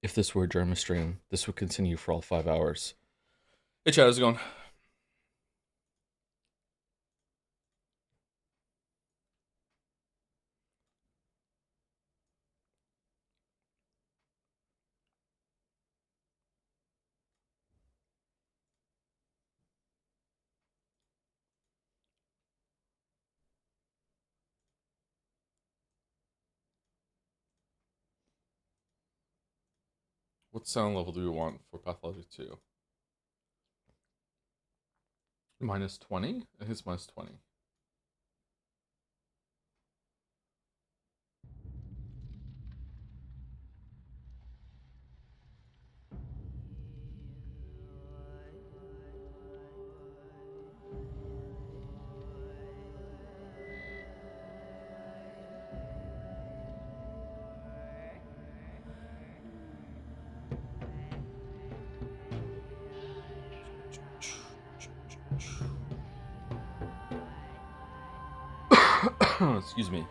If this were a German stream, this would continue for all 5 hours. Hey Chad, how's it going? What sound level do we want for Pathologic 2? Minus 20? I think it's minus 20. Excuse me.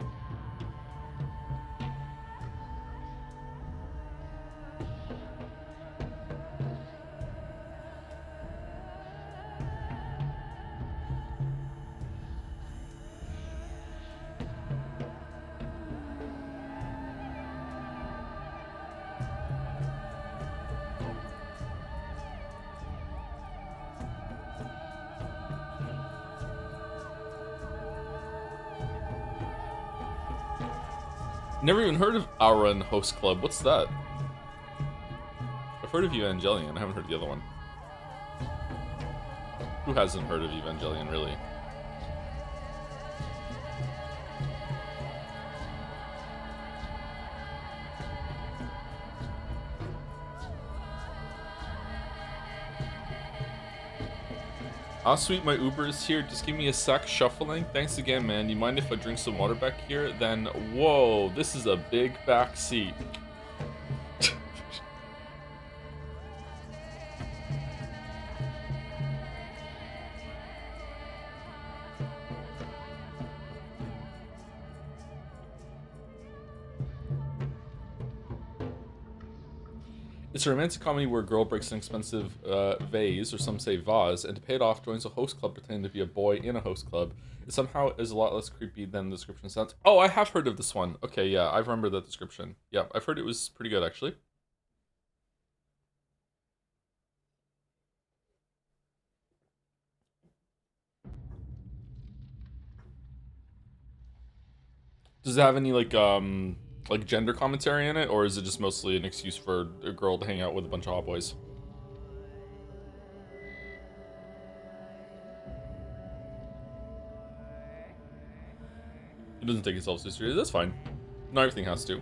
Never even heard of Aura and Host Club. What's that? I've heard of Evangelion. I haven't heard of the other one. Who hasn't heard of Evangelion, really? Ah, sweet, my Uber is here. Just give me a sec. Shuffling. Thanks again, man. You mind if I drink some water back here? Then, whoa, this is a big back seat. It's a romantic comedy where a girl breaks an expensive vase, or some say vase, and to pay it off joins a host club pretending to be a boy in a host club. It somehow is a lot less creepy than the description sounds. Oh, I have heard of this one. Okay, yeah, I remember that description. Yeah, I've heard it was pretty good, actually. Does it have any, like gender commentary in it, or is it just mostly an excuse for a girl to hang out with a bunch of hot boys? It doesn't take itself so seriously. That's fine. Not everything has to.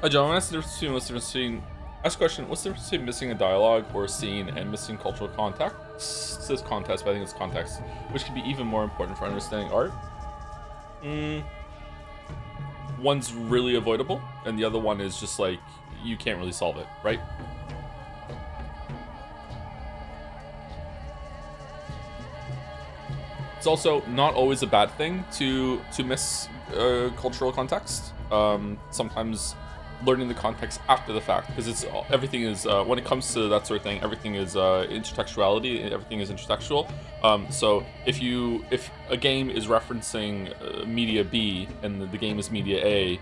John, what's the difference between ask a question, what's the difference between missing a dialogue or a scene and missing cultural context? It says context, but I think it's context, which can be even more important for understanding art. One's really avoidable, and the other one is just like, you can't really solve it, right? It's also not always a bad thing to miss cultural context. Sometimes learning the context after the fact, because it's everything is when it comes to that sort of thing, everything is intertextuality. Everything is intertextual. So if a game is referencing media B and the game is media A,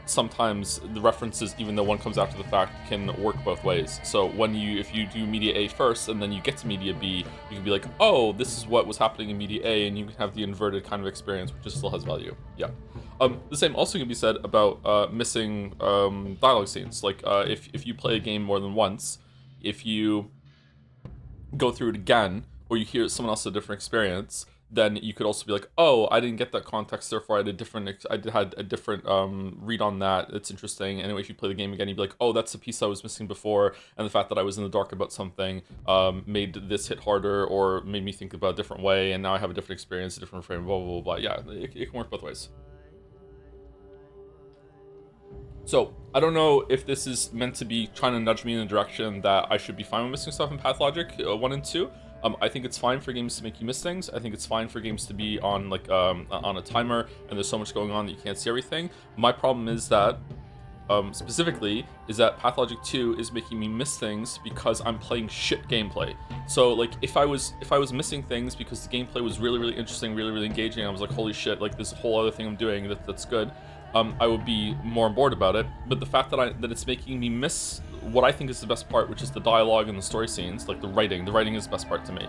sometimes the references, even though one comes after the fact, can work both ways. So if you do media A first and then you get to media B, you can be like, oh, this is what was happening in media A, and you can have the inverted kind of experience, which just still has value. Yeah. The same also can be said about missing dialogue scenes. Like if you play a game more than once, if you go through it again, or you hear someone else a different experience, then you could also be like, oh, I didn't get that context, therefore I had a different read on that. It's interesting. Anyway, if you play the game again, you'd be like, oh, that's the piece I was missing before, and the fact that I was in the dark about something made this hit harder or made me think about a different way, and now I have a different experience, a different frame, blah, blah, blah, blah. Yeah, it can work both ways. So, I don't know if this is meant to be trying to nudge me in the direction that I should be fine with missing stuff in Pathologic 1 and 2. I think it's fine for games to make you miss things. I think it's fine for games to be on like on a timer and there's so much going on that you can't see everything. My problem is that specifically is that Pathologic 2 is making me miss things because I'm playing shit gameplay. So like if I was missing things because the gameplay was really, really interesting, really, really engaging, I was like, holy shit, like this whole other thing I'm doing that's good, I would be more on board about it. But the fact that it's making me miss what I think is the best part, which is the dialogue and the story scenes, like the writing is the best part to me.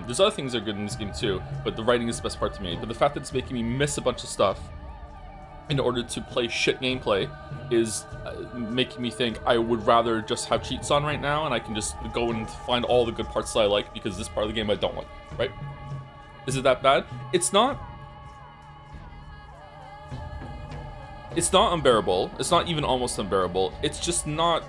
There's other things that are good in this game too, but the writing is the best part to me. But the fact that it's making me miss a bunch of stuff in order to play shit gameplay is making me think I would rather just have cheats on right now and I can just go and find all the good parts that I like because this part of the game I don't like, right? Is it that bad? It's not unbearable. It's not even almost unbearable. It's just not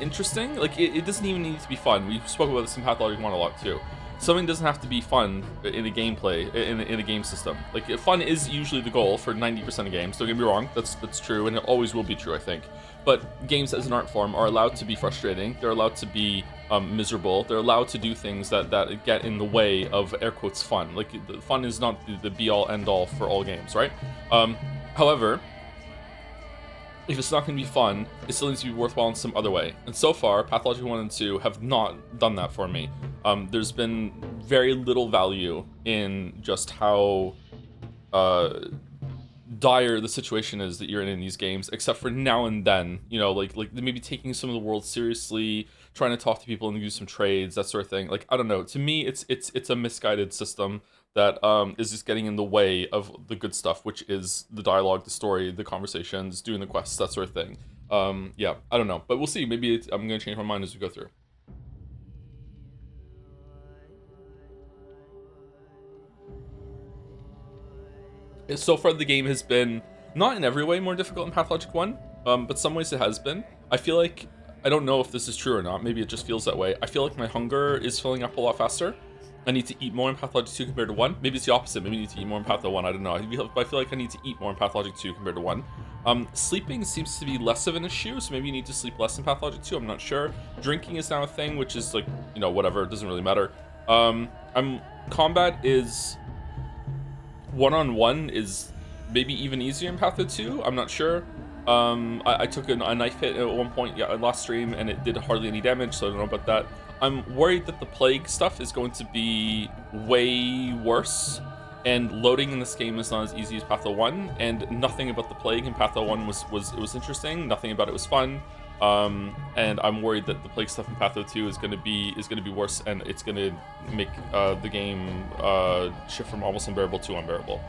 interesting. Like it doesn't even need to be fun. We spoke about this in Pathologic 1 a lot too. Something doesn't have to be fun in a gameplay, in a game system. Like fun is usually the goal for 90% of games. Don't get me wrong, that's true, and it always will be true, I think. But games as an art form are allowed to be frustrating. They're allowed to be miserable. They're allowed to do things that get in the way of air quotes fun. Like fun is not the be all end all for all games, right? However, if it's not going to be fun, it still needs to be worthwhile in some other way. And so far, Pathologic 1 and 2 have not done that for me. There's been very little value in just how dire the situation is that you're in these games, except for now and then, you know, like maybe taking some of the world seriously, trying to talk to people and do some trades, that sort of thing. Like, I don't know. To me, it's a misguided system that is just getting in the way of the good stuff, which is the dialogue, the story, the conversations, doing the quests, that sort of thing. Yeah, I don't know, but we'll see. Maybe I'm gonna change my mind as we go through. So far, the game has been not in every way more difficult in Pathologic 1, but some ways it has been. I feel like, I don't know if this is true or not, maybe it just feels that way. I feel like my hunger is filling up a lot faster. I need to eat more in Pathologic 2 compared to 1. Maybe it's the opposite. Maybe I need to eat more in Patho 1. I don't know. I feel like I need to eat more in Pathologic 2 compared to 1. Sleeping seems to be less of an issue, so maybe you need to sleep less in Pathologic 2. I'm not sure. Drinking is now a thing, which is like, you know, whatever. It doesn't really matter. Combat is one-on-one is maybe even easier in Patho 2. I'm not sure. I took a knife hit at one point, yeah, last stream, and it did hardly any damage, so I don't know about that. I'm worried that the plague stuff is going to be way worse, and loading in this game is not as easy as Patho 1, and nothing about the plague in Patho 1 was interesting. Nothing about it was fun. And I'm worried that the plague stuff in Patho 2 is gonna be worse, and it's gonna make the game shift from almost unbearable to unbearable.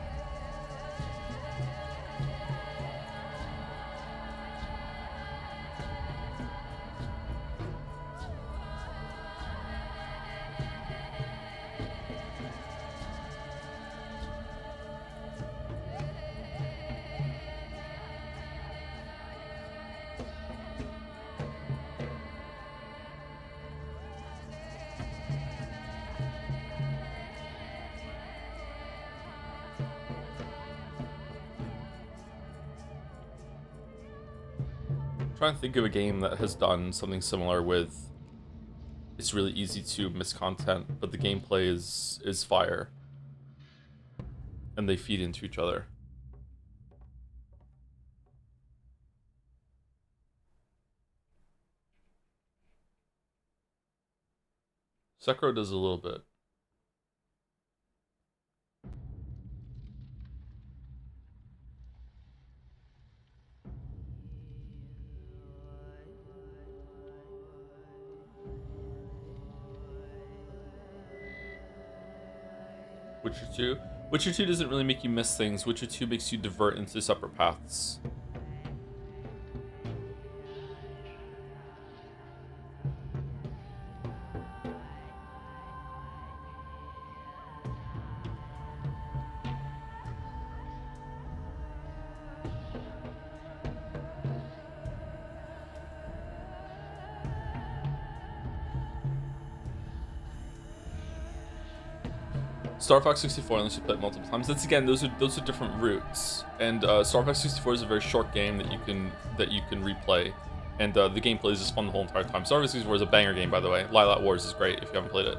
Trying to think of a game that has done something similar with it's really easy to miss content, but the gameplay is fire. And they feed into each other. Sekiro does a little bit. Witcher 2? Witcher 2 doesn't really make you miss things. Witcher 2 makes you divert into separate paths. Star Fox 64 unless you play it multiple times. That's again, those are different routes. And Star Fox 64 is a very short game that you can replay, and the gameplay is just fun the whole entire time. Star Fox 64 is a banger game, by the way. Lilat Wars is great if you haven't played it.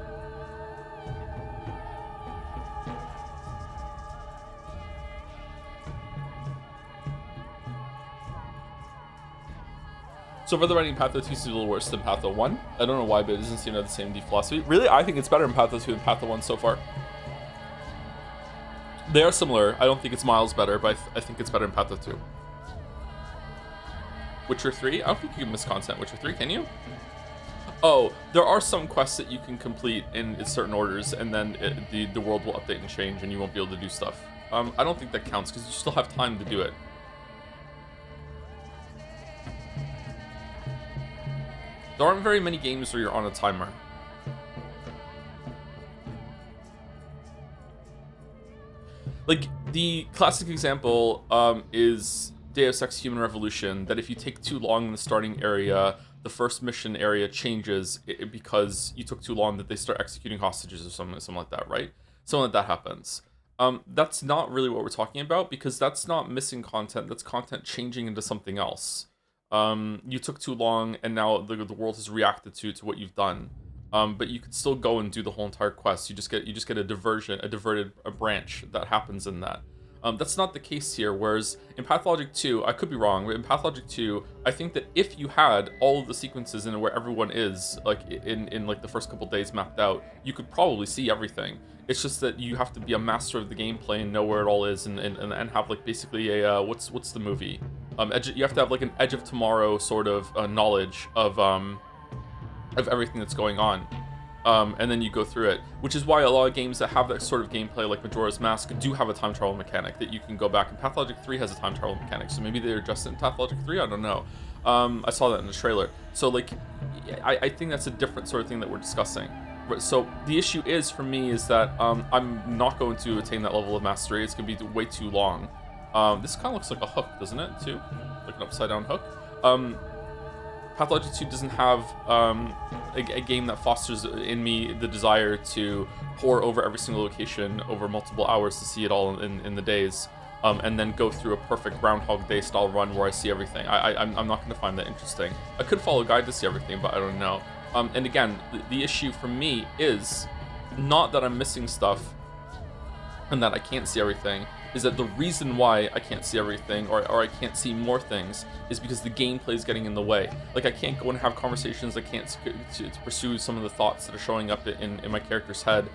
So for the writing, Patho 2 is a little worse than Patho 1. I don't know why, but it doesn't seem to have the same deep philosophy. Really, I think it's better in Patho 2 than Patho 1 so far. They are similar. I don't think it's miles better, but I think it's better in Patho 2. Witcher 3? I don't think you can miss content. Witcher 3, can you? Oh, there are some quests that you can complete in certain orders, and then the world will update and change, and you won't be able to do stuff. I don't think that counts, because you still have time to do it. There aren't very many games where you're on a timer. Like, the classic example is Deus Ex Human Revolution, that if you take too long in the starting area, the first mission area changes because you took too long, that they start executing hostages or something like that, right? Something like that happens. That's not really what we're talking about, because that's not missing content, that's content changing into something else. You took too long, and now the world has reacted to what you've done. But you could still go and do the whole entire quest. You just get a diverted branch that happens in that. That's not the case here. Whereas in Pathologic 2, I could be wrong, but in Pathologic 2, I think that if you had all of the sequences in where everyone is, like in like the first couple days mapped out, you could probably see everything. It's just that you have to be a master of the gameplay and know where it all is, and have like basically a what's the movie? You have to have like an Edge of Tomorrow sort of knowledge of everything that's going on. And then you go through it, which is why a lot of games that have that sort of gameplay, like Majora's Mask, do have a time travel mechanic that you can go back. And Pathologic 3 has a time travel mechanic, so maybe they adjusted in Pathologic 3, I don't know. I saw that in the trailer. So like, I think that's a different sort of thing that we're discussing. So the issue is, for me, is that I'm not going to attain that level of mastery. It's going to be way too long. This kind of looks like a hook, doesn't it, too? Like an upside down hook. Pathologic 2 doesn't have a game that fosters in me the desire to pour over every single location over multiple hours to see it all in the days, and then go through a perfect Groundhog Day style run where I see everything. I'm not going to find that interesting. I could follow a guide to see everything, but I don't know. And again, the issue for me is not that I'm missing stuff and that I can't see everything, is that the reason why I can't see everything, or I can't see more things, is because the gameplay is getting in the way. Like, I can't go and have conversations, I can't to pursue some of the thoughts that are showing up in my character's head,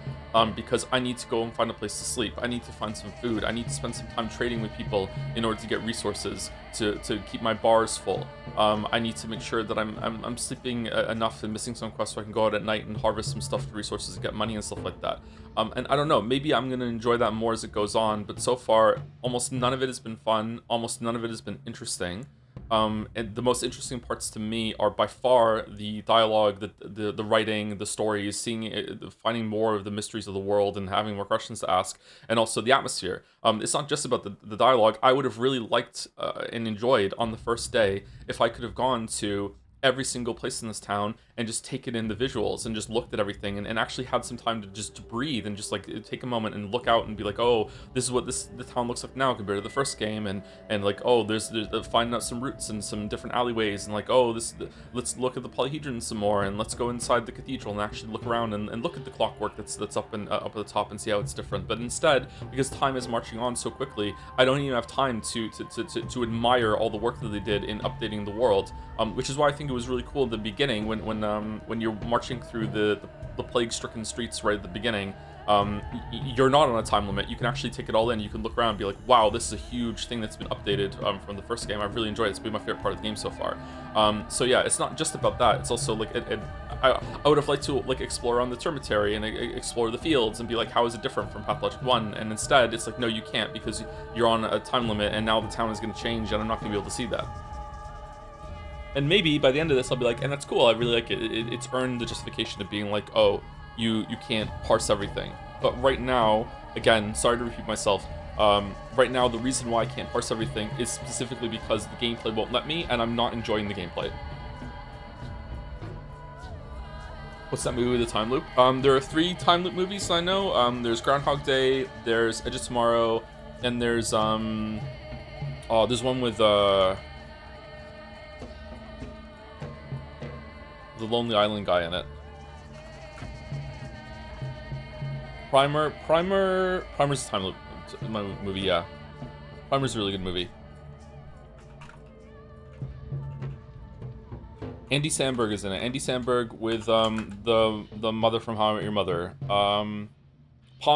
because I need to go and find a place to sleep, I need to find some food, I need to spend some time trading with people in order to get resources, to keep my bars full. I need to make sure that I'm sleeping enough and missing some quests so I can go out at night and harvest some stuff for resources and get money and stuff like that. And I don't know, maybe I'm going to enjoy that more as it goes on, but so far, almost none of it has been fun, almost none of it has been interesting. And the most interesting parts to me are by far the dialogue, the writing, the stories, finding more of the mysteries of the world and having more questions to ask, and also the atmosphere. It's not just about the dialogue. I would have really liked and enjoyed on the first day if I could have gone to every single place in this town and just taken in the visuals and just looked at everything and actually had some time to breathe and just like take a moment and look out and be like, oh, this is what the town looks like now compared to the first game, and like, oh, there's finding out some routes and some different alleyways, and like, oh, let's look at the polyhedron some more, and let's go inside the cathedral and actually look around and look at the clockwork that's up at the top and see how it's different. But instead, because time is marching on so quickly, I don't even have time to admire all the work that they did in updating the world, which is why I think it was really cool at the beginning when you're marching through the plague-stricken streets right at the beginning. You're not on a time limit. You can actually take it all in. You can look around and be like, wow, this is a huge thing that's been updated from the first game. I've really enjoyed it. It's been my favorite part of the game so far. So yeah, it's not just about that. It's also like I would have liked to like explore around the Termitary and explore the fields and be like, how is it different from Pathologic 1? And instead, it's like, no, you can't, because you're on a time limit, and now the town is going to change, and I'm not going to be able to see that. And maybe by the end of this, I'll be like, and that's cool, I really like it. It's earned the justification of being like, oh, you can't parse everything. But right now, again, sorry to repeat myself, right now the reason why I can't parse everything is specifically because the gameplay won't let me, and I'm not enjoying the gameplay. What's that movie with the time loop? There are 3 time loop movies I know. There's Groundhog Day, there's Edge of Tomorrow, and there's there's one with the Lonely Island guy in it. Primer's a time loop movie, yeah. Primer's a really good movie. Andy Samberg is in it. Andy Samberg with the mother from How I Met Your Mother. Palm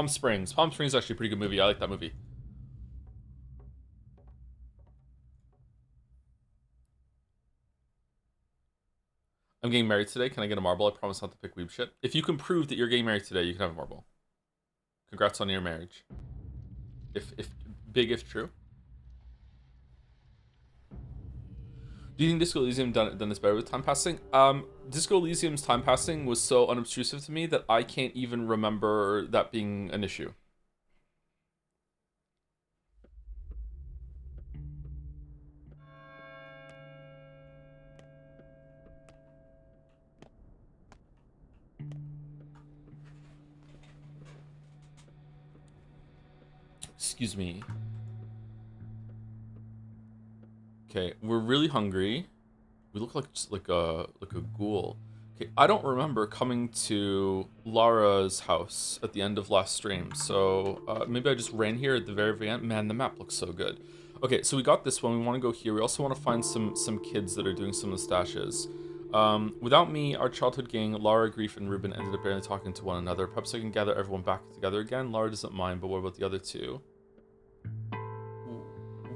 Springs. Palm Springs is actually a pretty good movie. I like that movie. I'm getting married today. Can I get a marble? I promise not to pick weeb shit. If you can prove that you're getting married today, you can have a marble. Congrats on your marriage. If big if true. Do you think Disco Elysium done this better with time passing? Disco Elysium's time passing was so unobtrusive to me that I can't even remember that being an issue. Excuse me. Okay, we're really hungry. We look like just like a ghoul. Okay, I don't remember coming to Lara's house at the end of last stream, so maybe I just ran here at the very end. Man, the map looks so good. Okay, so we got this one. We want to go here. We also want to find some kids that are doing some of the stashes. Without me, our childhood gang, Lara, Grief, and Ruben ended up barely talking to one another. Perhaps I can gather everyone back together again. Lara doesn't mind, but what about the other two?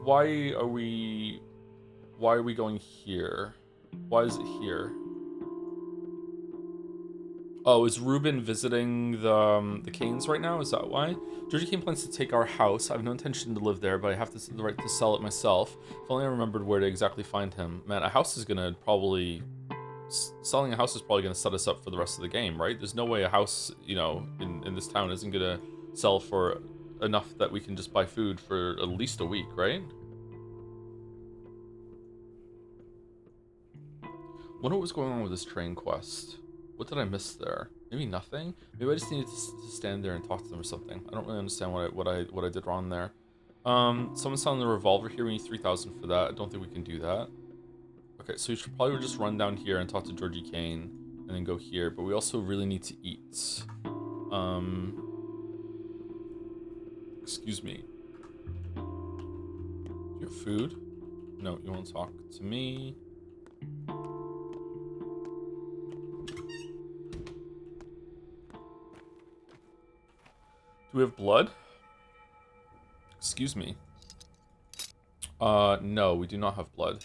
Why are we going here? Why is it here? Oh, is Ruben visiting the Canes right now? Is that why? Georgie Kane plans to take our house. I have no intention to live there, but I have the right to sell it myself. If only I remembered where to exactly find him. Man, a house is gonna probably... Selling a house is probably gonna set us up for the rest of the game, right? There's no way a house, you know, in this town isn't gonna sell for enough that we can just buy food for at least a week, right? Wonder what was going on with this train quest. What did I miss there? Maybe nothing? Maybe I just needed to stand there and talk to them or something. I don't really understand what I did wrong there. Someone's selling the revolver here. We need 3,000 for that. I don't think we can do that. Okay, so we should probably just run down here and talk to Georgie Kane and then go here. But we also really need to eat. Excuse me. Your food? No, you won't talk to me. Do we have blood? Excuse me. No, we do not have blood.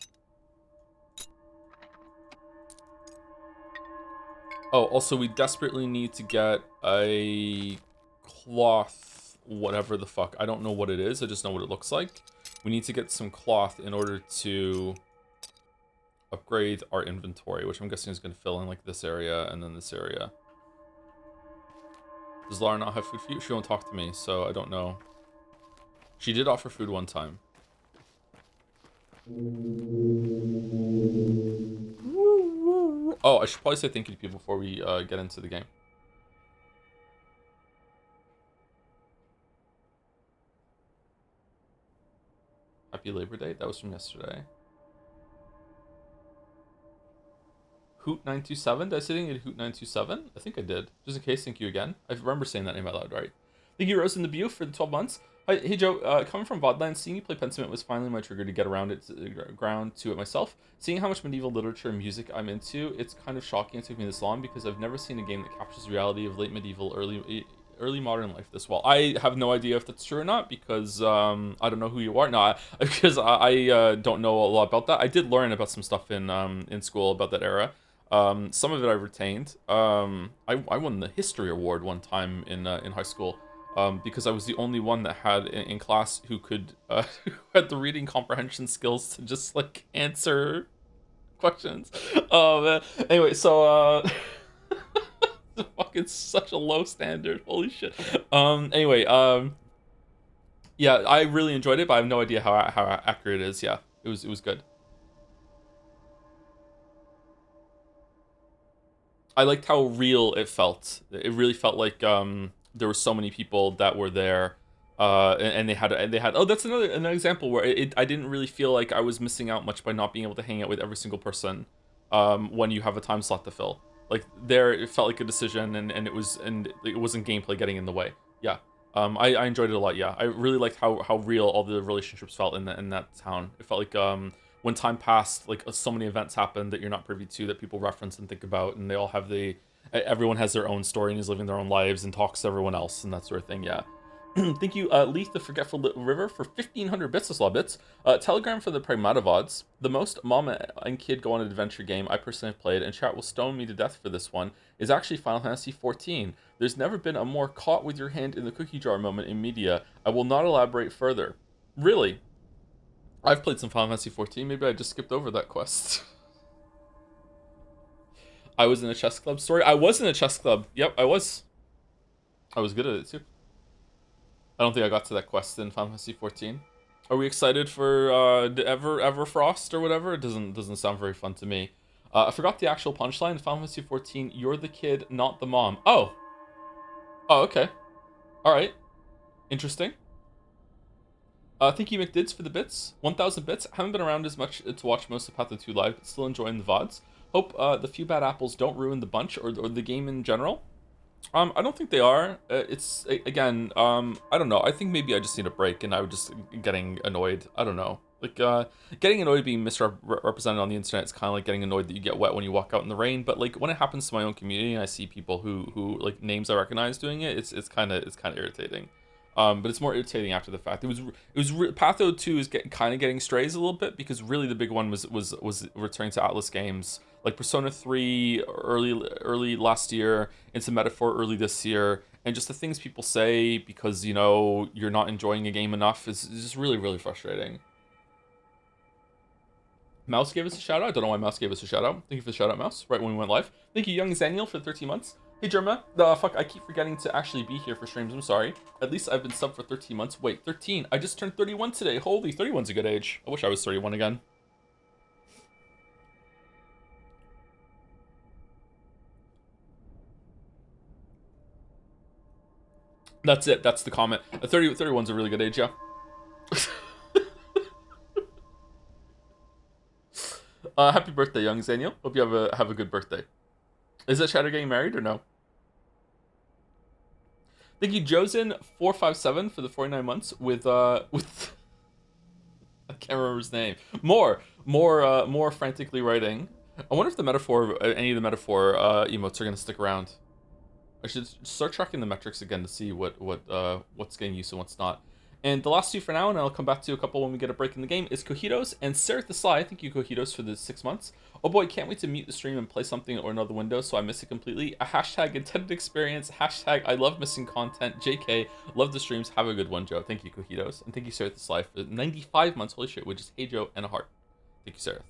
Oh, also we desperately need to get a cloth, whatever the fuck. I don't know what it is, I just know what it looks like. We need to get some cloth in order to upgrade our inventory, which I'm guessing is going to fill in like this area and then this area. Does Lara not have food for you? She won't talk to me, so I don't know. She did offer food one time. Oh, I should probably say thank you to people before we get into the game. Happy Labor Day? That was from yesterday. Hoot927? Did I say anything at Hoot927? I think I did. Just in case, thank you again. I remember saying that name out loud, right? Thank you, Rose in the Beau, for the 12 months. Hi, hey, Joe. Coming from Vodland, seeing you play Pentiment was finally my trigger to get around to it myself. Seeing how much medieval literature and music I'm into, it's kind of shocking it took me this long because I've never seen a game that captures the reality of late medieval, early modern life this well. I have no idea if that's true or not because I don't know who you are. No, because I don't know a lot about that. I did learn about some stuff in school about that era. Some of it I retained. I won the history award one time in high school because I was the only one that had in class who could who had the reading comprehension skills to just like answer questions. Oh man. Anyway, so fucking such a low standard. Holy shit. Anyway, yeah, I really enjoyed it, but I have no idea how accurate it is. Yeah, it was good. I liked how real it felt. It really felt like there were so many people that were there, and they had. Oh, that's another example where I didn't really feel like I was missing out much by not being able to hang out with every single person, when you have a time slot to fill. Like there, it felt like a decision, and it wasn't gameplay getting in the way. Yeah. I enjoyed it a lot. Yeah, I really liked how real all the relationships felt in that town. It felt like when time passed, like so many events happened that you're not privy to that people reference and think about, and they all have everyone has their own story and is living their own lives and talks to everyone else and that sort of thing. Yeah. Thank you, Leaf the Forgetful River, for 1,500 bits. That's a lot of bits. Telegram for the Pragmata VODs. The most mom and kid go on an adventure game I personally have played, and chat will stone me to death for this one, is actually Final Fantasy XIV. There's never been a more caught with your hand in the cookie jar moment in media. I will not elaborate further. Really? I've played some Final Fantasy XIV. Maybe I just skipped over that quest. I was in a chess club story. I was in a chess club. Yep, I was. I was good at it too. I don't think I got to that quest in Final Fantasy XIV. Are we excited for Everfrost or whatever? It doesn't sound very fun to me. I forgot the actual punchline in Final Fantasy XIV. You're the kid, not the mom. Oh. Oh, okay. All right. Interesting. Thank you, McDids, for the bits. 1,000 bits. Haven't been around as much to watch most of Patho 2 live, but still enjoying the VODs. Hope the few bad apples don't ruin the bunch or the game in general. I don't think they are. It's again, I don't know. I think maybe I just need a break, and I was just getting annoyed. I don't know. Like getting annoyed being misrepresented on the internet is kind of like getting annoyed that you get wet when you walk out in the rain. But like when it happens to my own community, and I see people who like names I recognize doing it, it's kind of irritating. But it's more irritating after the fact. Patho 2 is getting strays a little bit, because really the big one was returning to Atlas games. Like Persona 3 early last year, into Metaphor early this year, and just the things people say because, you know, you're not enjoying a game enough is just really, really frustrating. Mouse gave us a shout out. I don't know why Mouse gave us a shout out. Thank you for the shout out, Mouse, right when we went live. Thank you, Young Zaniel, for the 13 months. Hey, Germa. Fuck, I keep forgetting to actually be here for streams. I'm sorry. At least I've been subbed for 13 months. Wait, 13. I just turned 31 today. Holy, 31's a good age. I wish I was 31 again. That's it. That's the comment. 31's a really good age, yeah. Happy birthday, young Zaniel. Hope you have a good birthday. Is that Shadow getting married or no? Thank you, Josen457, for the 49 months with I can't remember his name. More frantically writing. I wonder if any of the metaphor emotes are gonna stick around. I should start tracking the metrics again to see what's getting used and what's not. And the last two for now, and I'll come back to a couple when we get a break in the game, is Cojitos and Sereth the Sly. Thank you, Cojitos, for the 6 months. Oh boy, can't wait to mute the stream and play something or another window so I miss it completely. A hashtag intended experience, hashtag I love missing content, JK, love the streams, have a good one, Joe. Thank you, Cojitos. And thank you, Sereth the Sly, for 95 months, holy shit, which is Hey Joe and a heart. Thank you, Sereth.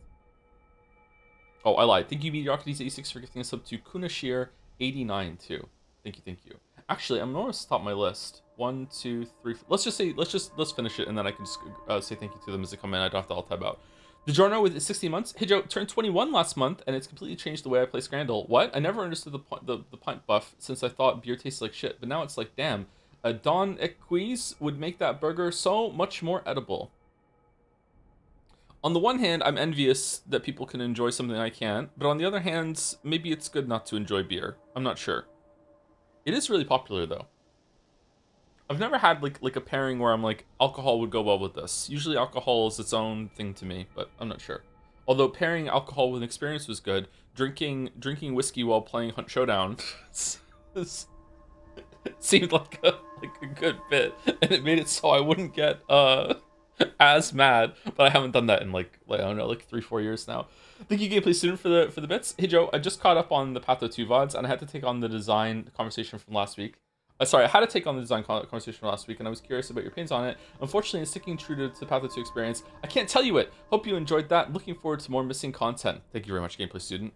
Oh, I lied. Thank you, Mediocrities86, for gifting a sub to Kunashir89 too. Thank you. Actually, I'm gonna stop my list. 1, 2, 3. Let's finish it, and then I can just say thank you to them as they come in. I don't have to all tab out. DiGiorno with 16 months. Hey Joe, turned 21 last month, and it's completely changed the way I play Scrandle. What? I never understood the pint buff, since I thought beer tasted like shit, but now it's like, damn, a Don Equise would make that burger so much more edible. On the one hand, I'm envious that people can enjoy something I can't, but on the other hand, maybe it's good not to enjoy beer. I'm not sure. It is really popular, though. I've never had like a pairing where I'm like, alcohol would go well with this. Usually alcohol is its own thing to me, but I'm not sure. Although pairing alcohol with an experience was good, drinking whiskey while playing Hunt Showdown seemed like a good bit, and it made it so I wouldn't get as mad. But I haven't done that in like I don't know, like 3-4 years now. Thank you, Gameplay Student, for the bits. Hey Joe, I just caught up on the Patho 2 VODs, and I had to take on the design conversation from last week. Sorry, I had to take on the design conversation from last week, and I was curious about your opinions on it. Unfortunately, in sticking true to the Patho 2 experience, I can't tell you it. Hope you enjoyed that. Looking forward to more missing content. Thank you very much, Gameplay Student.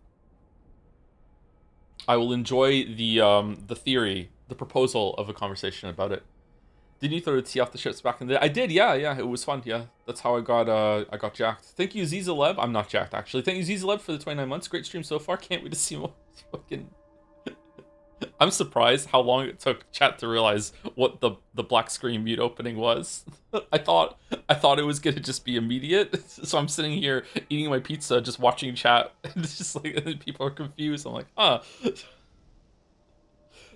I will enjoy the theory, the proposal of a conversation about it. Did you throw the tea off the ships back in the day? I did, yeah, it was fun, yeah. That's how I got jacked. Thank you, Zizaleb. I'm not jacked, actually. Thank you, Zizaleb, for the 29 months. Great stream so far. Can't wait to see more fucking I'm surprised how long it took chat to realize what the black screen mute opening was. I thought it was gonna just be immediate. So I'm sitting here eating my pizza, just watching chat, and it's just like and people are confused. I'm like, huh.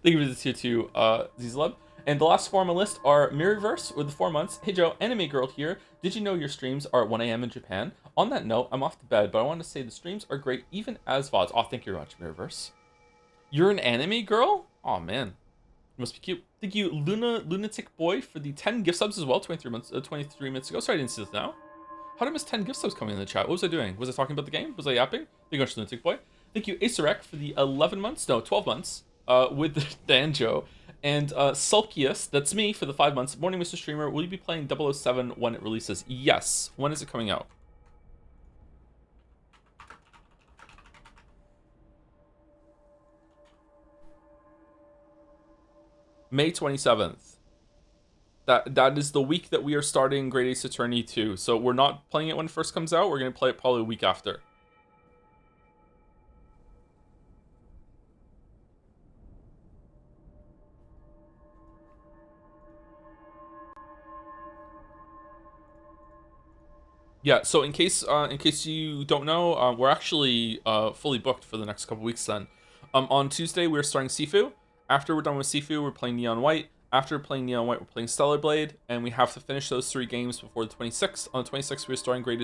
Thank you for the tier 2, Zizlub. And the last four on my list are Mirrorverse with the 4 months. Hey Joe, Anime Girl here. Did you know your streams are at 1 a.m. in Japan? On that note, I'm off to bed, but I want to say the streams are great even as VODs. Oh, thank you very much, Mirrorverse. You're an anime girl? Oh man. You must be cute. Thank you, Lunatic Boy, for the 10 gift subs as well, 23 minutes ago. Sorry I didn't see this now. How did I miss 10 gift subs coming in the chat? What was I doing? Was I talking about the game? Was I yapping? Thank you much, Lunatic Boy. Thank you, Acerek, for the 11 months. No, 12 months. With Danjo. And Sulkius, that's me, for the 5 months. Morning, Mr. Streamer. Will you be playing 007 when it releases? Yes. When is it coming out? May 27th. That is the week that we are starting Great Ace Attorney 2. So we're not playing it when it first comes out. We're going to play it probably a week after. Yeah, so in case you don't know, we're actually fully booked for the next couple weeks then. On Tuesday, we're starting Sifu. After we're done with Sifu, we're playing Neon White. After playing Neon White, we're playing Stellar Blade, and we have to finish those 3 games before the 26th. On the 26th, we're starting Great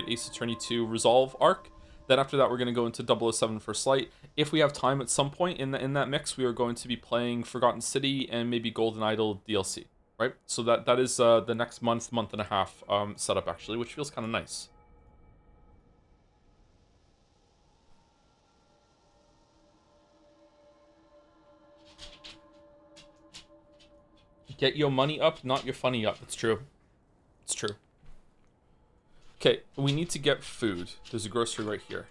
Ace Attorney 2 Resolve arc. Then after that, we're going to go into 007 First Light. If we have time at some point in that mix, we are going to be playing Forgotten City and maybe Golden Idol DLC. Right, so that is the next month and a half setup actually, which feels kind of nice. Get your money up, not your funny up. It's true. It's true. Okay, we need to get food. There's a grocery right here.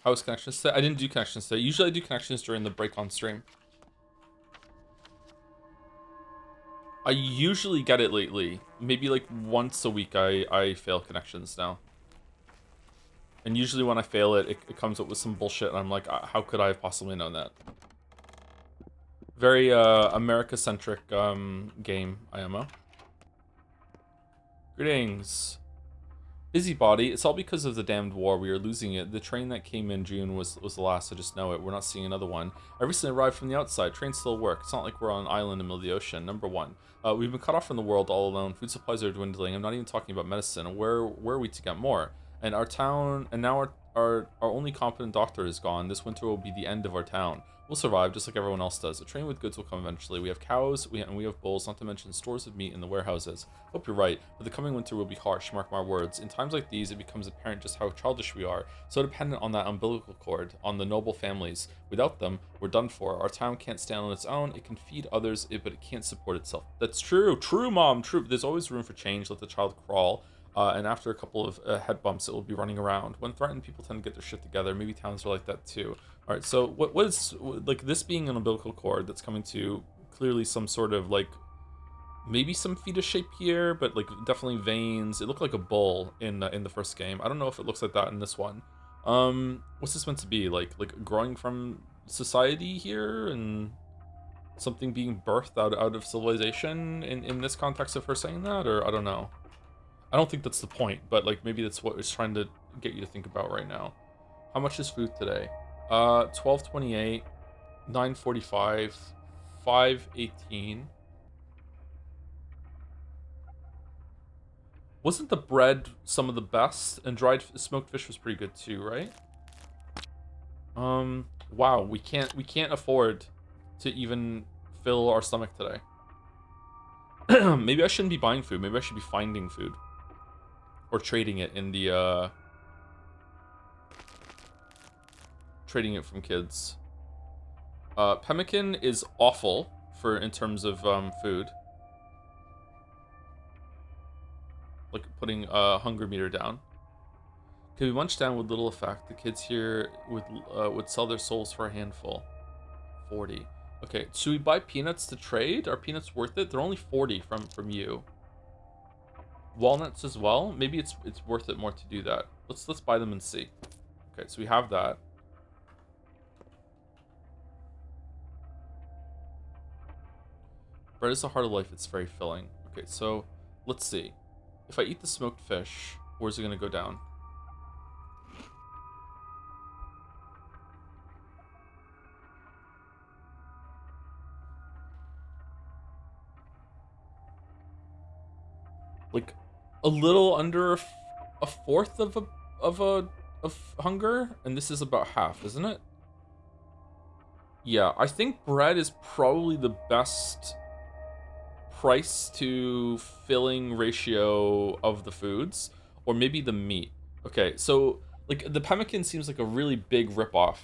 How was connections today? I didn't do connections today. Usually I do connections during the break on stream. I usually get it lately. Maybe like once a week I fail connections now. And usually when I fail it comes up with some bullshit and I'm like, how could I have possibly known that? Very America-centric game, IMO. Greetings. Busybody, it's all because of the damned war. We are losing it. The train that came in June was the last, I just know it. We're not seeing another one. I recently arrived from the outside. Trains still work. It's not like we're on an island in the middle of the ocean. Number 1. We've been cut off from the world all alone. Food supplies are dwindling. I'm not even talking about medicine. Where are we to get more? And our town, and now our only competent doctor is gone. This winter will be the end of our town. We'll survive just like everyone else does. A train with goods will come eventually. We have cows, and we have bulls, not to mention stores of meat in the warehouses. Hope you're right, but the coming winter will be harsh, mark my words. In times like these, it becomes apparent just how childish we are, so dependent on that umbilical cord, on the noble families. Without them, we're done for. Our town can't stand on its own. It can feed others, but it can't support itself. That's true. True, Mom. True. There's always room for change. Let the child crawl. And after a couple of head bumps, it will be running around. When threatened, people tend to get their shit together. Maybe towns are like that too. All right, so what is, like, this being an umbilical cord that's coming to clearly some sort of, like, maybe some fetus shape here, but, like, definitely veins. It looked like a bull in the first game. I don't know if it looks like that in this one. What's this meant to be? Like growing from society here and something being birthed out of civilization in this context of her saying that? Or I don't know. I don't think that's the point, but, like, maybe that's what it's trying to get you to think about right now. How much is food today? 12.28, 9.45, 5.18. Wasn't the bread some of the best? And dried smoked fish was pretty good too, right? Wow, we can't afford to even fill our stomach today. Maybe I shouldn't be buying food. Maybe I should be finding food. Or trading it in the, trading it from kids. Pemmican is awful in terms of food. Like putting a hunger meter down. Could be munched down with little effect. The kids here would sell their souls for a handful. 40. Okay, should we buy peanuts to trade? Are peanuts worth it? They're only 40 from you. Walnuts as well. Maybe it's worth it more to do that. Let's buy them and see. Okay, so we have that. Bread is the heart of life. It's very filling. Okay, so let's see. If I eat the smoked fish, where's it gonna go down? Like a little under a fourth of hunger, and this is about half, isn't it? Yeah, I think bread is probably the best price to filling ratio of the foods, or maybe the meat. Okay, so like the pemmican seems like a really big ripoff.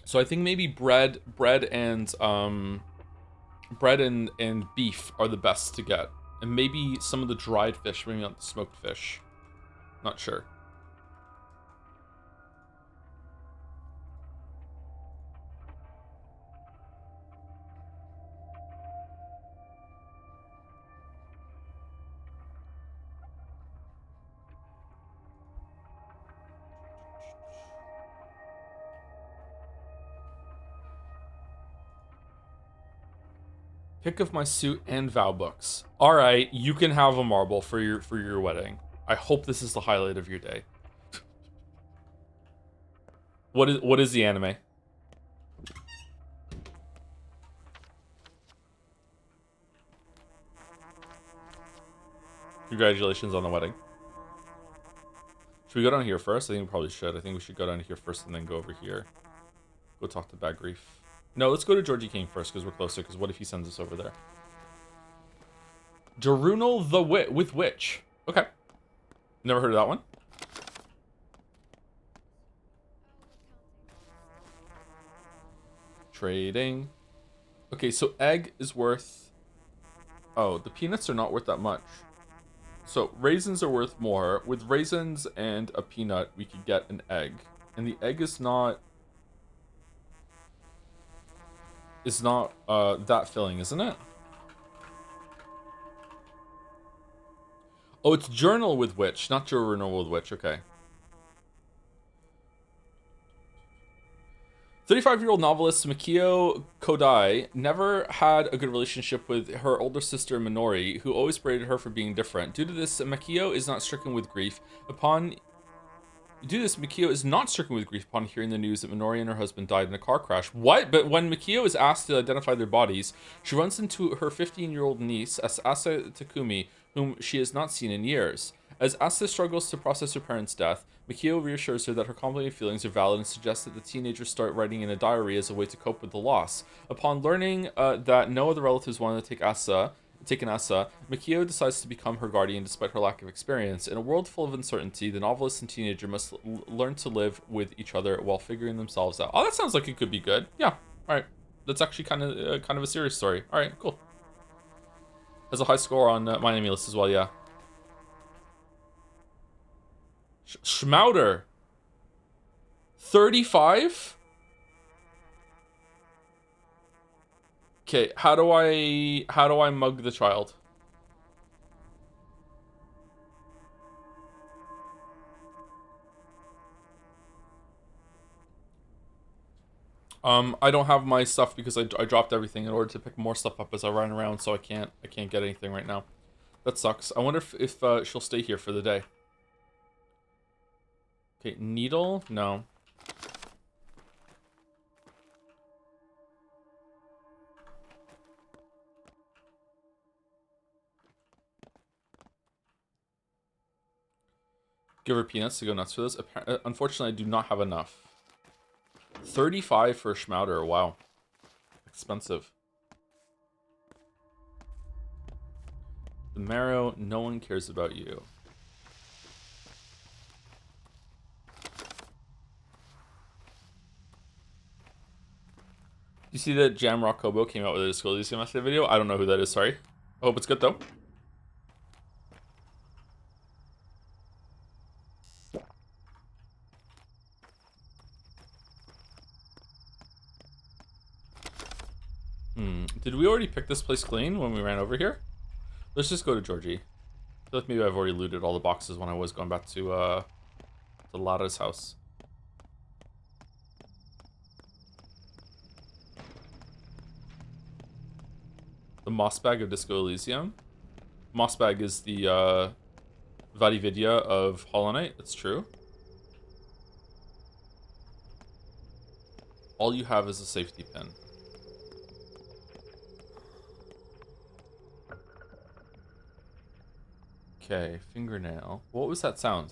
So I think maybe bread and beef are the best to get, and maybe some of the dried fish, maybe not the smoked fish. Not sure. Pick of my suit and vow books. All right, you can have a marble for your wedding. I hope this is the highlight of your day. What is the anime? Congratulations on the wedding. Should we go down here first? I think we probably should. I think we should go down here first and then go over here. Go talk to Bad Grief. No, let's go to Georgie King first because we're closer. Because what if he sends us over there? Darunal the Wit with Witch. Okay. Never heard of that one. Trading. Okay, so egg is worth... Oh, the peanuts are not worth that much. So raisins are worth more. With raisins and a peanut, we could get an egg. And the egg is not that filling, isn't it? Oh, it's Journal with Witch, not Journal with Witch. Okay. 35-year-old novelist Mikio Kodai never had a good relationship with her older sister Minori, who always berated her for being different. Due to this, Mikio is not stricken with grief upon hearing the news that Minori and her husband died in a car crash. What? But when Mikio is asked to identify their bodies, she runs into her 15-year-old niece, Asa Takumi, whom she has not seen in years. As Asa struggles to process her parents' death, Mikio reassures her that her complicated feelings are valid and suggests that the teenager start writing in a diary as a way to cope with the loss. Upon learning that no other relatives wanted to take Asa, Mikio decides to become her guardian despite her lack of experience. In a world full of uncertainty, the novelist and teenager must learn to live with each other while figuring themselves out. Oh, that sounds like it could be good. Yeah. All right. That's actually kind of a serious story. All right. Cool. Has a high score on my enemy list as well. Yeah. Schmouder. 35. Okay, how do I mug the child? I don't have my stuff because I dropped everything in order to pick more stuff up as I ran around, so I can't get anything right now. That sucks. I wonder if she'll stay here for the day. Okay, needle? No. Give her peanuts to go nuts for this. Unfortunately, I do not have enough. 35 for a Schmouder. Wow. Expensive. The marrow, no one cares about you. You see that Jamrock Kobo came out with a Discord yesterday video? I don't know who that is, sorry. I hope it's good though. Did we already pick this place clean when we ran over here? Let's just go to Georgie. I feel like maybe I've already looted all the boxes when I was going back to Lara's house. The Moss Bag of Disco Elysium. Moss Bag is the Vadividya of Hollow Knight. That's true. All you have is a safety pin. Okay, fingernail. What was that sound?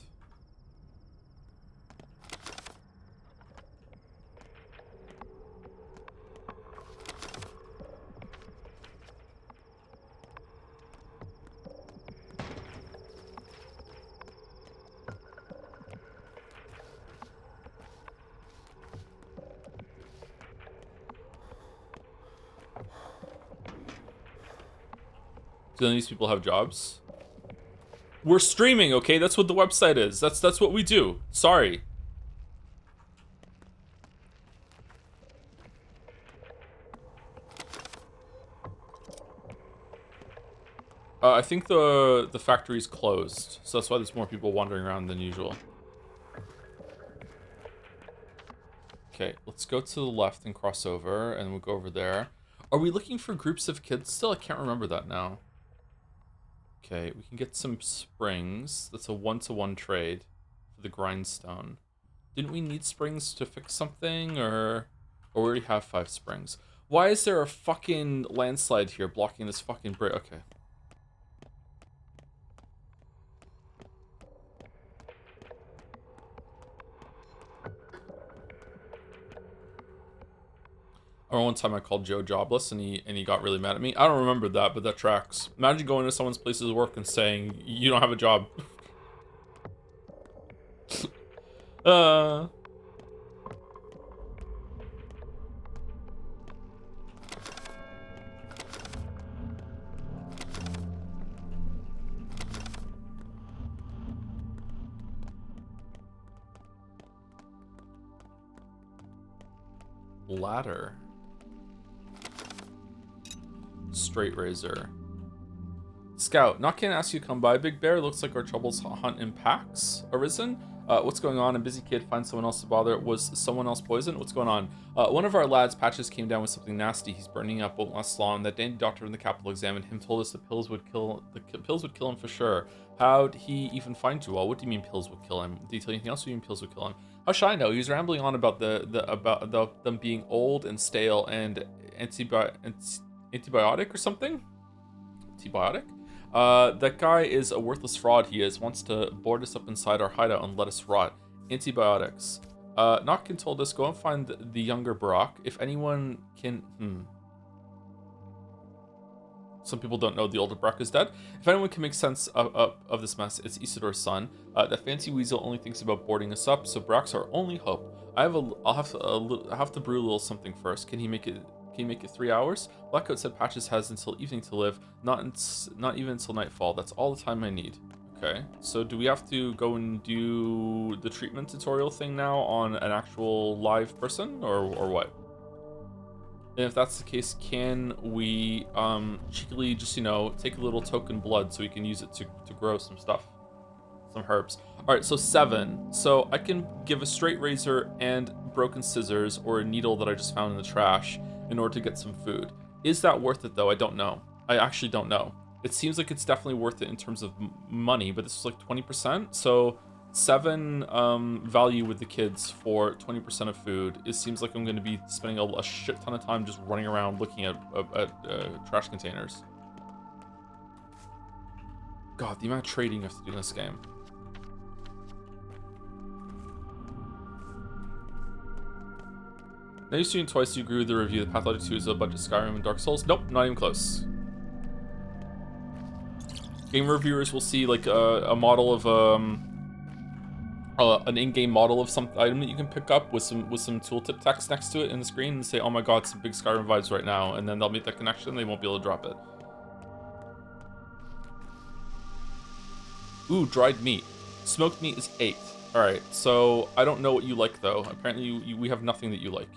Do any of these people have jobs? We're streaming, okay? That's what the website is. That's what we do. Sorry. I think the factory's closed, so that's why there's more people wandering around than usual. Okay, let's go to the left and cross over, and we'll go over there. Are we looking for groups of kids still? I can't remember that now. Okay, we can get some springs. That's a 1-to-1 trade for the grindstone. Didn't we need springs to fix something, or we already have 5 springs? Why is there a fucking landslide here blocking this fucking bridge? Okay. Or one time I called Joe jobless and he got really mad at me. I don't remember that, but that tracks. Imagine going to someone's place of work and saying, you don't have a job. Ladder. Straight razor. Scout, not can ask you to come by, Big Bear. Looks like our troubles hunt in packs arisen. What's going on? A busy kid finds someone else to bother. Was someone else poisoned? What's going on? One of our lads, Patches, came down with something nasty. He's burning up, won't last long. That dandy doctor in the capital examined him, told us the pills would kill him for sure. How'd he even find you all? What do you mean pills would kill him? Did he tell you anything else? What do you mean pills would kill him? How should I know? He was rambling on about them being old and stale and antibiotic or something. Antibiotic. That guy is a worthless fraud. He wants to board us up inside our hideout and let us rot. Antibiotics. Notkin told us, go and find the younger Barack. If anyone can... Some people don't know the older Barack is dead. If anyone can make sense of this mess, it's Isidore's son. That fancy weasel only thinks about boarding us up, so Barack's our only hope. I'll have to brew a little something first. Can you make it 3 hours? Blackcoat said Patches has until evening to live, not even until nightfall. That's all the time I need. Okay, so do we have to go and do the treatment tutorial thing now on an actual live person, or what? And if that's the case, can we cheekily just, take a little token blood so we can use it to grow some stuff, some herbs? All right, so 7. So I can give a straight razor and broken scissors or a needle that I just found in the trash in order to get some food. Is that worth it though? I don't know. I actually don't know. It seems like it's definitely worth it in terms of money, but this is like 20%. So 7 value with the kids for 20% of food. It seems like I'm going to be spending a shit ton of time just running around looking at trash containers. God, the amount of trading you have to do in this game. Now you've seen twice, you agree with the review. The Pathologic 2 is a bunch of Skyrim and Dark Souls. Nope, not even close. Game reviewers will see like a model of an in-game model of some item that you can pick up with some tooltip text next to it in the screen and say, oh my god, some big Skyrim vibes right now, and then they'll make that connection and they won't be able to drop it. Ooh, dried meat. Smoked meat is 8. Alright, so I don't know what you like though. Apparently we have nothing that you like.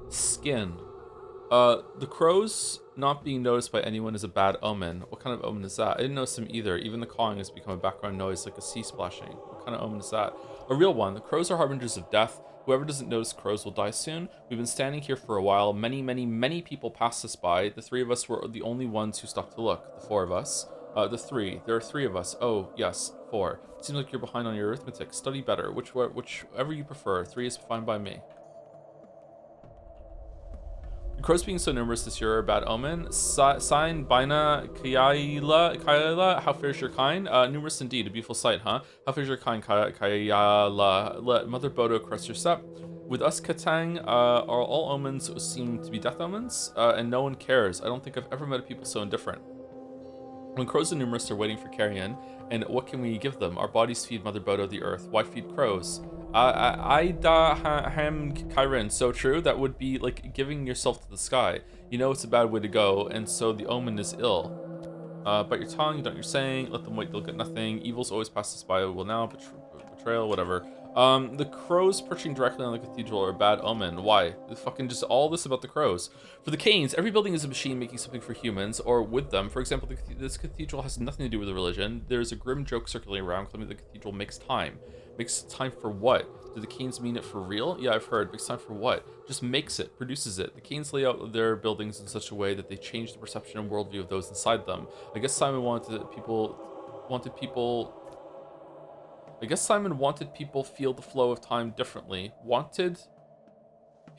Skin. The crows not being noticed by anyone is a bad omen. What kind of omen is that? I didn't notice them either. Even the cawing has become a background noise like a sea splashing. What kind of omen is that? A real one. The crows are harbingers of death. Whoever doesn't notice crows will die soon. We've been standing here for a while. Many, many, many people passed us by. The three of us were the only ones who stopped to look. The four of us. The three. There are three of us. Oh, yes, four. Seems like you're behind on your arithmetic. Study better. Whichever you prefer. Three is fine by me. The crows being so numerous this year are a bad omen. Sign Bina Kaila, how fares your kind? Numerous indeed, a beautiful sight, huh? How fares your kind, Kaila? Let Mother Bodo caress your step. With us, Katang, are all omens seem to be death omens, and no one cares. I don't think I've ever met a people so indifferent. When crows are numerous, they're waiting for carrion, and what can we give them? Our bodies feed Mother Bodo the earth. Why feed crows? Aida ham Kyren, so true. That would be like giving yourself to the sky. You know it's a bad way to go, and so the omen is ill. Bite your tongue, you don't know what you're saying. Let them wait, they'll get nothing. Evils always pass us by. Well, now betrayal, whatever. The crows perching directly on the cathedral are a bad omen. Why? Fucking just all this about the crows. For the Canes, every building is a machine making something for humans, or with them. For example, this cathedral has nothing to do with the religion. There's a grim joke circulating around claiming the cathedral makes time. Makes time for what? Do the Canes mean it for real? Yeah, I've heard. Makes time for what? Just makes it, produces it. The Canes lay out their buildings in such a way that they change the perception and worldview of those inside them. I guess Simon wanted people feel the flow of time differently. Wanted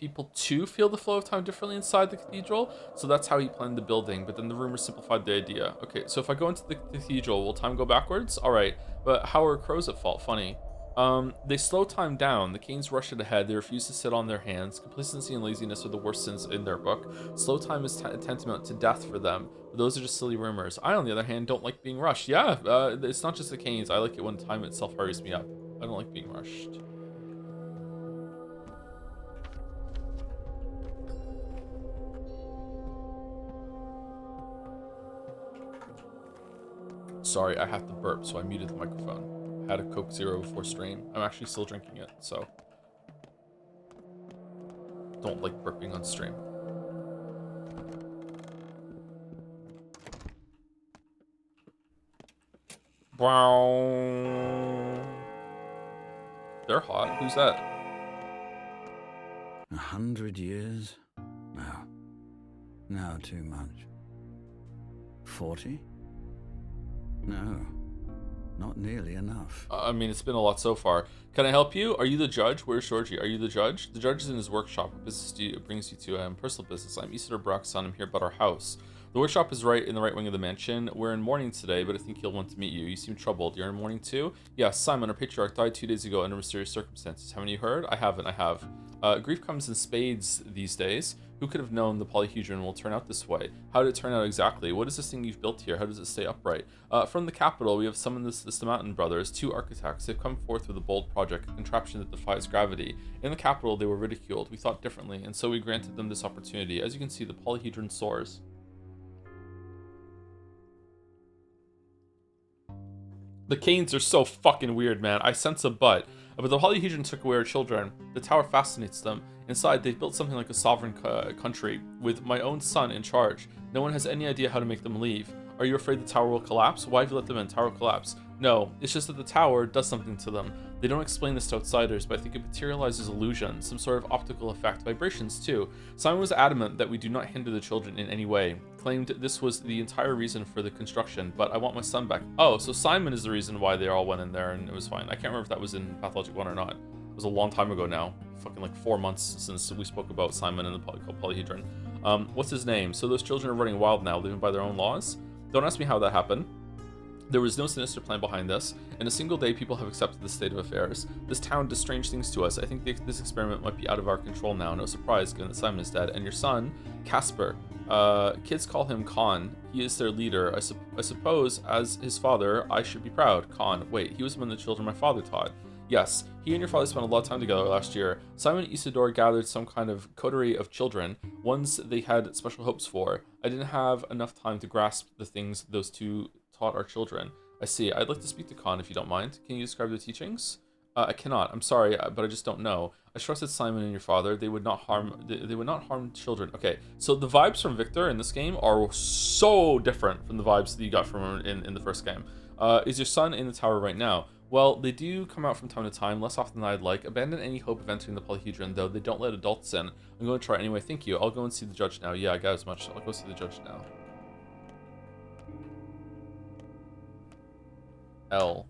people to feel the flow of time differently inside the cathedral, so that's how he planned the building, but then the rumors simplified the idea. Okay, so if I go into the cathedral, will time go backwards? Alright, but how are crows at fault? Funny. They slow time down. The Canes rush it ahead. They refuse to sit on their hands. Complacency and laziness are the worst sins in their book. Slow time is tantamount to death for them. But those are just silly rumors. I, on the other hand, don't like being rushed. Yeah, it's not just the Canes. I like it when time itself hurries me up. I don't like being rushed. Sorry, I have to burp, so I muted the microphone. I had a Coke Zero before stream. I'm actually still drinking it, so don't like burping on stream. Wow. They're hot. Who's that? 100 years? No. No, too much. 40? No. Not nearly enough. I mean, it's been a lot so far. Can I help you? Are you the judge? Where's Georgie? Are you the judge? The judge is in his workshop. What business brings you to? Personal business. I'm Isidore Brock's son. I'm here about our house. The workshop is right in the right wing of the mansion. We're in mourning today, but I think he'll want to meet you. You seem troubled. You're in mourning too? Yes, Simon, our patriarch, died 2 days ago under mysterious circumstances. Haven't you heard? I haven't. I have. Grief comes in spades these days. Who could have known the polyhedron will turn out this way? How did it turn out exactly? What is this thing you've built here? How does it stay upright? From the capital, we have summoned the Mountain brothers, 2 architects. They've come forth with a bold project, a contraption that defies gravity. In the capital, they were ridiculed. We thought differently, and so we granted them this opportunity. As you can see, the polyhedron soars. The Canes are so fucking weird, man. I sense a butt. But the polyhedron took away our children. The tower fascinates them. Inside, they've built something like a sovereign country, with my own son in charge. No one has any idea how to make them leave. Are you afraid the tower will collapse? Why have you let them in? Tower will collapse. No, it's just that the tower does something to them. They don't explain this to outsiders, but I think it materializes illusion, some sort of optical effect, vibrations too. Simon was adamant that we do not hinder the children in any way, claimed this was the entire reason for the construction, but I want my son back. Oh, so Simon is the reason why they all went in there and it was fine. I can't remember if that was in Pathologic 1 or not. It was a long time ago now. Fucking like 4 months since we spoke about Simon and the polyhedron. What's his name? So those children are running wild now, living by their own laws? Don't ask me how that happened. There was no sinister plan behind this. In a single day, people have accepted this state of affairs. This town does strange things to us. I think this experiment might be out of our control now. No surprise, given that Simon is dead. And your son, Casper. Kids call him Khan. He is their leader. I suppose, as his father, I should be proud. Khan. Wait, he was one of the children my father taught. Yes, he and your father spent a lot of time together last year. Simon and Isidore gathered some kind of coterie of children, ones they had special hopes for. I didn't have enough time to grasp the things those two taught our children. I see. I'd like to speak to Khan if you don't mind. Can you describe the teachings? I cannot. I'm sorry, but I just don't know. I trusted Simon and your father. They would not harm. They would not harm children. Okay, so the vibes from Victor in this game are so different from the vibes that you got from him in the first game. Is your son in the tower right now? Well, they do come out from time to time, less often than I'd like. Abandon any hope of entering the polyhedron, though. They don't let adults in. I'm going to try anyway. Thank you. I'll go and see the judge now. Yeah, I got as much. I'll go see the judge now. L.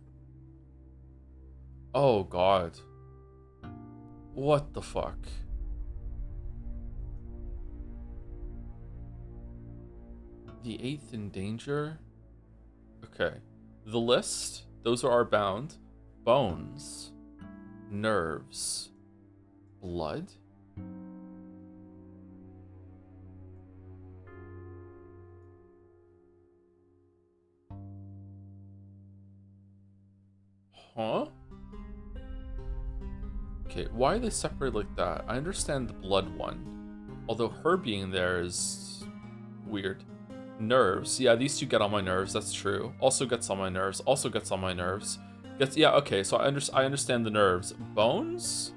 Oh, God. What the fuck? The 8th in danger? Okay. The list, those are our bound. Bones. Nerves. Blood? Huh? Okay, why are they separated like that? I understand the blood one. Although her being there is weird. Nerves. Yeah, these two get on my nerves, that's true. Also gets on my nerves. Also gets on my nerves. Gets, yeah, okay, so I understand the nerves. Bones?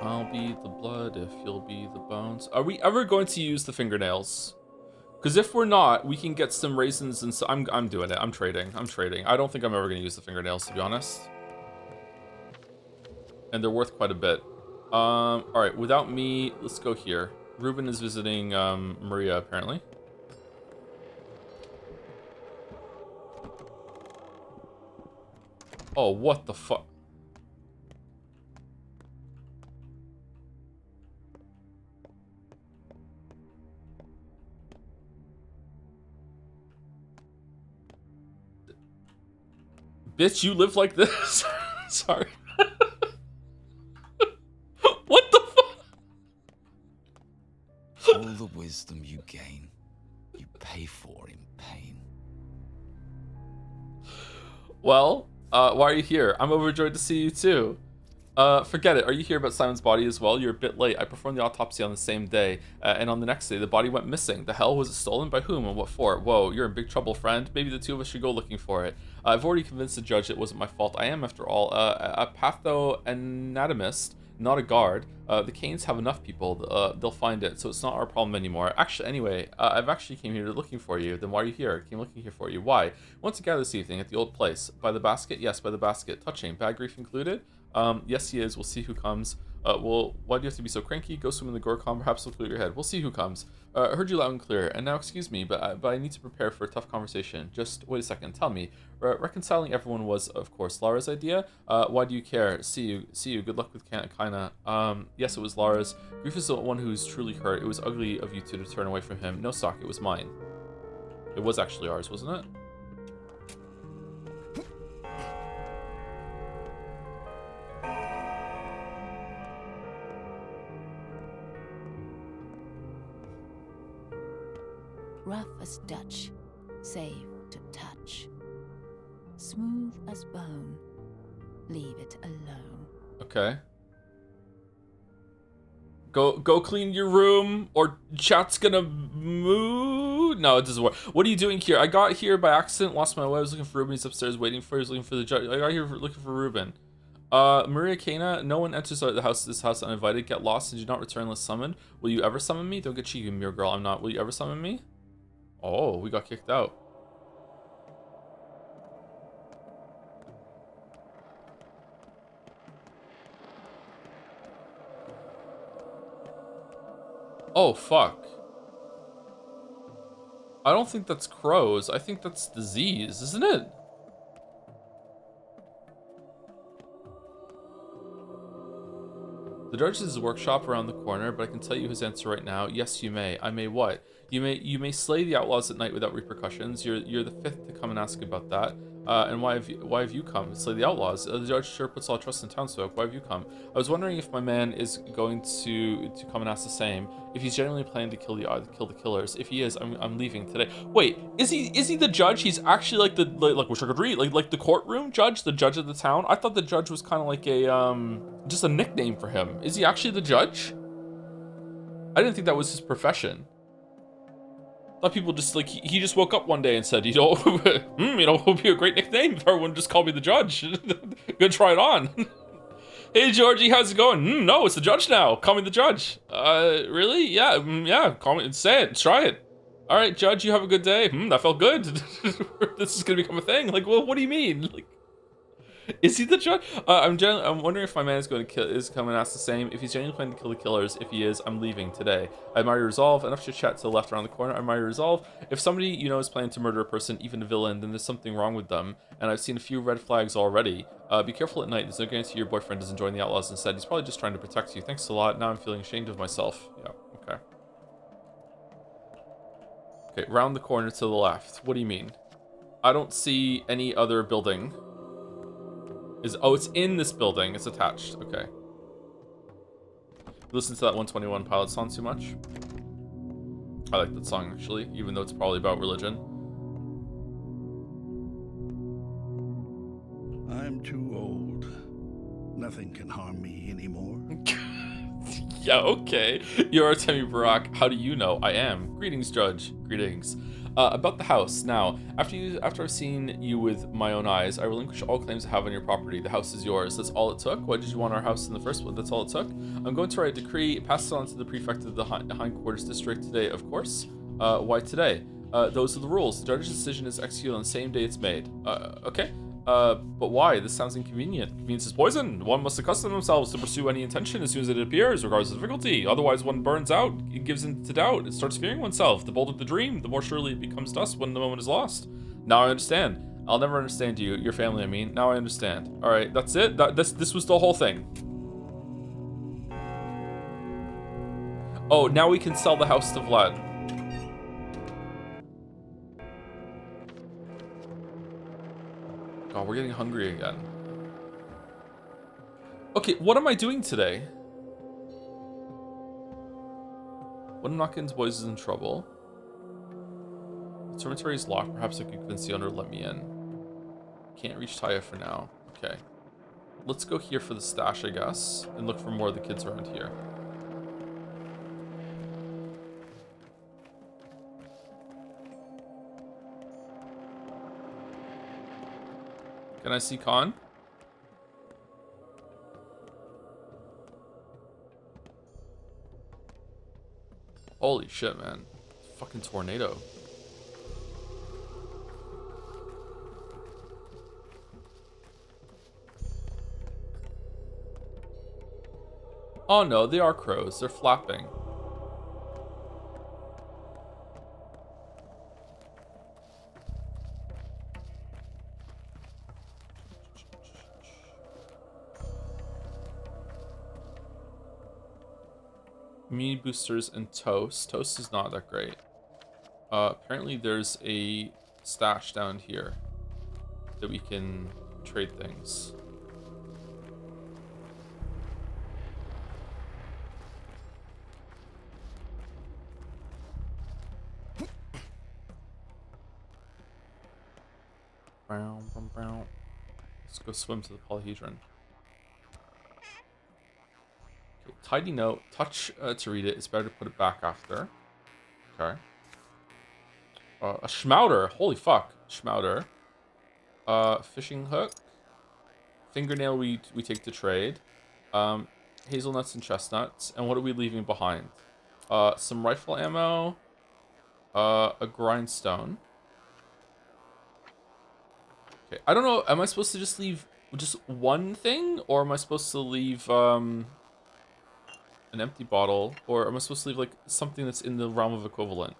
I'll be the blood if you'll be the bones. Are we ever going to use the fingernails? Because if we're not, we can get some raisins and so I'm doing it. I'm trading. I don't think I'm ever going to use the fingernails, to be honest. And they're worth quite a bit. All right, without me, let's go here. Ruben is visiting Maria, apparently. Oh, what the fuck? Bitch, you live like this? Sorry. What the fuck? All the wisdom you gain, you pay for in pain. Well, why are you here? I'm overjoyed to see you too. Forget it. Are you here about Simon's body as well? You're a bit late. I performed the autopsy on the same day, and on the next day, the body went missing. The hell? Was it stolen? By whom and what for? Whoa, you're in big trouble, friend. Maybe the two of us should go looking for it. I've already convinced the judge it wasn't my fault. I am, after all, a pathoanatomist, not a guard. The Canes have enough people. They'll find it, so it's not our problem anymore. Actually, anyway, I've actually came here looking for you. Then why are you here? Came looking here for you. Why? Want to gather this evening at the old place. By the basket? Yes, by the basket. Touching. Bad grief included? Yes, he is. We'll see who comes. Well, why do you have to be so cranky? Go swim in the Gorkon. Perhaps it'll clear your head. We'll see who comes. Heard you loud and clear. And now, excuse me, but I need to prepare for a tough conversation. Just wait a second. Tell me. Reconciling everyone was, of course, Lara's idea. Why do you care? See you. Good luck with Kaina. Yes, it was Lara's. Grief is the one who's truly hurt. It was ugly of you two to turn away from him. No, Sock, it was mine. It was actually ours, wasn't it? Rough as Dutch, safe to touch. Smooth as bone, leave it alone. Okay. Go clean your room, or chat's gonna move. No, it doesn't work. What are you doing here? I got here by accident, lost my way. I was looking for Ruben. He's upstairs waiting for. He's looking for the judge. I got here looking for Ruben. Maria Kana, no one enters this house uninvited. Get lost and do not return unless summoned. Will you ever summon me? Don't get cheeky, mirror girl. I'm not. Will you ever summon me? Oh, we got kicked out. Oh, fuck. I don't think that's crows. I think that's disease, isn't it? The judge's workshop around the corner, but I can tell you his answer right now. Yes, you may. I may what? You may slay the outlaws at night without repercussions. You're the fifth to come and ask about that. And why have you come? It's like the outlaws. The judge sure puts all trust in townsfolk. Why have you come? I was wondering if my man is going to come and ask the same. If he's genuinely planning to kill the killers. If he is, I'm leaving today. Wait, is he the judge? He's actually like the like wish I could read like the courtroom judge, the judge of the town. I thought the judge was kind of like a just a nickname for him. Is he actually the judge? I didn't think that was his profession. A lot of people just like he just woke up one day and said, it would be a great nickname if everyone just called me the judge. Gonna try it on. Hey Georgie, how's it going? No, it's the judge now. Call me the judge. Really? Yeah, yeah. Call me. Say it. Try it. All right, judge. You have a good day. That felt good. This is gonna become a thing. Like, well, what do you mean? Like, is he the judge? I'm wondering if my man is going to come and ask the same. If he's genuinely planning to kill the killers, if he is, I'm leaving today. I admire your resolve. Enough to chat to the left around the corner. I admire your resolve. If somebody you know is planning to murder a person, even a villain, then there's something wrong with them. And I've seen a few red flags already. Be careful at night. There's no guarantee your boyfriend doesn't join the outlaws instead. He's probably just trying to protect you. Thanks a lot. Now I'm feeling ashamed of myself. Yeah. Okay. Okay. Round the corner to the left. What do you mean? I don't see any other building. It's in this building. It's attached. Okay. Listen to that 121 Pilot song too much? I like that song, actually, even though it's probably about religion. I'm too old. Nothing can harm me anymore. Yeah, okay. You're Artemi Barak. How do you know? I am. Greetings, Judge. Greetings. About the house. Now, after I've seen you with my own eyes, I relinquish all claims I have on your property. The house is yours. That's all it took. Why did you want our house in the first place? That's all it took. I'm going to write a decree, pass it on to the prefect of the hindquarters district today, of course. Why today? Those are the rules. The judge's decision is executed on the same day it's made. Okay. But why? This sounds inconvenient. Convenience is poison. One must accustom themselves to pursue any intention as soon as it appears, regardless of difficulty. Otherwise, one burns out, it gives in to doubt, it starts fearing oneself. The bolder the dream, the more surely it becomes dust when the moment is lost. Now I understand. I'll never understand you, your family, I mean. Now I understand. Alright, that's it? This was the whole thing. Oh, now we can sell the house to Vlad. Oh, we're getting hungry again. Okay, what am I doing today? When Knockins boys is in trouble. The dormitory is locked. Perhaps I could convince the owner to let me in. Can't reach Taya for now. Okay. Let's go here for the stash, I guess, and look for more of the kids around here. Can I see Khan? Holy shit, man. Fucking tornado. Oh no, they are crows. They're flapping. Immunity boosters and toast. Toast is not that great. Apparently there's a stash down here that we can trade things. Let's go swim to the polyhedron. Okay, tidy note. Touch to read it. It's better to put it back after. Okay. A schmouder. Holy fuck. Schmouder. Fishing hook. Fingernail we take to trade. Hazelnuts and chestnuts. And what are we leaving behind? Some rifle ammo. A grindstone. Okay, I don't know. Am I supposed to just leave just one thing? Or am I supposed to leave an empty bottle? Or am I supposed to leave like something that's in the realm of equivalent?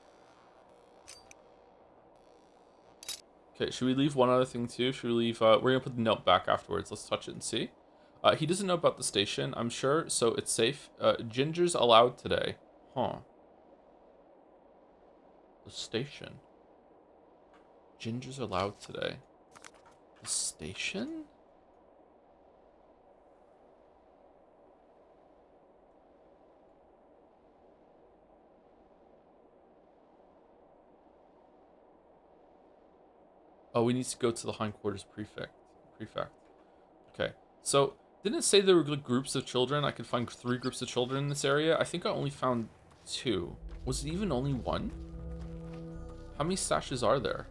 Okay, should we leave one other thing too? Should we leave, we're gonna put the note back afterwards. Let's touch it and see. He doesn't know about the station, I'm sure, so it's safe. Gingers allowed today. Huh. The station. Gingers allowed today. The station? Oh, we need to go to the hindquarters prefect. Okay. So, didn't it say there were like groups of children? I could find 3 groups of children in this area. I think I only found 2. Was it even only 1? How many stashes are there?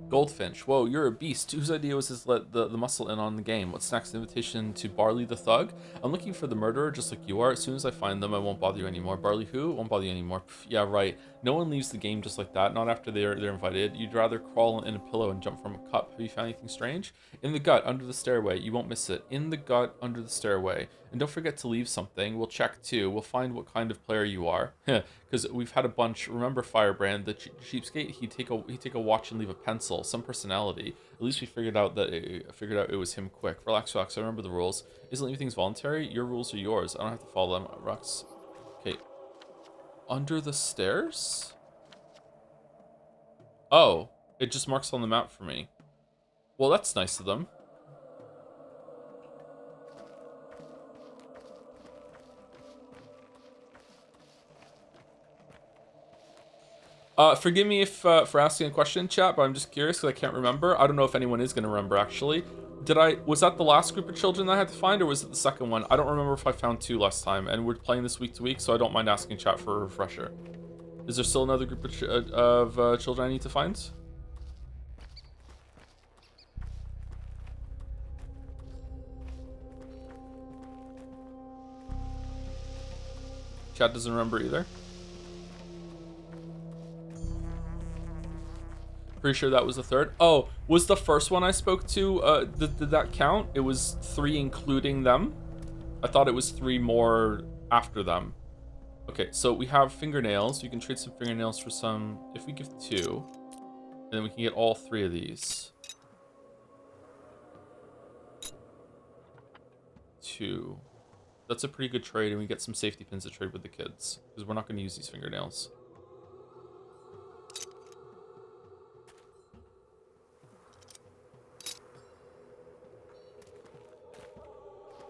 Goldfinch. Whoa, you're a beast. Whose idea was this let the muscle in on the game? What's next? Invitation to Barley the Thug? I'm looking for the murderer just like you are. As soon as I find them, I won't bother you anymore. Barley who? Won't bother you anymore. Pff, yeah, right. No one leaves the game just like that. Not after they're invited. You'd rather crawl in a pillow and jump from a cup. Have you found anything strange? In the gut, under the stairway. You won't miss it. In the gut, under the stairway. And don't forget to leave something. We'll check too. We'll find what kind of player you are. Because we've had a bunch. Remember Firebrand, the cheapskate? He'd take a watch and leave a pencil. Some personality. At least we figured out it was him quick. Relax. I remember the rules. Isn't leaving things voluntary? Your rules are yours. I don't have to follow them. Rux. Okay. Under the stairs? Oh, it just marks on the map for me. Well, that's nice of them. Forgive me if for asking a question, chat, but I'm just curious because I can't remember. I don't know if anyone is going to remember, actually. Was that the last group of children that I had to find, or was it the second one? I don't remember if I found 2 last time, and we're playing this week to week, so I don't mind asking chat for a refresher. Is there still another group of children I need to find? Chat doesn't remember either. Pretty sure that was the third. Oh, was the first one I spoke to, did that count? It was 3 including them? I thought it was 3 more after them. Okay, so we have fingernails. We can trade some fingernails for some, if we give 2, and then we can get all 3 of these. 2. That's a pretty good trade, and we get some safety pins to trade with the kids, because we're not going to use these fingernails.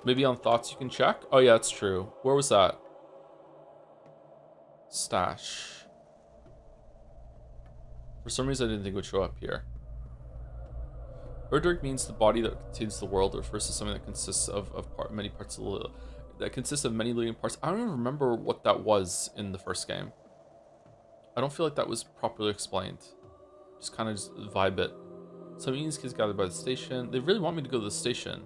Maybe on thoughts you can check? Oh yeah, that's true. Where was that? Stash. For some reason I didn't think it would show up here. Erdrick means the body that contains the world. It refers to something that consists of many parts of the... That consists of many living parts. I don't even remember what that was in the first game. I don't feel like that was properly explained. Just kind of just vibe it. Some Eaton's kids gathered by the station. They really want me to go to the station.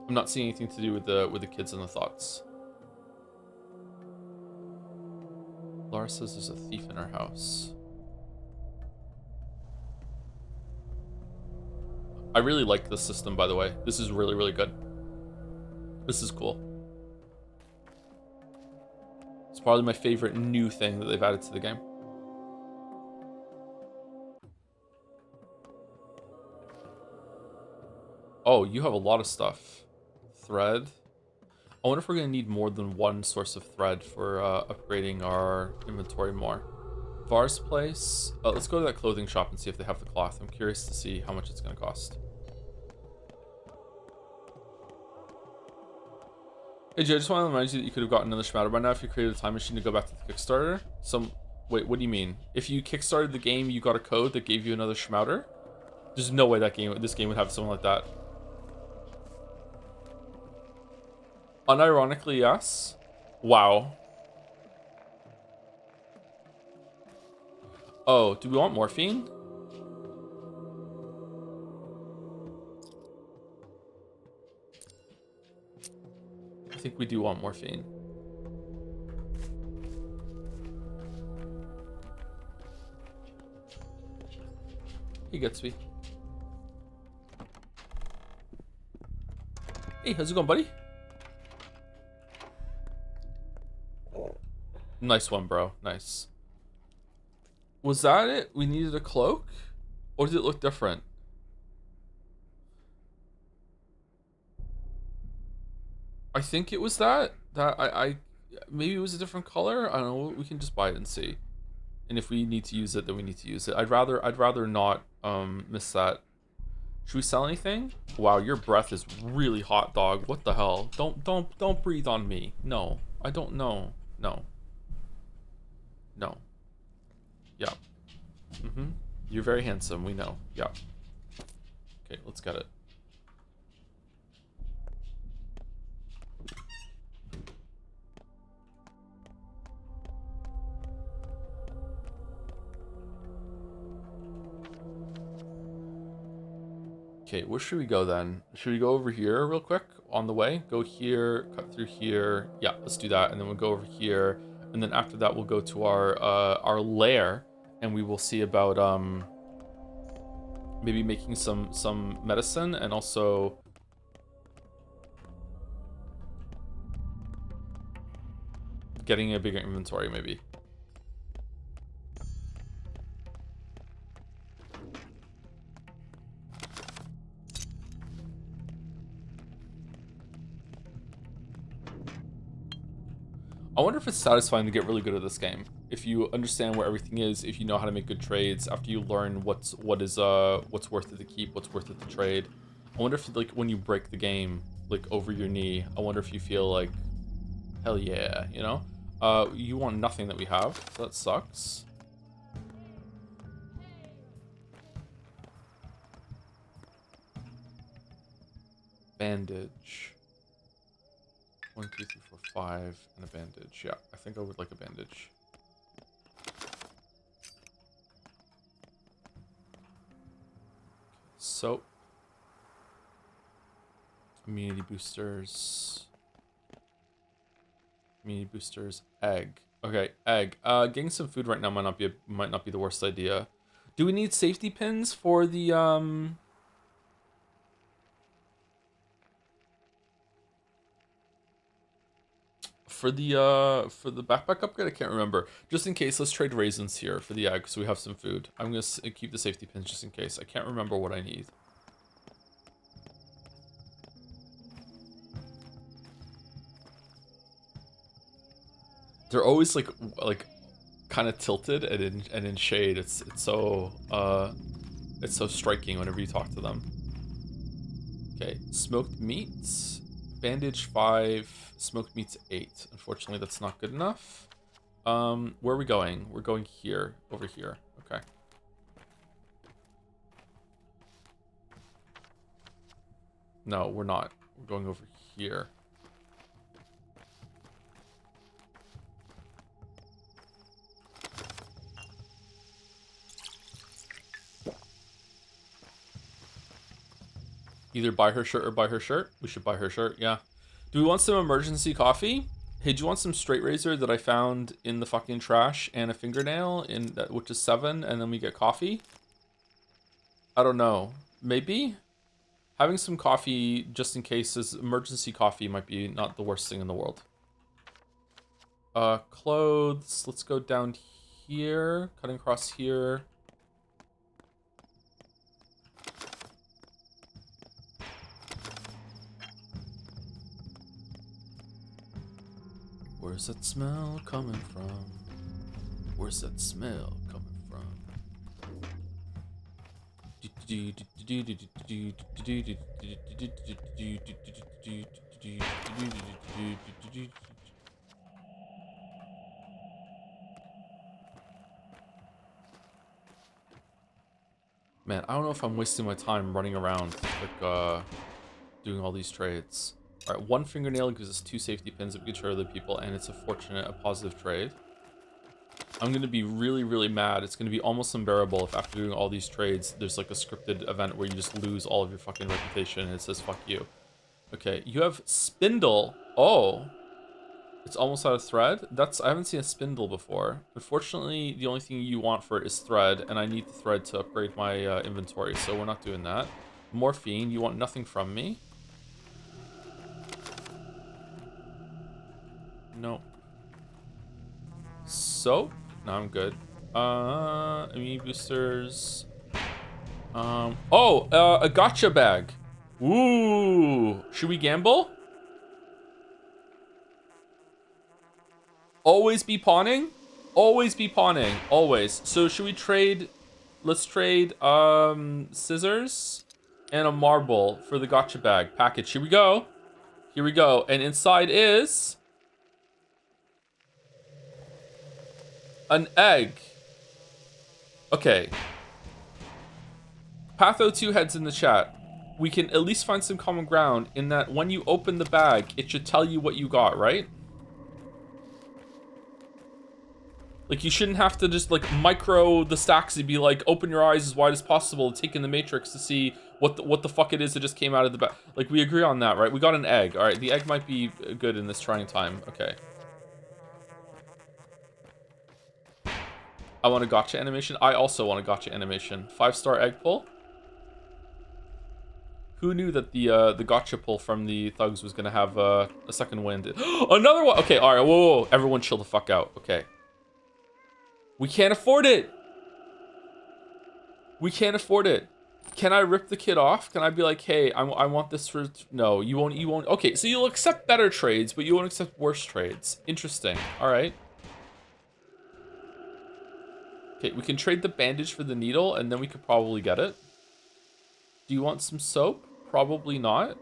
I'm not seeing anything to do with the kids and the thoughts. Laura says there's a thief in her house. I really like this system, by the way. This is really, really good. This is cool. It's probably my favorite new thing that they've added to the game. Oh, you have a lot of stuff. Thread. I wonder if we're going to need more than 1 source of thread for upgrading our inventory more. Var's place. Let's go to that clothing shop and see if they have the cloth. I'm curious to see how much it's going to cost. Hey Jay, I just want to remind you that you could have gotten another Schmatter by now if you created a time machine to go back to the Kickstarter. Wait, what do you mean? If you kickstarted the game, you got a code that gave you another Schmatter? There's no way this game would have something like that. Unironically, yes. Wow. Oh, do we want morphine? I think we do want morphine. He gets me. Hey, how's it going, buddy? Nice one, bro. Nice. Was that it? We needed a cloak? Or did it look different? I think it was that. I maybe it was a different color. I don't know. We can just buy it and see. And if we need to use it, then we need to use it. I'd rather not miss that. Should we sell anything? Wow, your breath is really hot, dog. What the hell? Don't breathe on me. No. I don't know. No. No. Yeah. You're very handsome, we know. Yeah. Okay, let's get it. Okay, where should we go then? Should we go over here real quick on the way? Go here, cut through here. Yeah, let's do that. And then we'll go over here. And then after that, we'll go to our lair, and we will see about maybe making some medicine, and also getting a bigger inventory maybe. I wonder if it's satisfying to get really good at this game. If you understand where everything is, if you know how to make good trades, after you learn what's worth it to keep, what's worth it to trade. I wonder if like when you break the game like over your knee, I wonder if you feel like hell yeah, you know? You want nothing that we have, so that sucks. Bandage. 1, 2, 3, 4, 5, and a bandage. Yeah, I think I would like a bandage. Soap. Immunity boosters. Immunity boosters. Egg. Okay, egg. Getting some food right now might not be the worst idea. Do we need safety pins for the for the backpack upgrade? I can't remember. Just in case, let's trade raisins here for the egg so we have some food. I'm gonna keep the safety pins just in case. I can't remember what I need. They're always like kind of tilted and in shade. It's so striking whenever you talk to them. Okay, smoked meats, bandage 5, smoked meats 8. Unfortunately, that's not good enough. Where are we going? We're going here, over here. Okay. No, we're not. We're going over here. Either buy her shirt or buy her shirt. We should buy her shirt, yeah. Do we want some emergency coffee? Hey, do you want some straight razor that I found in the fucking trash and a fingernail, which is 7, and then we get coffee? I don't know. Maybe? Having some coffee just in case is emergency coffee might be not the worst thing in the world. Clothes. Let's go down here, cutting across here. Where's that smell coming from? Where's that smell coming from? Man, I don't know if I'm wasting my time running around like doing all these trades. Alright, 1 fingernail gives us 2 safety pins that we can trade other people, and it's a positive trade. I'm gonna be really, really mad. It's gonna be almost unbearable if after doing all these trades, there's like a scripted event where you just lose all of your fucking reputation and it says fuck you. Okay, you have spindle. Oh. It's almost out of thread? I haven't seen a spindle before. Unfortunately, the only thing you want for it is thread, and I need the thread to upgrade my inventory, so we're not doing that. Morphine, you want nothing from me? No. soap? No, I'm good. Immune boosters. A gotcha bag. Ooh, should we gamble? Always be pawning? Always be pawning, always. So should we trade, let's trade scissors and a marble for the gotcha bag package. Here we go. Here we go. And inside is an egg. Okay. Patho2 heads in the chat. We can at least find some common ground in that when you open the bag, it should tell you what you got, right? Like, you shouldn't have to just, like, micro the stacks and be like, open your eyes as wide as possible, take in the matrix to see what the fuck it is that just came out of the bag. Like, we agree on that, right? We got an egg. All right, the egg might be good in this trying time. Okay. I want a gotcha animation. I also want a gotcha animation. 5-star egg pull. Who knew that the gotcha pull from the thugs was gonna have a second wind? Another one. Okay, all right. Whoa. Everyone, chill the fuck out. Okay. We can't afford it. We can't afford it. Can I rip the kid off? Can I be like, hey, I want this for... No, you won't. You won't. Okay, so you'll accept better trades, but you won't accept worse trades. Interesting. All right. Okay, we can trade the bandage for the needle, and then we could probably get it. Do you want some soap? Probably not.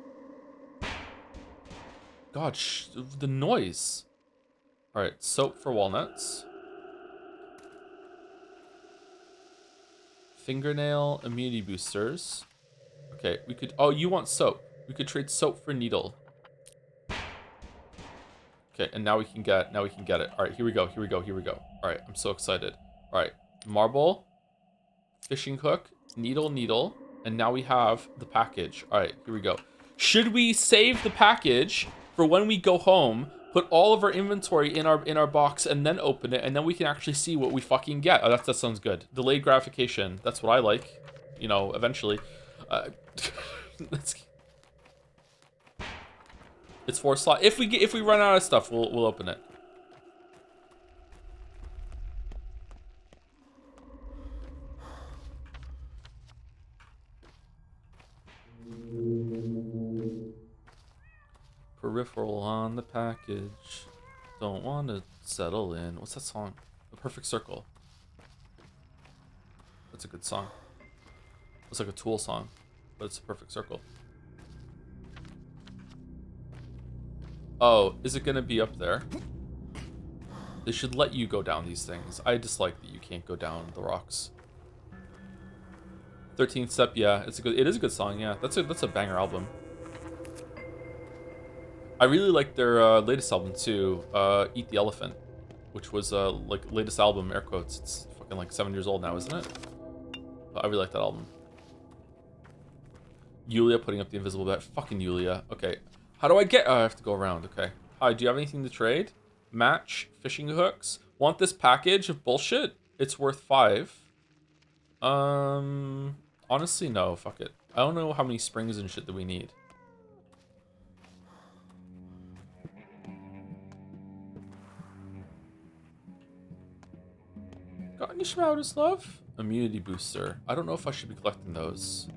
God, the noise. All right, soap for walnuts. Fingernail immunity boosters. Okay, we could... Oh, you want soap. We could trade soap for needle. Okay, and now we can get it. All right, here we go. Here we go. Here we go. All right, I'm so excited. All right, marble, fishing hook, needle, and now we have the package. All right, here we go. Should we save the package for when we go home, put all of our inventory in our box, and then open it, and then we can actually see what we fucking get? Oh, that sounds good. Delayed gratification. That's what I like. You know, eventually. It's 4 slot. If we run out of stuff, we'll open it. Peripheral on the package. Don't want to settle in. What's that song? The Perfect Circle. That's a good song. It's like a Tool song, but it's a Perfect Circle. Oh, is it gonna be up there? They should let you go down these things. I dislike that you can't go down the rocks. 13th Step, yeah, it is a good song, yeah. That's a banger album. I really like their latest album too, Eat the Elephant, which was like latest album, air quotes. It's fucking like 7 years old now, isn't it? But I really like that album. Yulia putting up the invisible bet. Fucking Yulia. Okay. How do I get... Oh, I have to go around. Okay. Hi, do you have anything to trade? Match. Fishing hooks. Want this package of bullshit? It's worth 5. Honestly, no. Fuck it. I don't know how many springs and shit that we need. Got any Shroudus, love? Immunity booster. I don't know if I should be collecting those.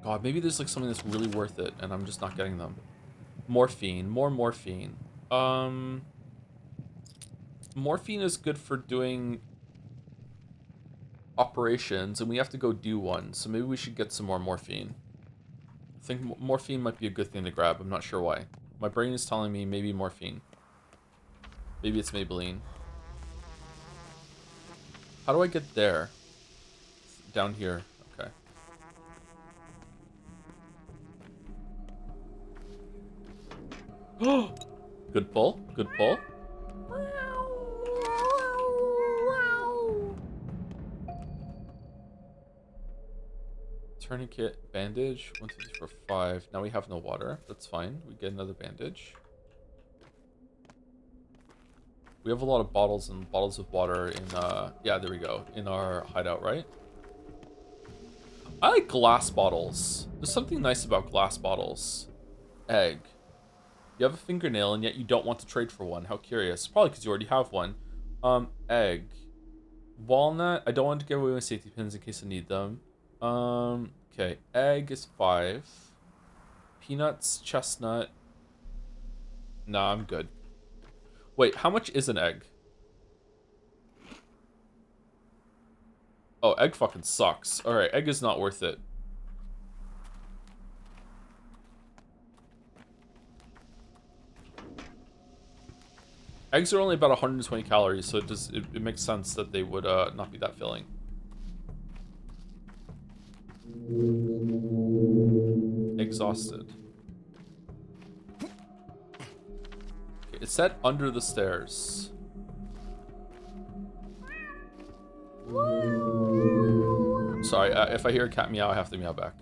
God, maybe there's like something that's really worth it and I'm just not getting them. Morphine. More morphine. Morphine is good for doing operations and we have to go do one. So maybe we should get some more morphine. I think morphine might be a good thing to grab. I'm not sure why. My brain is telling me maybe morphine. Maybe it's Maybelline. How do I get there? Down here. Okay. Good pull. Good pull. Tourniquet, bandage. 1, 2, 3, 4, 5. Now we have no water. That's fine. We get another bandage. We have a lot of bottles and bottles of water in, yeah, there we go. In our hideout, right? I like glass bottles. There's something nice about glass bottles. Egg. You have a fingernail and yet you don't want to trade for one. How curious. Probably because you already have one. Egg. Walnut. I don't want to give away my safety pins in case I need them. Okay. Egg is 5. Peanuts, chestnut. Nah, I'm good. Wait, how much is an egg? Oh, egg fucking sucks. Alright, egg is not worth it. Eggs are only about 120 calories, so it makes sense that they would not be that filling. Exhausted. Okay, it's set under the stairs. Sorry, if I hear a cat meow, I have to meow back.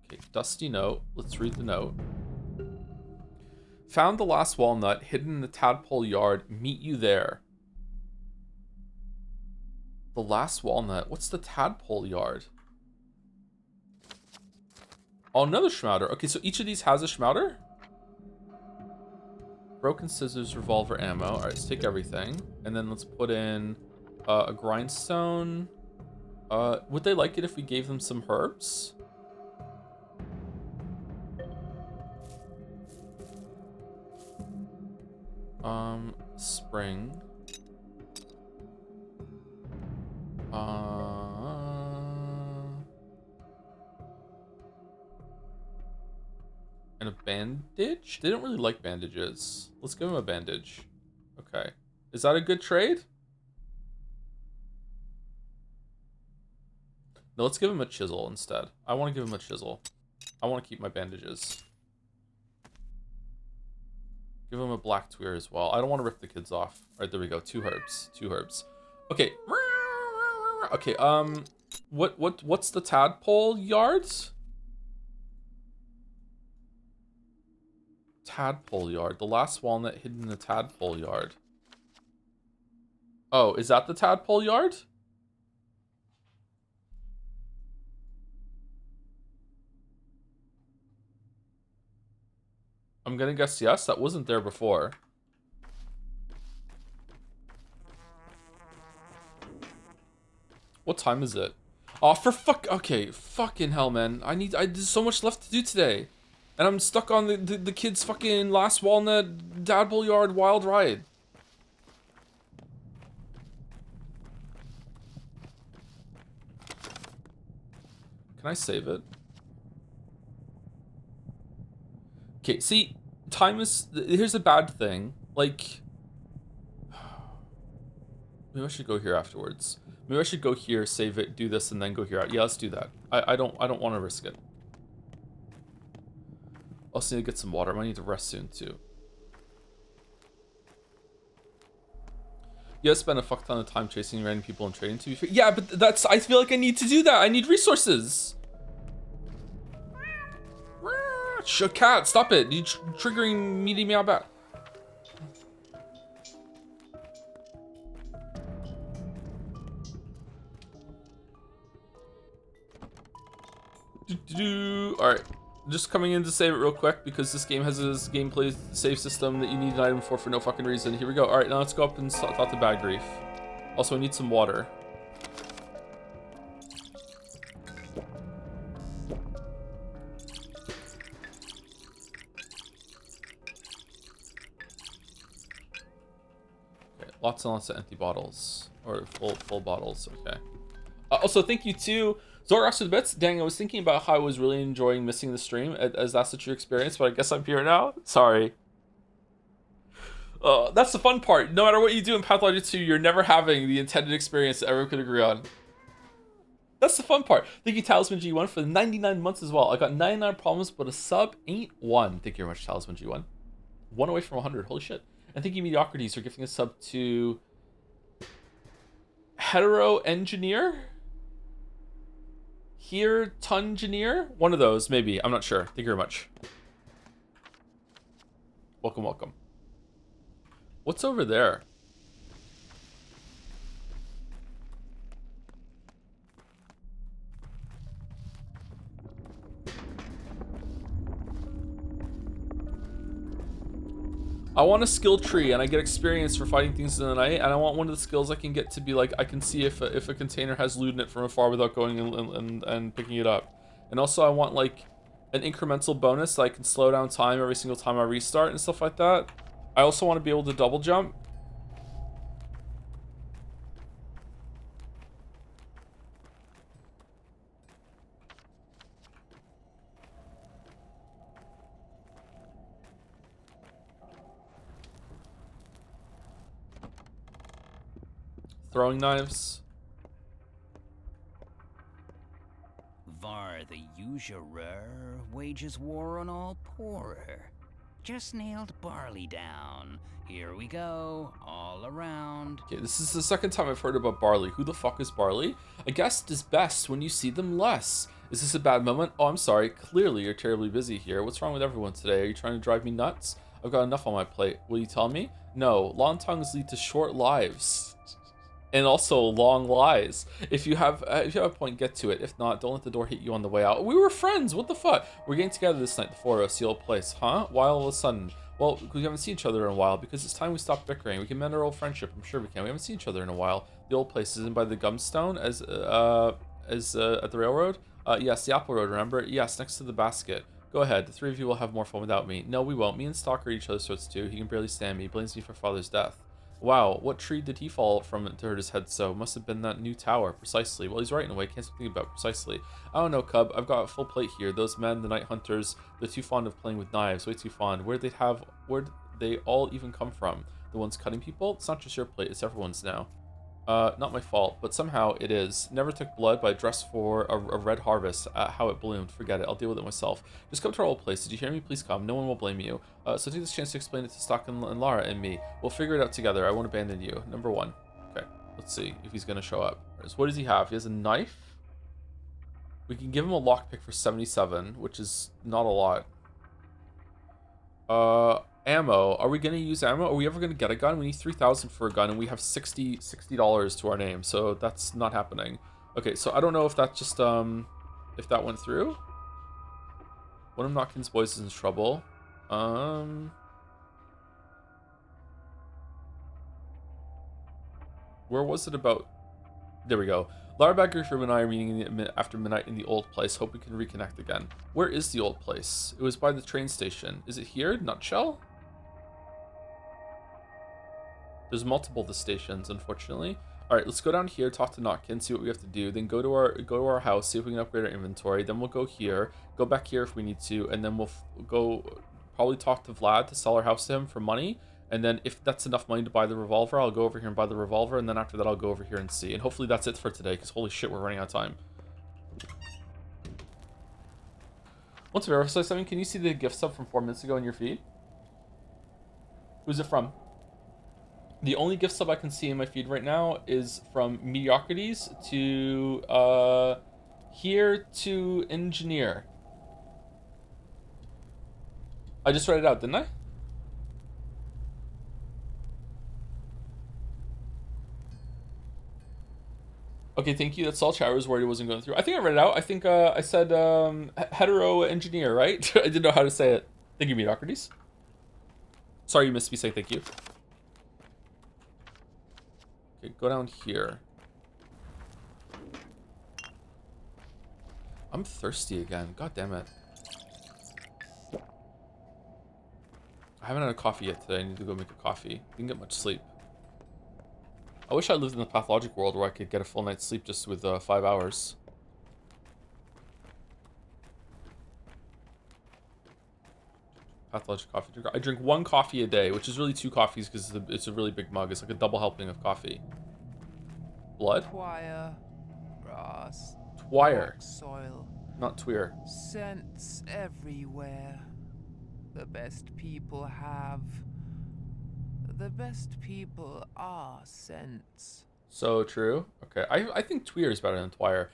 Okay, dusty note. Let's read the note. Found the last walnut hidden in the tadpole yard. Meet you there. The last walnut. What's the tadpole yard? Oh, another schmouder. Okay, so each of these has a schmouder? Broken scissors, revolver ammo. All right, let's take everything. And then let's put in a grindstone. Would they like it if we gave them some herbs? Spring. And a bandage? They don't really like bandages. Let's give them a bandage. Okay. Is that a good trade? No, let's give him a chisel instead. I want to give him a chisel. I want to keep my bandages. Give him a black tweer as well. I don't want to rip the kids off. All right, there we go. 2 herbs. 2 herbs. Okay. Okay, what's the tadpole yards? Tadpole yard. The last walnut hidden in the tadpole yard. Oh, is that the tadpole yard? I'm gonna guess yes. That wasn't there before. What time is it? Oh, for fuck. Okay, fucking hell, man. There's so much left to do today, and I'm stuck on the kid's fucking last walnut tadpole yard wild ride. Can I save it? Okay, see, time is... Here's a bad thing. Like... Maybe I should go here afterwards. Maybe I should go here, save it, do this, and then go here. Yeah, let's do that. I don't want to risk it. Also need to get some water. I might need to rest soon, too. You guys spend a fuck ton of time chasing random people and trading, to be fair. Yeah, but that's... I feel like I need to do that. I need resources. Cat, stop it. You're triggering me to meow back. Alright. Just coming in to save it real quick because this game has this gameplay save system that you need an item for no fucking reason. Here we go. Alright, now let's go up and talk to Bad Grief. Also, I need some water. Lots and lots of empty bottles. Or full bottles, okay. Also, thank you to Zorax for the bits. Dang, I was thinking about how I was really enjoying missing the stream, as that's a true experience, but I guess I'm here now. Sorry. That's the fun part. No matter what you do in Pathologic 2, you're never having the intended experience that everyone could agree on. That's the fun part. Thank you, Talisman G1, for the 99 months as well. I got 99 problems, but a sub ain't one. Thank you very much, Talisman G1. 1 away from 100. Holy shit. And thank you, Mediocrities, for gifting a sub to Hetero Engineer? Here, Tungineer? One of those, maybe. I'm not sure. Thank you very much. Welcome, welcome. What's over there? I want a skill tree, and I get experience for fighting things in the night, and I want one of the skills I can get to be like, I can see if a container has loot in it from afar without going and picking it up. And also I want like an incremental bonus so I can slow down time every single time I restart and stuff like that. I also want to be able to double jump. Throwing knives. Var the usurer wages war on all poorer. Just nailed barley down. Here we go, all around. Okay, this is the second time I've heard about barley. Who the fuck is barley? A guest is best when you see them less. Is this a bad moment? Oh, I'm sorry. Clearly you're terribly busy here. What's wrong with everyone today? Are you trying to drive me nuts? I've got enough on my plate. Will you tell me? No. Long tongues lead to short lives. And also long lies. If you have a point, get to it. If not, don't let the door hit you on the way out. We were friends. What the fuck? We're getting together this night, the four of us, the old place, huh? Why all of a sudden? Well, we haven't seen each other in a while. Because it's time we stop bickering. We can mend our old friendship. I'm sure we can. We haven't seen each other in a while. The old place isn't by the Gumstone as at the railroad. Yes, the Apple Road. Remember? Yes, next to the basket. Go ahead. The three of you will have more fun without me. No, we won't. Me and Stock are each other's sorts too. He can barely stand me. He blames me for father's death. Wow, what tree did he fall from to hurt his head so? Must have been that new tower. Precisely. Well, he's right in a way. Can't stop thinking about precisely. I don't know, Cub. I've got a full plate here. Those men, the night hunters, they're too fond of playing with knives. Way too fond. Where'd they all even come from? The ones cutting people? It's not just your plate. It's everyone's now. Not my fault, but somehow it is. Never took blood, but I dressed for a red harvest. How it bloomed. Forget it. I'll deal with it myself. Just come to our old place. Did you hear me? Please come. No one will blame you. So take this chance to explain it to Stock and Lara and me. We'll figure it out together. I won't abandon you. Number one. Okay, let's see if he's gonna show up. What does he have? He has a knife. We can give him a lockpick for 77, which is not a lot. Ammo. Are we going to use ammo? Are we ever going to get a gun? We need 3,000 for a gun, and we have $60 to our name, so that's not happening. Okay, so I don't know if that just, if that went through. One of Notkin's boys is in trouble. Where was it about? There we go. Lara Baggerford and I are meeting after midnight in the old place. Hope we can reconnect again. Where is the old place? It was by the train station. Is it here? Nutshell? There's multiple the stations, unfortunately. All right, let's go down here, talk to Notkin, see what we have to do. Then go to our house, see if we can upgrade our inventory. Then we'll go here, go back here if we need to, and then we'll go probably talk to Vlad to sell our house to him for money. And then if that's enough money to buy the revolver, I'll go over here and buy the revolver. And then after that, I'll go over here and see. And hopefully that's it for today, because holy shit, we're running out of time. Once we verify something, can you see the gift sub from 4 minutes ago in your feed? Who's it from? The only gift sub I can see in my feed right now is from Mediocrities to here to Engineer. I just read it out, didn't I? Okay, thank you. That's all. Chat was worried it wasn't going through. I think I read it out. I think I said hetero engineer, right? I didn't know how to say it. Thank you, Mediocrities. Sorry you missed me saying thank you. Okay, go down here. I'm thirsty again. God damn it. I haven't had a coffee yet today. I need to go make a coffee. Didn't get much sleep. I wish I lived in the pathologic world where I could get a full night's sleep just with 5 hours. Pathologic coffee drinker. I drink 1 coffee a day, which is really 2 coffees because it's a really big mug. It's like a double helping of coffee. Blood? Twire, grass, Twire. soil, Not Tweer. scents everywhere. The best people have. The best people are scents. So true. Okay, I think Tweer is better than Twire.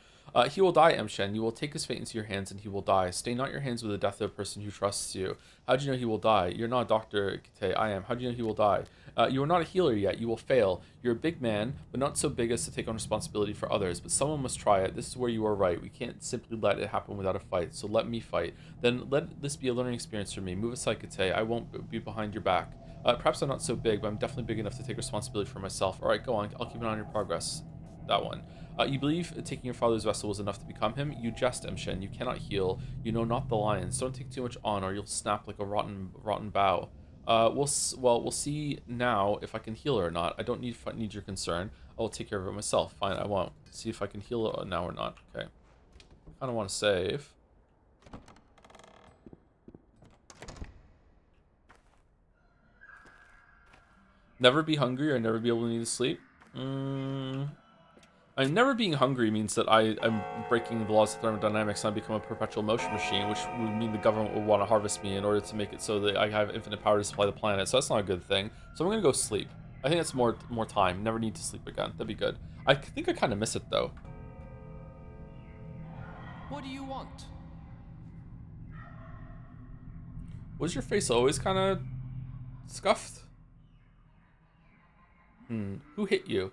He will die, Emshen. You will take his fate into your hands and he will die. Stain not your hands with the death of a person who trusts you. How do you know he will die? You're not a doctor, Kite. I am. How do you know he will die? You are not a healer yet. You will fail. You're a big man, but not so big as to take on responsibility for others. But someone must try it. This is where you are right. We can't simply let it happen without a fight. So let me fight. Then let this be a learning experience for me. Move aside, Kite. I won't be behind your back. Perhaps I'm not so big, but I'm definitely big enough to take responsibility for myself. All right, go on. I'll keep an eye on your progress. That one. You believe taking your father's vessel was enough to become him? You jest, Emshin. You cannot heal. You know not the lions. Don't take too much on, or you'll snap like a rotten bough. We'll see now if I can heal her or not. I don't need your concern. I will take care of it myself. Fine, I won't. See if I can heal her now or not. Okay. I kind of want to save. Never be hungry or never be able to need to sleep. Never being hungry means that I'm breaking the laws of thermodynamics and I become a perpetual motion machine, which would mean the government would want to harvest me in order to make it so that I have infinite power to supply the planet. So that's not a good thing. So I'm gonna go sleep. I think that's more time. Never need to sleep again. That'd be good. I think I kind of miss it though. What do you want? Was your face always kind of scuffed? Who hit you?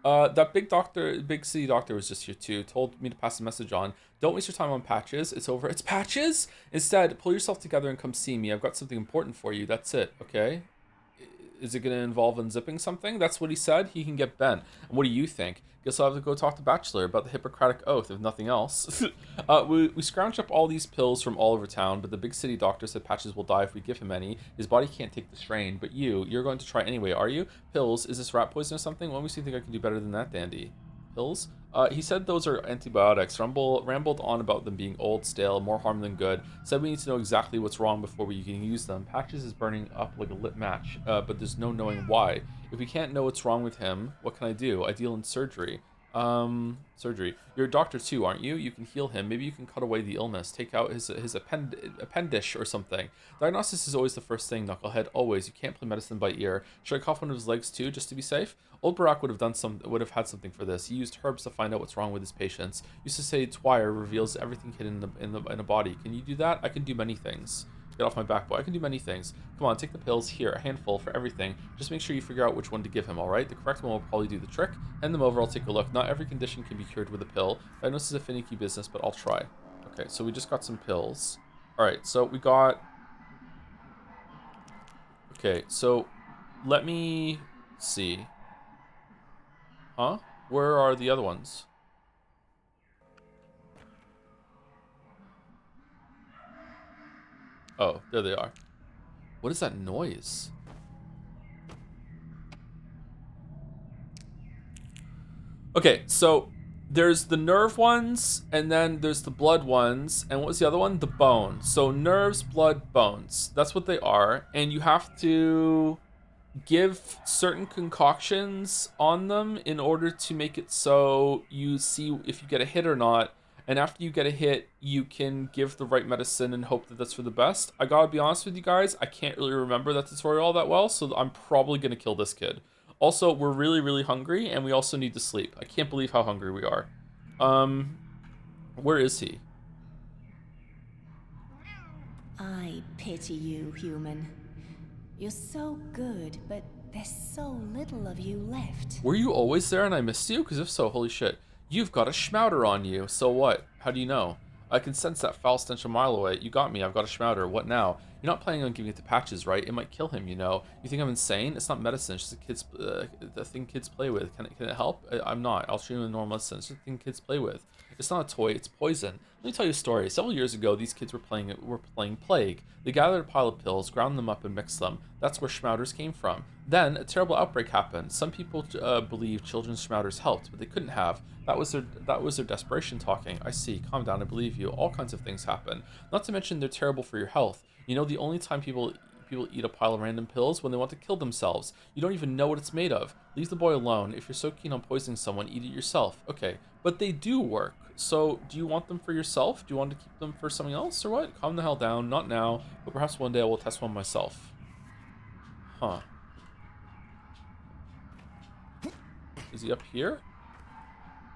That big city doctor was just here too. Told me to pass the message on. Don't waste your time on Patches. It's over. It's Patches? Instead, pull yourself together and come see me. I've got something important for you. That's it, okay? Is it going to involve unzipping something? That's what he said. He can get bent. And what do you think? Guess I'll have to go talk to Bachelor about the Hippocratic Oath, if nothing else. We scrounged up all these pills from all over town, but the big city doctor said Patches will die if we give him any. His body can't take the strain, but you're going to try anyway, are you? Pills? Is this rat poison or something? When we see think I can do better than that, Dandy? Pills? He said those are antibiotics. Rambled on about them being old, stale, more harm than good. Said we need to know exactly what's wrong before we can use them. Patches is burning up like a lit match, but there's no knowing why. If we can't know what's wrong with him, what can I do? I deal in surgery. Surgery. You're a doctor too, aren't you? You can heal him. Maybe you can cut away the illness. Take out his appendage or something. Diagnosis is always the first thing, Knucklehead. Always. You can't play medicine by ear. Should I cough one of his legs too, just to be safe? Old Barack would have had something for this. He used herbs to find out what's wrong with his patients. Used to say Twire reveals everything hidden in a body. Can you do that? I can do many things. Get off my back, boy. I can do many things. Come on, take the pills. Here, a handful for everything. Just make sure you figure out which one to give him, alright? The correct one will probably do the trick. Hand them over, I'll take a look. Not every condition can be cured with a pill. I know this is a finicky business, but I'll try. Okay, so we just got some pills. Alright, so we got... Okay, so let me see. Huh? Where are the other ones? Oh, there they are. What is that noise? Okay, so there's the nerve ones, and then there's the blood ones, and what was the other one? The bone. So nerves, blood, bones. That's what they are, and you have to give certain concoctions on them in order to make it so you see if you get a hit or not. And after you get a hit, you can give the right medicine and hope that that's for the best. I gotta be honest with you guys, I can't really remember that tutorial all that well, so I'm probably gonna kill this kid. Also, we're really, really hungry, and we also need to sleep. I can't believe how hungry we are. Where is he? I pity you, human. You're so good, but there's so little of you left. Were you always there and I missed you? Because if so, holy shit. You've got a schmouter on you. So what? How do you know? I can sense that foul stench a mile away. You got me. I've got a schmouter. What now? You're not planning on giving it to Patches, right? It might kill him, you know. You think I'm insane? It's not medicine. It's just the thing kids play with. Can it help? I'm not. I'll show you a normal medicine. It's just the thing kids play with. It's not a toy. It's poison. Let me tell you a story. Several years ago, these kids were playing Plague. They gathered a pile of pills, ground them up, and mixed them. That's where schmouters came from. Then a terrible outbreak happened. Some people believe children's schmouters helped, but they couldn't have. That was their desperation talking. I see. Calm down. I believe you. All kinds of things happen. Not to mention they're terrible for your health. You know, the only time people eat a pile of random pills when they want to kill themselves. You don't even know what it's made of. Leave the boy alone. If you're so keen on poisoning someone, eat it yourself. Okay, but they do work. So do you want them for yourself? Do you want to keep them for something else or what? Calm the hell down. Not now, but perhaps one day I will test one myself. Huh. Is he up here?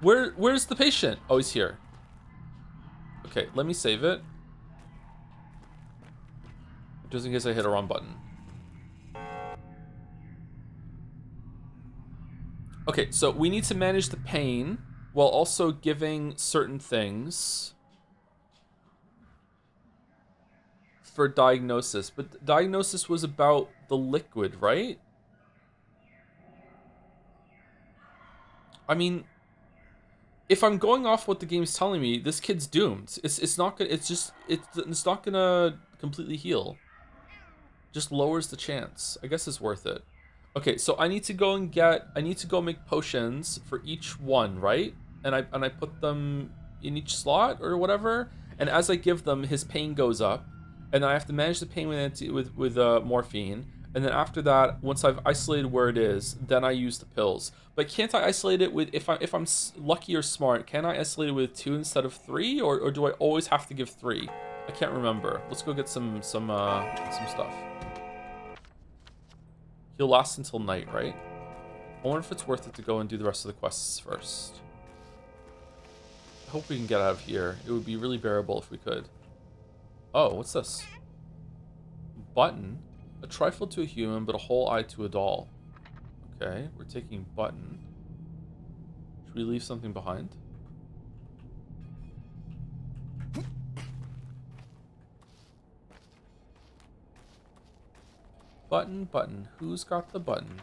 Where's the patient? Oh, he's here. Okay, let me save it. Just in case I hit a wrong button. Okay, so we need to manage the pain while also giving certain things. for diagnosis, but diagnosis was about the liquid, right? I mean, if I'm going off what the game's telling me, this kid's doomed. It's not gonna. It's not gonna completely heal. Just lowers the chance. I guess it's worth it. Okay, so I need to go make potions for each one, right? And I put them in each slot or whatever. And as I give them, his pain goes up, and I have to manage the pain with morphine. And then after that, once I've isolated where it is, then I use the pills. But can't I isolate it with if I'm lucky or smart? Can I isolate it with 2 instead of 3, or do I always have to give 3? I can't remember. Let's go get some stuff. He'll last until night, right? I wonder if it's worth it to go and do the rest of the quests first. I hope we can get out of here. It would be really bearable if we could. Oh, what's this? Button. A trifle to a human, but a whole eye to a doll. Okay, we're taking button. Should we leave something behind? Button, button. Who's got the button?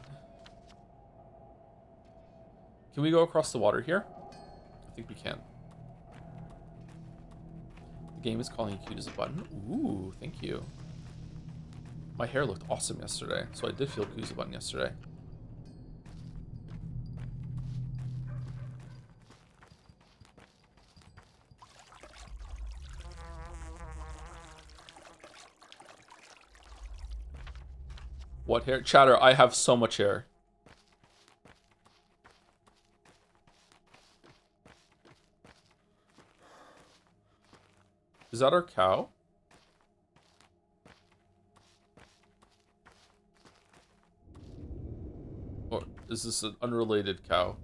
Can we go across the water here? I think we can. The game is calling you cute as a button. Ooh, thank you. My hair looked awesome yesterday, so I did feel cute as a button yesterday. What hair? Chatter, I have so much hair. Is that our cow? Or is this an unrelated cow?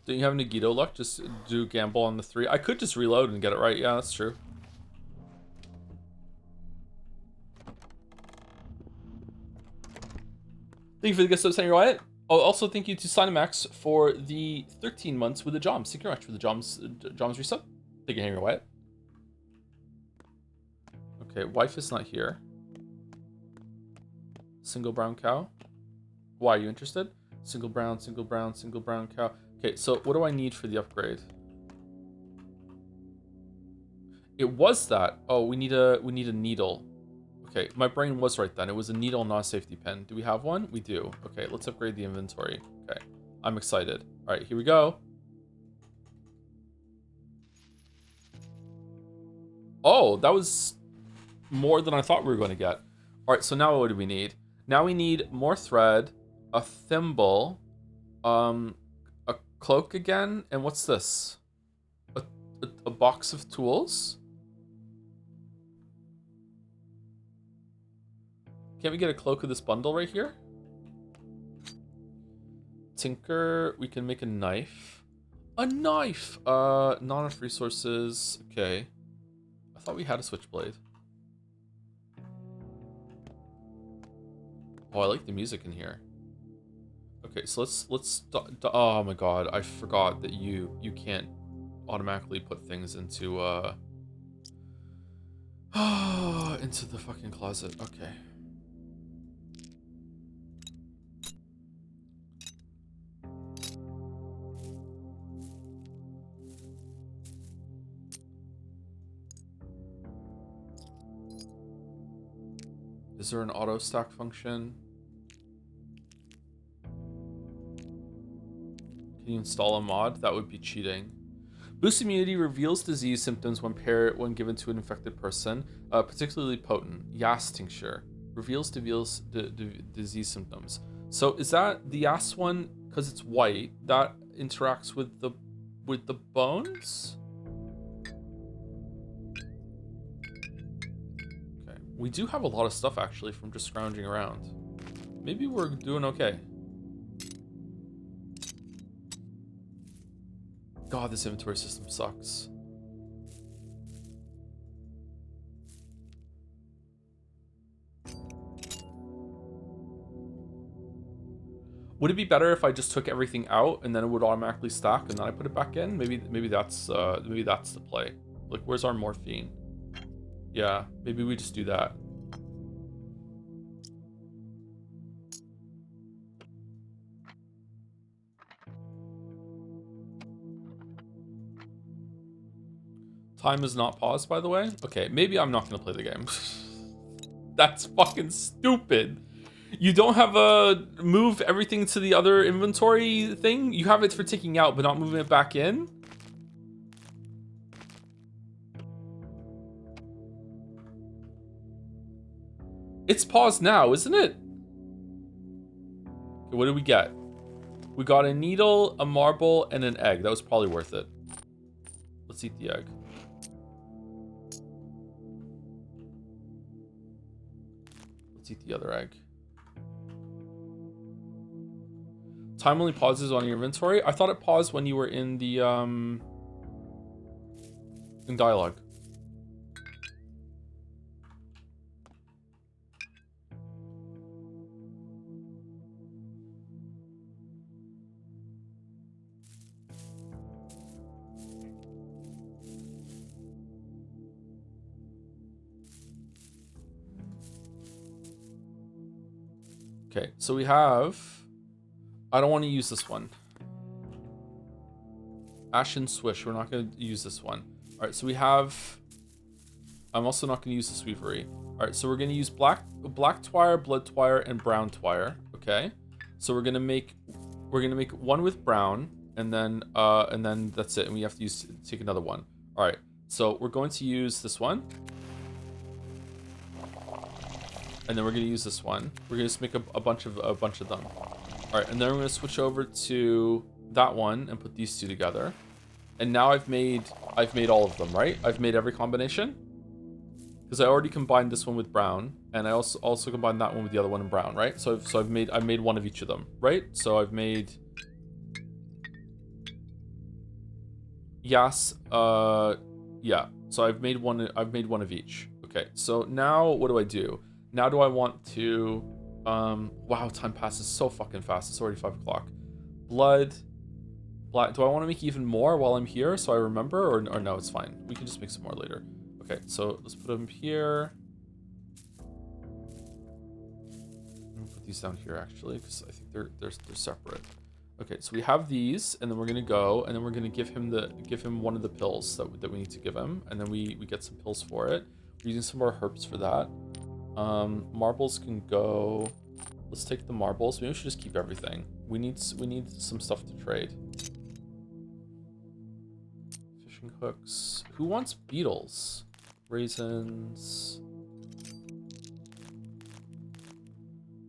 Don't you have Nagito luck? Just do gamble on the 3. I could just reload and get it right. Yeah, that's true. Thank you for the gift sub, Senator Wyatt. Oh, also thank you to Cinemax for the 13 months with the Joms. Thank you very much for the Joms resub. Thank you, Henry Wyatt. Okay, wife is not here. Single brown cow. Why, are you interested? Single brown cow. Okay, so what do I need for the upgrade? It was that. Oh, we need a needle. Okay, my brain was right then. It was a needle, not a safety pin. Do we have one? We do. Okay, let's upgrade the inventory. Okay, I'm excited. All right, here we go. Oh, that was more than I thought we were going to get. All right, so now what do we need? Now we need more thread, a thimble, a cloak again, and what's this? A box of tools? Can't we get a cloak of this bundle right here? Tinker, we can make a knife. A knife! Not enough resources. Okay. I thought we had a switchblade. Oh, I like the music in here. Okay, so let's oh my god, I forgot that you can't automatically put things into into the fucking closet. Okay. Is there an auto stack function? Can you install a mod? That would be cheating. Boost immunity reveals disease symptoms when given to an infected person, particularly potent. Yas tincture reveals disease symptoms. So is that the Yas one? Because it's white, that interacts with the bones. Okay, we do have a lot of stuff actually from just scrounging around. Maybe we're doing okay. God, this inventory system sucks. Would it be better if I just took everything out and then it would automatically stack and then I put it back in? Maybe that's the play. Like, where's our morphine? Yeah, maybe we just do that. Time is not paused, by the way. Okay, maybe I'm not gonna play the game. That's fucking stupid. You don't have a move everything to the other inventory thing? You have it for taking out, but not moving it back in? It's paused now, isn't it? Okay, what did we get? We got a needle, a marble, and an egg. That was probably worth it. Let's eat the egg. Let's eat the other egg. Time only pauses on your inventory. I thought it paused when you were in the in dialogue. Okay, so we have... I don't want to use this one. Ashen Swish, we're not going to use this one. Alright, so we have... I'm also not going to use the Sweevery. Alright, so we're going to use black twire, blood twire, and brown twire. Okay, so we're going to make one with brown, and then that's it, and we have to take another one. Alright, so we're going to use this one. And then we're going to use this one. We're going to make a bunch of them. All right, and then we're going to switch over to that one and put these two together. And now I've made all of them, right? I've made every combination because I already combined this one with brown, and I also combined that one with the other one in brown, right? So I've made one of each of them, right? So I've made yes, yeah. So I've made one of each. Okay. So now what do? Now do I want to... wow, time passes so fucking fast. It's already 5 o'clock. Blood. Black. Do I want to make even more while I'm here so I remember? Or no, it's fine. We can just make some more later. Okay, so let's put them here. I'm going to put these down here, actually, because I think they're separate. Okay, so we have these, and then we're going to go, and then we're going to give him one of the pills that we need to give him, and then we get some pills for it. We're using some more herbs for that. Marbles can go. Let's take the marbles. Maybe we should just keep everything. We need some stuff to trade. Fishing hooks. Who wants beetles? Raisins.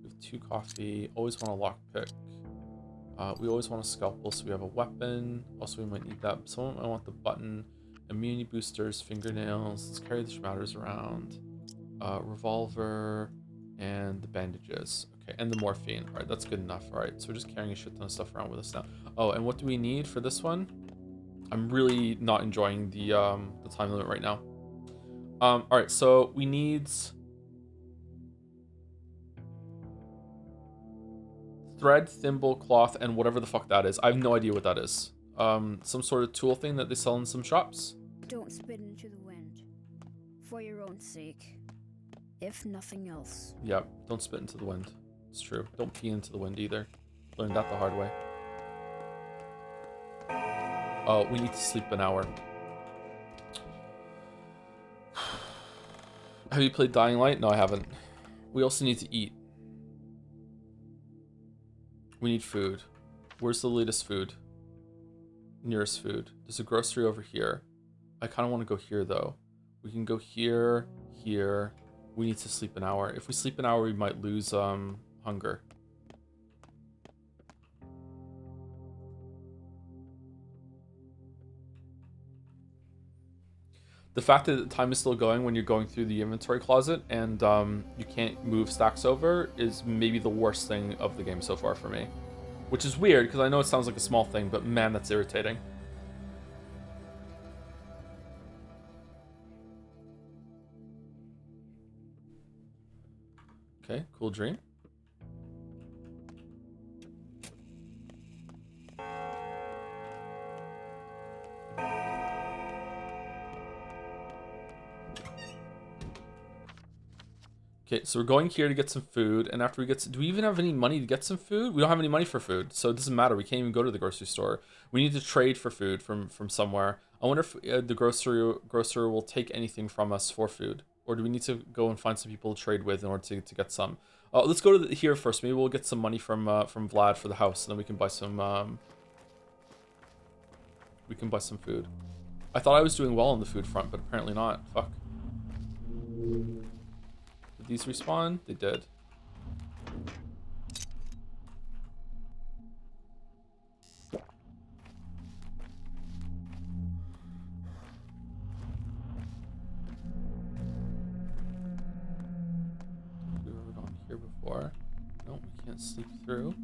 We have 2 coffee. Always want a lockpick. We always want a scalpel, so we have a weapon. Also, we might need that. Someone might want the button. Immunity boosters, fingernails. Let's carry the shatters around. Revolver, and the bandages. Okay, and the morphine. All right, that's good enough. All right, so we're just carrying a shit ton of stuff around with us now. Oh, and what do we need for this one? I'm really not enjoying the time limit right now. All right, so we need thread, thimble, cloth, and whatever the fuck that is. I have no idea what that is. Some sort of tool thing that they sell in some shops. Don't spit into the wind, for your own sake. If nothing else. Yeah, don't spit into the wind. It's true. Don't pee into the wind either. Learned that the hard way. Oh, we need to sleep an hour. Have you played Dying Light? No, I haven't. We also need to eat. We need food. Where's the latest food? Nearest food. There's a grocery over here. I kind of want to go here, though. We can go here, here. We need to sleep an hour. If we sleep an hour, we might lose hunger. The fact that time is still going when you're going through the inventory closet and you can't move stacks over is maybe the worst thing of the game so far for me. Which is weird, because I know it sounds like a small thing, but man, that's irritating. Okay, cool dream. Okay, so we're going here to get some food, and after we get do we even have any money to get some food? We don't have any money for food, so it doesn't matter. We can't even go to the grocery store. We need to trade for food from somewhere. I wonder if the grocer will take anything from us for food, or do we need to go and find some people to trade with in order to get some? Let's go to here first. Maybe we'll get some money from Vlad for the house, and then we can buy some food. I thought I was doing well on the food front, but apparently not. Fuck. Did these respawn? They did. We've ever gone here before. No, we can't sleep through.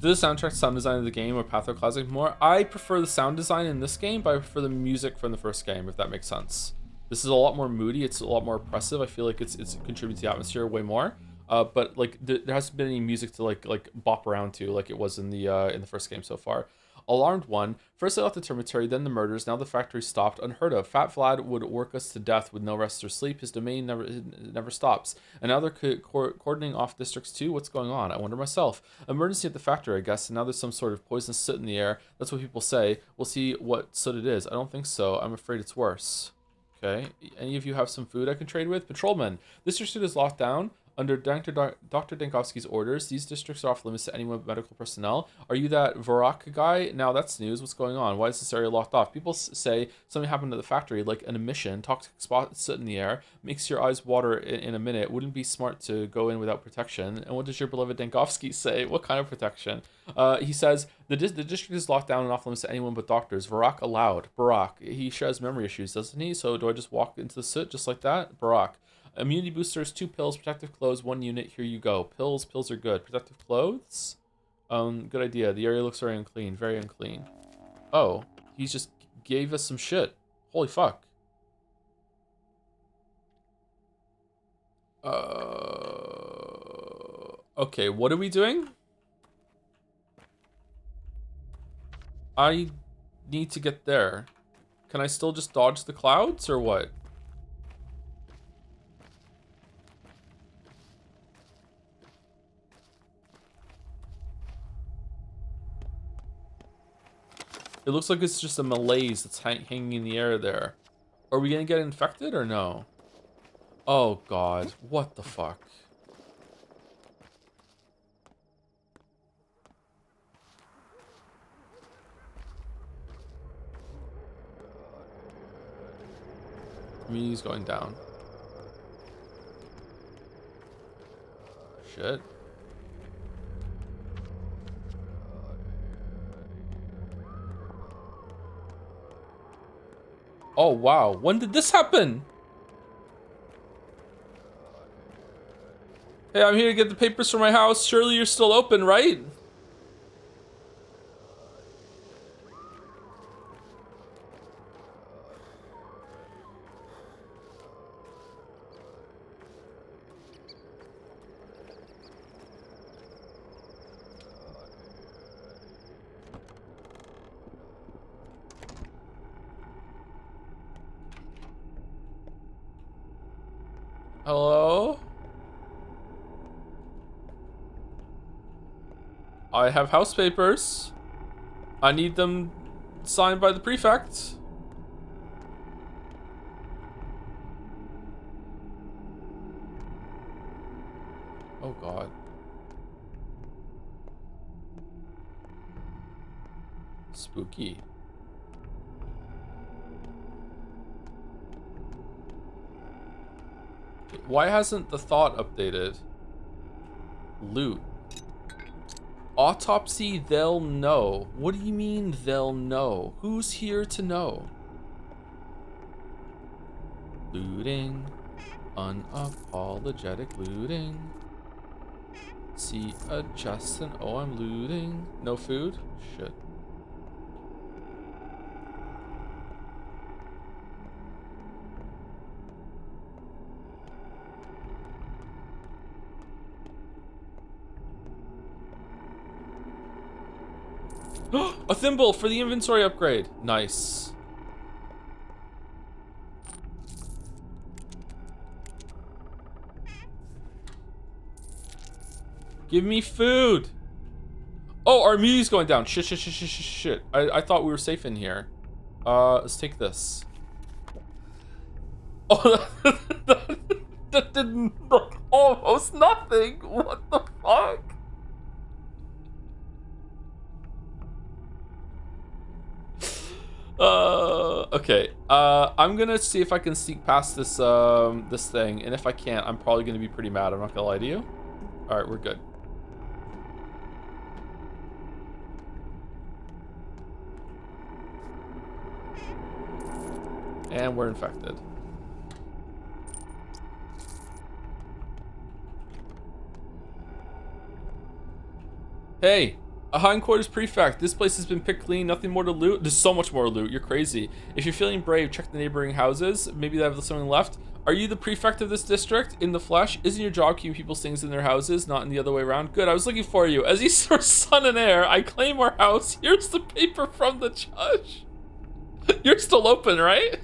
Does the soundtrack sound design of the game or Pathologic more? I prefer the sound design in this game, but I prefer the music from the first game, if that makes sense. This is a lot more moody. It's a lot more oppressive. I feel like it's contributing to the atmosphere way more. But like there hasn't been any music to like bop around to like it was in the first game so far. Alarmed one. First I left the dormitory, then the murders. Now the factory stopped. Unheard of. Fat Vlad would work us to death with no rest or sleep. His domain never stops. And now they're cordoning off districts too. What's going on? I wonder myself. Emergency at the factory, I guess. And now there's some sort of poisonous soot in the air. That's what people say. We'll see what soot it is. I don't think so. I'm afraid it's worse. Okay. Any of you have some food I can trade with? Patrolman. This district is locked down. Under Dr. Dankovsky's orders, these districts are off limits to anyone but medical personnel. Are you that Vorak guy? Now that's news. What's going on? Why is this area locked off? People say something happened to the factory, like an emission, toxic spot sit in the air, makes your eyes water in a minute. Wouldn't be smart to go in without protection. And what does your beloved Dankovsky say? What kind of protection? He says, the district is locked down and off limits to anyone but doctors. Vorak allowed. Barak. He has memory issues, doesn't he? So do I just walk into the soot just like that? Barak. Immunity boosters, 2 pills, protective clothes, 1 unit. Here you go. Pills are good. Protective clothes? Good idea. The area looks very unclean. Very unclean. Oh, he just gave us some shit. Holy fuck. Okay, what are we doing? I need to get there. Can I still just dodge the clouds or what? It looks like it's just a malaise that's hanging in the air there. Are we gonna get infected or no? Oh god, what the fuck? Immunity's going down. Shit. Oh wow, when did this happen? Hey, I'm here to get the papers for my house. Surely you're still open, right? Hello? I have house papers. I need them signed by the prefect. Oh god. Spooky. Why hasn't the thought updated? Loot. Autopsy, they'll know. What do you mean they'll know? Who's here to know? Looting. Unapologetic looting. See a Justin. Oh, I'm looting. No food? Shit. A thimble for the inventory upgrade. Nice. Give me food. Oh, our immunity's going down. Shit. I thought we were safe in here. Let's take this. Oh, that didn't look almost nothing. What the fuck? Okay. I'm gonna see if I can sneak past this this thing, and if I can't, I'm probably gonna be pretty mad. I'm not gonna lie to you. All right, we're good. And we're infected. Hey, a hindquarters prefect. This place has been picked clean. Nothing more to loot. There's so much more to loot. You're crazy. If you're feeling brave, check the neighboring houses. Maybe they have something left. Are you the prefect of this district in the flesh? Isn't your job keeping people's things in their houses, not in the other way around? Good, I was looking for you. As Easter's son and heir, I claim our house. Here's the paper from the judge. You're still open, right?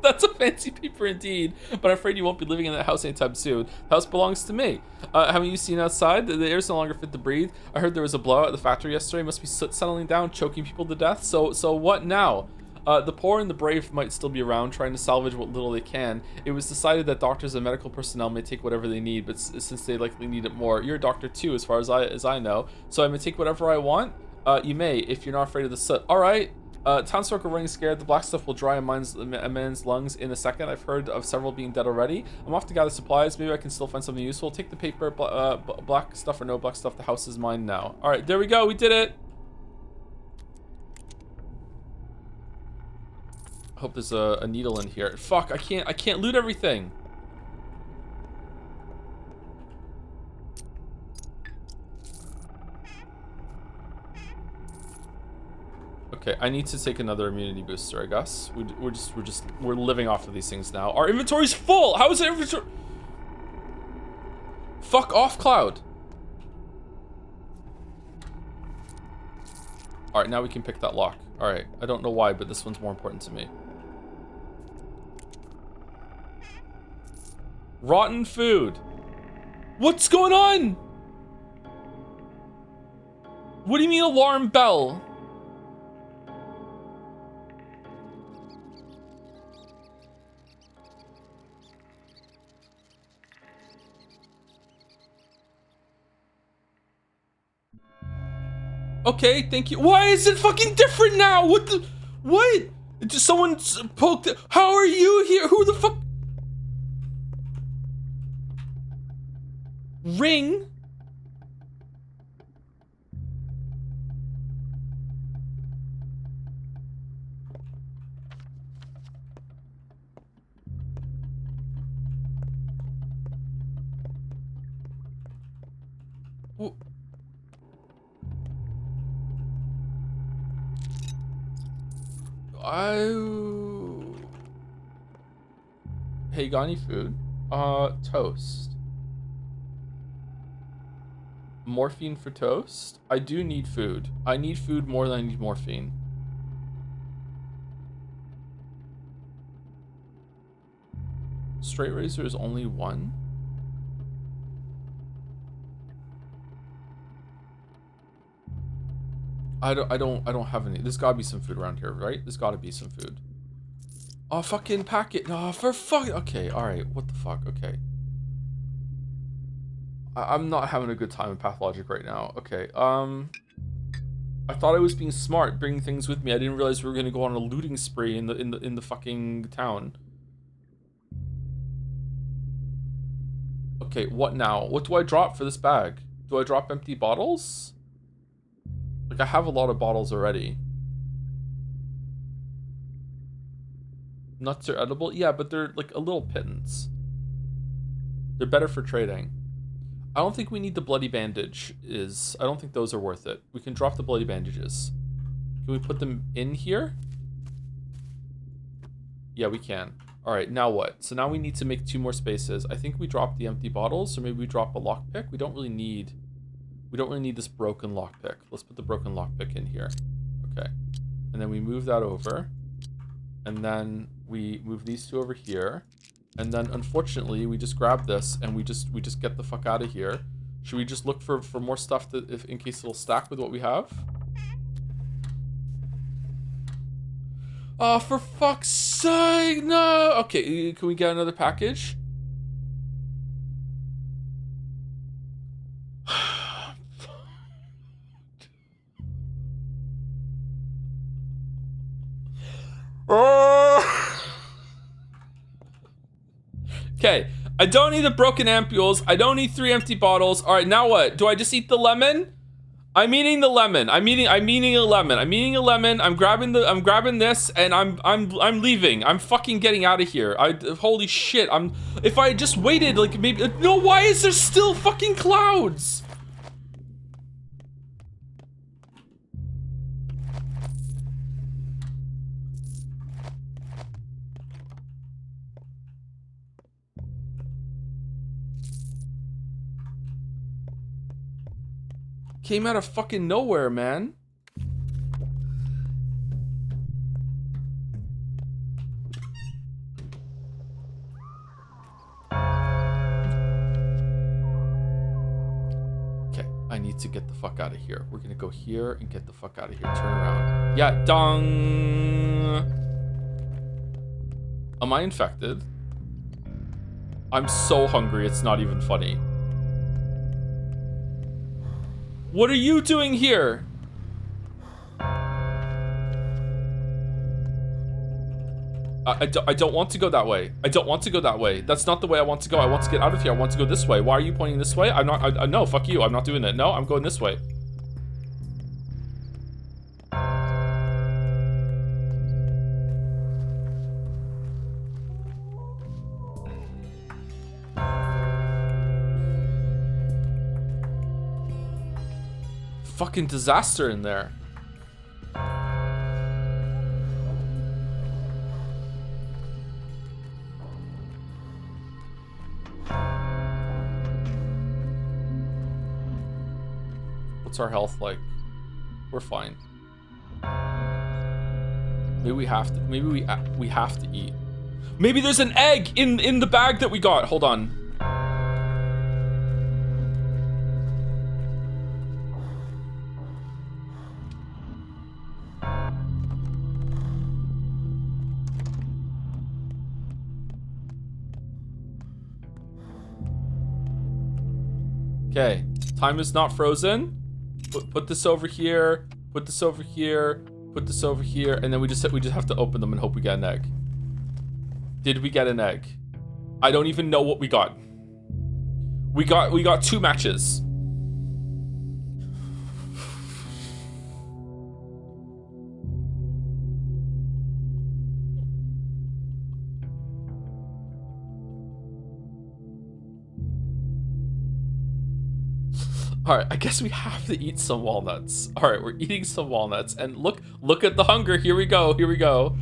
That's a fancy paper indeed, but I'm afraid you won't be living in that house anytime soon. The house belongs to me. Haven't you seen outside? The air's no longer fit to breathe. I heard there was a blowout at the factory yesterday. Must be soot settling down, choking people to death. So what now? The poor and the brave might still be around, trying to salvage what little they can. It was decided that doctors and medical personnel may take whatever they need, but since they likely need it more, you're a doctor too, as far as I know. So I may take whatever I want. You may, if you're not afraid of the soot. All right. Townsfolk are running scared. The black stuff will dry a man's lungs in a second. I've heard of several being dead already. I'm off to gather supplies. Maybe I can still find something useful. Take the paper, black stuff or no black stuff. The house is mine now. All right, there we go. We did it. I hope there's a needle in here. Fuck, I can't loot everything. Okay, I need to take another immunity booster, I guess. We're living off of these things now. Our inventory's full. How is it inventory? Fuck off, Cloud. All right, now we can pick that lock. All right, I don't know why, but this one's more important to me. Rotten food. What's going on? What do you mean alarm bell? Okay, thank you. Why is it fucking different now? What the? What? Just someone poked it. How are you here? Who the fuck? Ring? Hey, you got any food? Toast. Morphine for toast? I do need food. I need food more than I need morphine. Straight razor is only one? I don't have any. There's gotta be some food around here, right? There's gotta be some food. Oh, fucking packet. No, for fuck. Okay, alright. What the fuck? Okay. I'm not having a good time in Pathologic right now. Okay, I thought I was being smart, bringing things with me. I didn't realize we were gonna go on a looting spree in the fucking town. Okay, what now? What do I drop for this bag? Do I drop empty bottles? Like, I have a lot of bottles already. Nuts are edible? Yeah, but they're like a little pittance. They're better for trading. I don't think we need the bloody bandage. I don't think those are worth it. We can drop the bloody bandages. Can we put them in here? Yeah, we can. All right, now what? So now we need to make 2 more spaces. I think we drop the empty bottles, or maybe we drop a lockpick. We don't really need We don't really need this broken lockpick. Let's put the broken lockpick in here. Okay. And then we move that over. And then we move these two over here. And then unfortunately, we just grab this and we just get the fuck out of here. Should we just look for more stuff that in case it'll stack with what we have? Oh, for fuck's sake, no! Okay, can we get another package? Okay, I don't need the broken ampules. I don't need 3 empty bottles. All right, now what? Do I just eat the lemon? I'm eating the lemon. I'm eating a lemon. I'm eating a lemon. I'm grabbing this, and I'm leaving. I'm fucking getting out of here. Holy shit. If I just waited, like maybe. No, why is there still fucking clouds? Came out of fucking nowhere, man. Okay, I need to get the fuck out of here. We're gonna go here and get the fuck out of here. Turn around. Yeah, dong. Am I infected? I'm so hungry, it's not even funny. What are you doing here? I don't want to go that way. I don't want to go that way. That's not the way I want to go. I want to get out of here. I want to go this way. Why are you pointing this way? I'm not. No, fuck you. I'm not doing it. No, I'm going this way. Fucking disaster in there. What's our health like? We're fine. Maybe we have to. Maybe we have to eat. Maybe there's an egg in the bag that we got. Hold on. Okay, time is not frozen. Put this over here. Put this over here. Put this over here, and then we just have to open them and hope we get an egg. Did we get an egg? I don't even know what we got. We got 2 matches. All right, I guess we have to eat some walnuts. All right, we're eating some walnuts, and look at the hunger. Here we go. Here we go.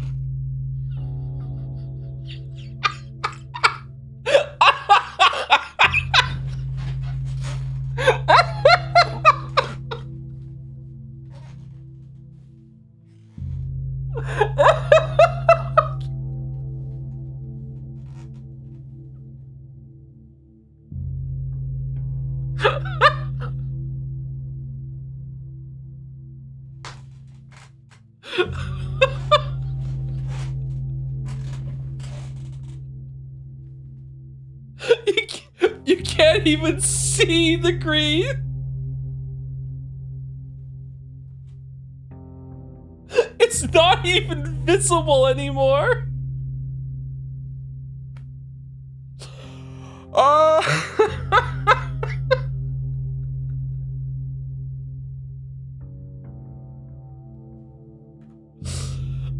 You can't even see the green. It's not even visible anymore.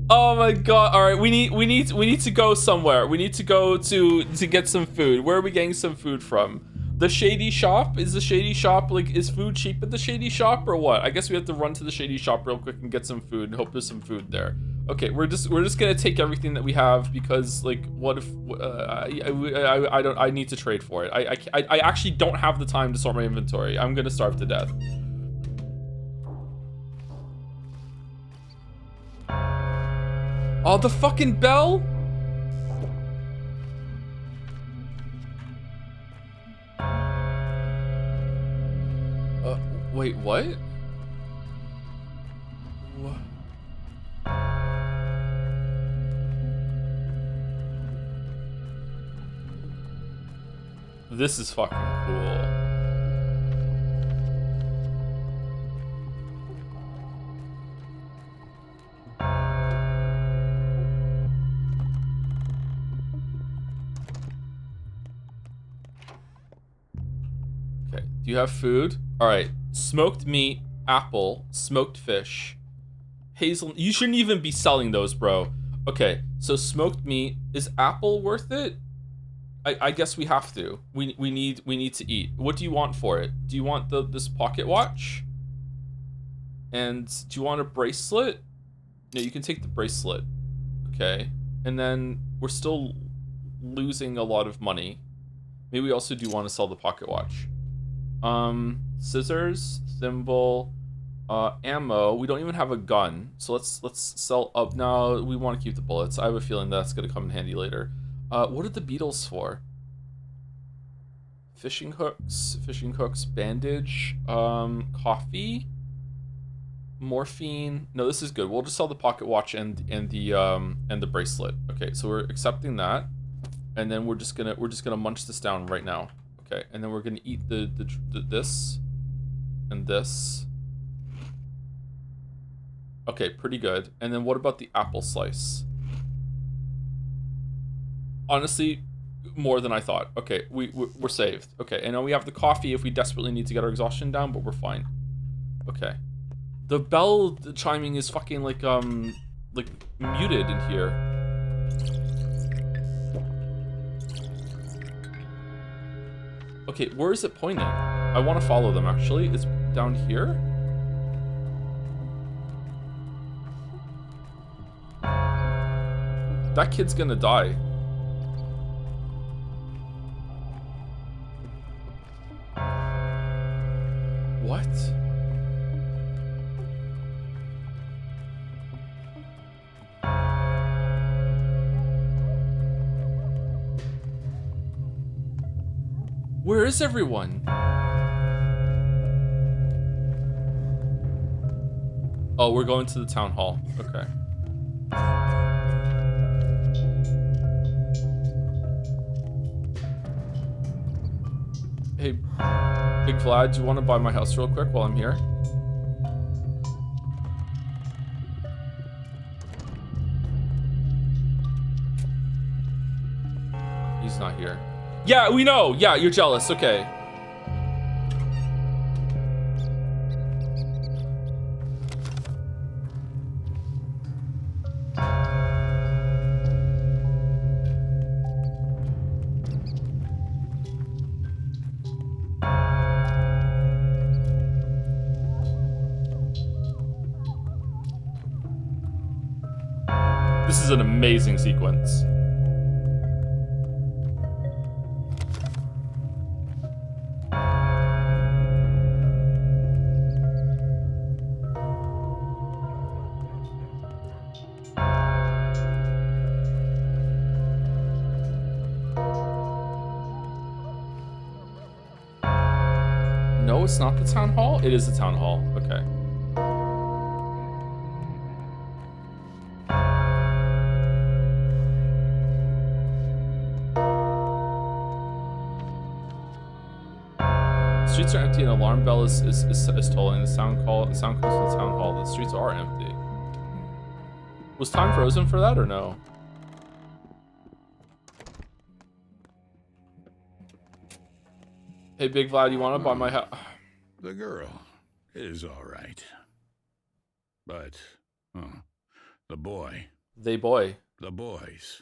Oh my god. All right, we need to go somewhere. We need to go to get some food. Where are we getting some food from? The shady shop? Is the shady shop, like, is food cheap at the shady shop or what? I guess we have to run to the shady shop real quick and get some food and hope there's some food there. Okay, we're just gonna take everything that we have because like, what if I need to trade for it. I actually don't have the time to sort my inventory. I'm gonna starve to death. Oh, the fucking bell. Wait, what? What? This is fucking cool. Okay, do you have food? All right, smoked meat, apple, smoked fish, hazel. You shouldn't even be selling those, bro. Okay, so smoked meat. Is apple worth it? I guess we have to. We need to eat. What do you want for it? Do you want this pocket watch? And do you want a bracelet? No, you can take the bracelet. Okay. And then we're still losing a lot of money. Maybe we also do want to sell the pocket watch. Scissors, thimble, ammo. We don't even have a gun, so let's sell up. No, we want to keep the bullets. I have a feeling that's gonna come in handy later. What are the beetles for? Fishing hooks, bandage, coffee, morphine. No, this is good. We'll just sell the pocket watch and the bracelet. Okay, so we're accepting that, and then we're just gonna munch this down right now. Okay, and then we're gonna eat the this and this. Okay, pretty good. And then what about the apple slice? Honestly, more than I thought. Okay, we're saved. Okay, and now we have the coffee if we desperately need to get our exhaustion down, but we're fine. Okay. The bell chiming is fucking like muted in here. Okay, where is it pointing? I want to follow them actually. It's down here. That kid's gonna die. What? Where is everyone? Oh, we're going to the town hall. Okay. Hey, Big Vlad, do you want to buy my house real quick while I'm here? He's not here. Yeah, we know. Yeah, you're jealous. Okay. This is an amazing sequence. No, it's not the town hall? It is the town hall. Okay. The streets are empty and alarm bell is tolling. The sound comes from the town hall. The streets are empty. Was time frozen for that or no? Hey, Big Vlad, you want to buy my house? The girl is all right. But, the boy. The boys.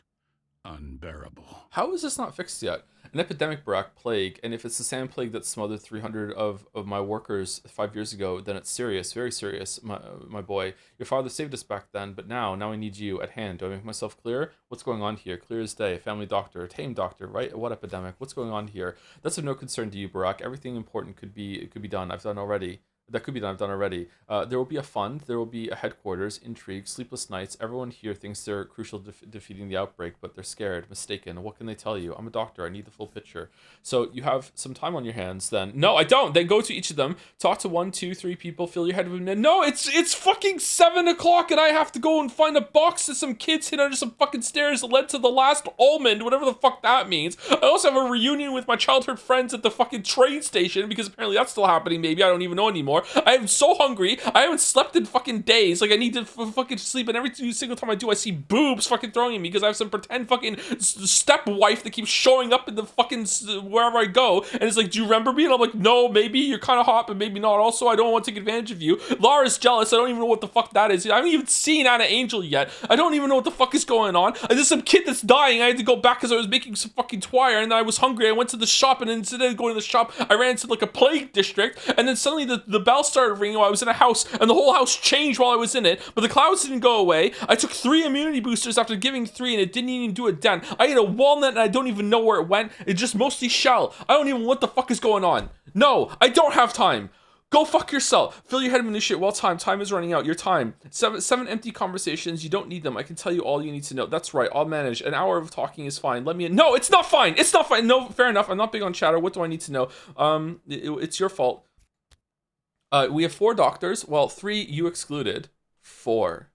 unbearable. How is this not fixed yet? An epidemic, Barack, plague, and if it's the same plague that smothered 300 of my workers 5 years ago, then it's serious, very serious, my boy. Your father saved us back then, but now I need you at hand. Do I make myself clear? What's going on here? Clear as day. Family doctor, tame doctor, right? What epidemic? What's going on here? That's of no concern to you, Barack. Everything important could be done. I've done already. That could be done. I've done already. There will be a fund. There will be a headquarters, intrigue, sleepless nights. Everyone here thinks they're crucial to defeating the outbreak, but they're scared, mistaken. What can they tell you? I'm a doctor. I need the full picture. So you have some time on your hands then. No, I don't. Then go to each of them. Talk to 1, 2, 3 people. Fill your head with them. No, it's fucking 7 o'clock and I have to go and find a box that some kids hid under some fucking stairs that led to the last almond, whatever the fuck that means. I also have a reunion with my childhood friends at the fucking train station because apparently that's still happening. Maybe I don't even know anymore. I am so hungry. I haven't slept in fucking days. Like, I need to fucking sleep, and every single time I do, I see boobs fucking throwing at me because I have some pretend fucking stepwife that keeps showing up in the fucking wherever I go, and it's like, do you remember me? And I'm like, no, maybe you're kind of hot, but maybe not. Also, I don't want to take advantage of you. Laura's jealous. I don't even know what the fuck that is. I haven't even seen Anna Angel yet. I don't even know what the fuck is going on. There's some kid that's dying. I had to go back because I was making some fucking twire, and then I was hungry. I went to the shop, and instead of going to the shop, I ran into like a plague district, and then suddenly the bell started ringing while I was in a house, and the whole house changed while I was in it, but the clouds didn't go away. I took 3 immunity boosters after giving 3, and it didn't even do a dent. I ate a walnut, and I don't even know where it went. It's just mostly shell. I don't even know what the fuck is going on. No, I don't have time. Go fuck yourself. Fill your head with new shit. Well, time is running out. Your time. Seven empty conversations. You don't need them. I can tell you all you need to know. That's right. I'll manage. An hour of talking is fine. Let me in. No, it's not fine. It's not fine. No, fair enough. I'm not big on chatter. What do I need to know? It's your fault. We have 4 doctors. Well, 3 you excluded. 4.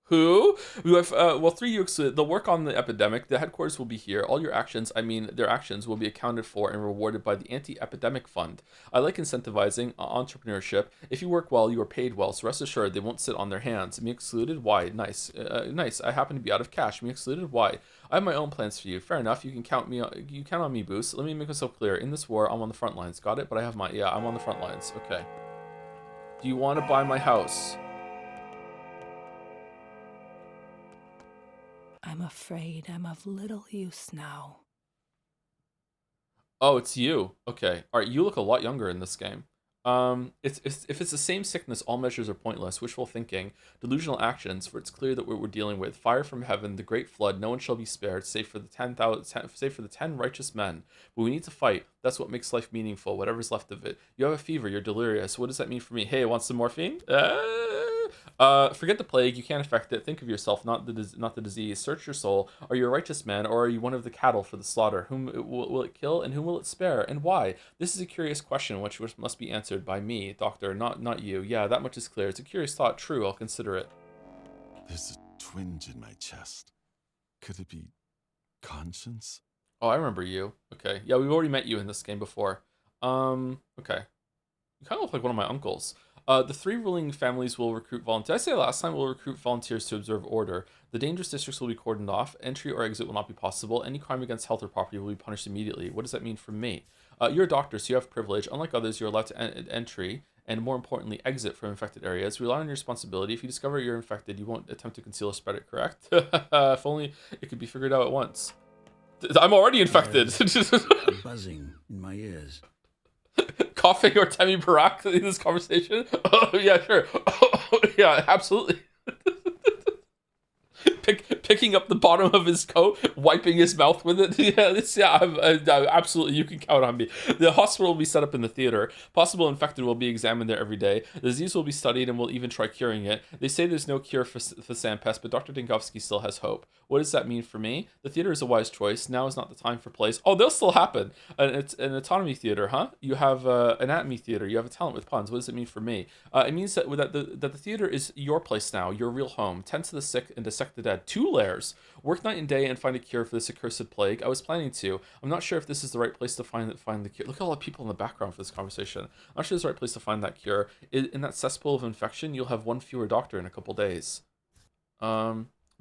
Who? We have, 3 you excluded. They'll work on the epidemic. The headquarters will be here. All your actions, their actions, will be accounted for and rewarded by the Anti-Epidemic Fund. I like incentivizing entrepreneurship. If you work well, you are paid well, so rest assured they won't sit on their hands. Me excluded? Why? Nice. Nice. I happen to be out of cash. Me excluded? Why? I have my own plans for you. Fair enough. You can count on me, Boost. Let me make myself clear. In this war, I'm on the front lines. Got it? But I have I'm on the front lines. Okay. Do you want to buy my house? I'm afraid I'm of little use now. Oh, it's you. Okay. All right. You look a lot younger in this game. If it's the same sickness, all measures are pointless. Wishful thinking, delusional actions. For it's clear that what we're dealing with: fire from heaven, the great flood. No one shall be spared, save for the 10 righteous men. But we need to fight. That's what makes life meaningful. Whatever's left of it. You have a fever. You're delirious. What does that mean for me? Hey, want some morphine? Forget the plague. You can't affect it. Think of yourself, not the disease. Search your soul. Are you a righteous man, or are you one of the cattle for the slaughter? Whom will it kill, and whom will it spare, and why? This is a curious question, which must be answered by me, doctor, not you. Yeah, that much is clear. It's a curious thought. True, I'll consider it. There's a twinge in my chest. Could it be conscience? Oh, I remember you. Okay, yeah, we've already met you in this game before. Okay. You kind of look like one of my uncles. The 3 ruling families will recruit volunteers. Did I say last time we'll recruit volunteers to observe order? The dangerous districts will be cordoned off. Entry or exit will not be possible. Any crime against health or property will be punished immediately. What does that mean for me? You're a doctor, so you have privilege. Unlike others, you're allowed to entry and, more importantly, exit from infected areas. Rely on your responsibility. If you discover you're infected, you won't attempt to conceal or spread it, correct? If only it could be figured out at once. I'm already infected. A buzzing in my ears. Coughing or Temi Barak in this conversation? Oh, yeah, sure. Oh, yeah, absolutely. Picking up the bottom of his coat, wiping his mouth with it. Absolutely, you can count on me. The hospital will be set up in the theater. Possible infected will be examined there every day. The disease will be studied, and we'll even try curing it. They say there's no cure for Sandpest, but Dr. Dinkovsky still has hope. What does that mean for me? The theater is a wise choice. Now is not the time for plays. Oh, they'll still happen. It's an autonomy theater, huh? You have anatomy theater. You have a talent with puns. What does it mean for me? It means that the theater is your place now, your real home. Tend to the sick and dissect the dead. 2 layers. Work night and day and find a cure for this accursed plague. I was planning to. I'm not sure if this is the right place to find the cure. Look at all the people in the background for this conversation. I'm not sure it's the right place to find that cure. In that cesspool of infection, you'll have 1 fewer doctor in a couple days.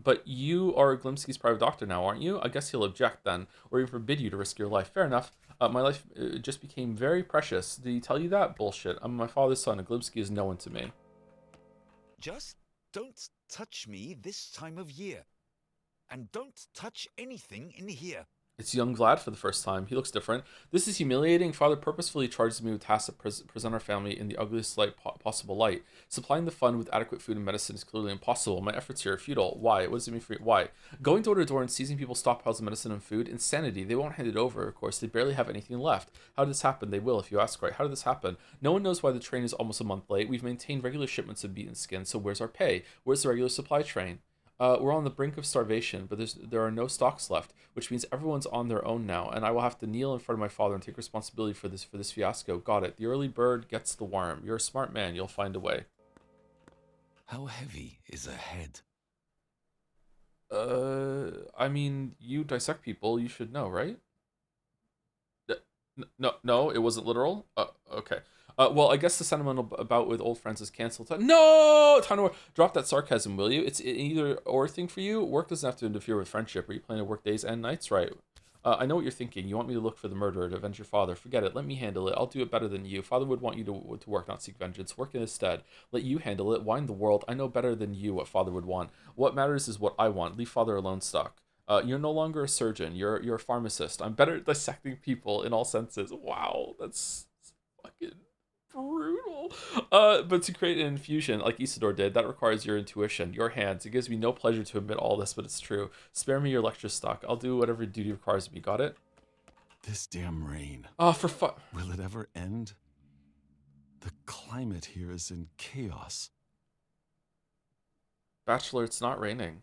But you are Glimsky's private doctor now, aren't you? I guess he'll object then, or even forbid you to risk your life. Fair enough. My life just became very precious. Did he tell you that? Bullshit. I'm my father's son, and Glimsky is no one to me. Just don't touch me this time of year. And don't touch anything in here. It's young Vlad for the first time. He looks different. This is humiliating. Father purposefully charges me with tasks that present our family in the ugliest possible light. Supplying the fund with adequate food and medicine is clearly impossible. My efforts here are futile. Why? What does it mean for you? Why? Going door to door and seizing people's stockpiles of medicine and food? Insanity. They won't hand it over, of course. They barely have anything left. How did this happen? They will, if you ask right. How did this happen? No one knows why the train is almost a month late. We've maintained regular shipments of beaten skin, so where's our pay? Where's the regular supply train? We're on the brink of starvation, but there are no stocks left, which means everyone's on their own now, and I will have to kneel in front of my father and take responsibility for this fiasco. Got it. The early bird gets the worm. You're a smart man. You'll find a way. How heavy is a head? I mean, you dissect people. You should know, right? No, it wasn't literal. Okay. Well, I guess the sentimental bout with old friends is canceled. No! Time to work. Drop that sarcasm, will you? It's an either or thing for you. Work doesn't have to interfere with friendship. Are you planning to work days and nights? Right. I know what you're thinking. You want me to look for the murderer to avenge your father. Forget it. Let me handle it. I'll do it better than you. Father would want you to work, not seek vengeance. Work instead. Let you handle it. Wind the world. I know better than you what father would want. What matters is what I want. Leave father alone, Stock. You're no longer a surgeon. You're a pharmacist. I'm better at dissecting people in all senses. Wow, that's fucking brutal. But to create an infusion like Isidore did, that requires your intuition, your hands. It gives me no pleasure to admit all this, but it's true. Spare me your lecture, Stock. I'll do whatever duty requires of me. Got it? This damn rain. Oh, for fuck. Will it ever end? The climate here is in chaos. Bachelor, it's not raining.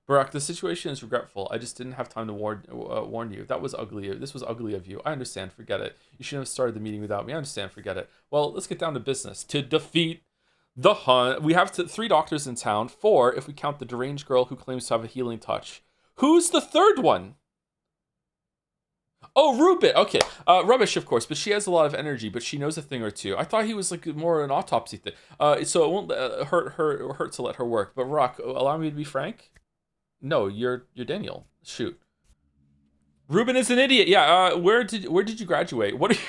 Barack, the situation is regretful. I just didn't have time to warn you. That was ugly. This was ugly of you. I understand. Forget it. You shouldn't have started the meeting without me. I understand. Forget it. Well, let's get down to business. To defeat the Hun, we have 3 doctors in town. 4 if we count the deranged girl who claims to have a healing touch. Who's the third one? Oh, Rubit. Okay. Rubbish, of course, but she has a lot of energy, but she knows a thing or two. I thought he was like more an autopsy thing. So it won't hurt to let her work. But Rock, allow me to be frank. No, you're Daniel. Shoot. Ruben is an idiot. Yeah. Where did you graduate? What are you?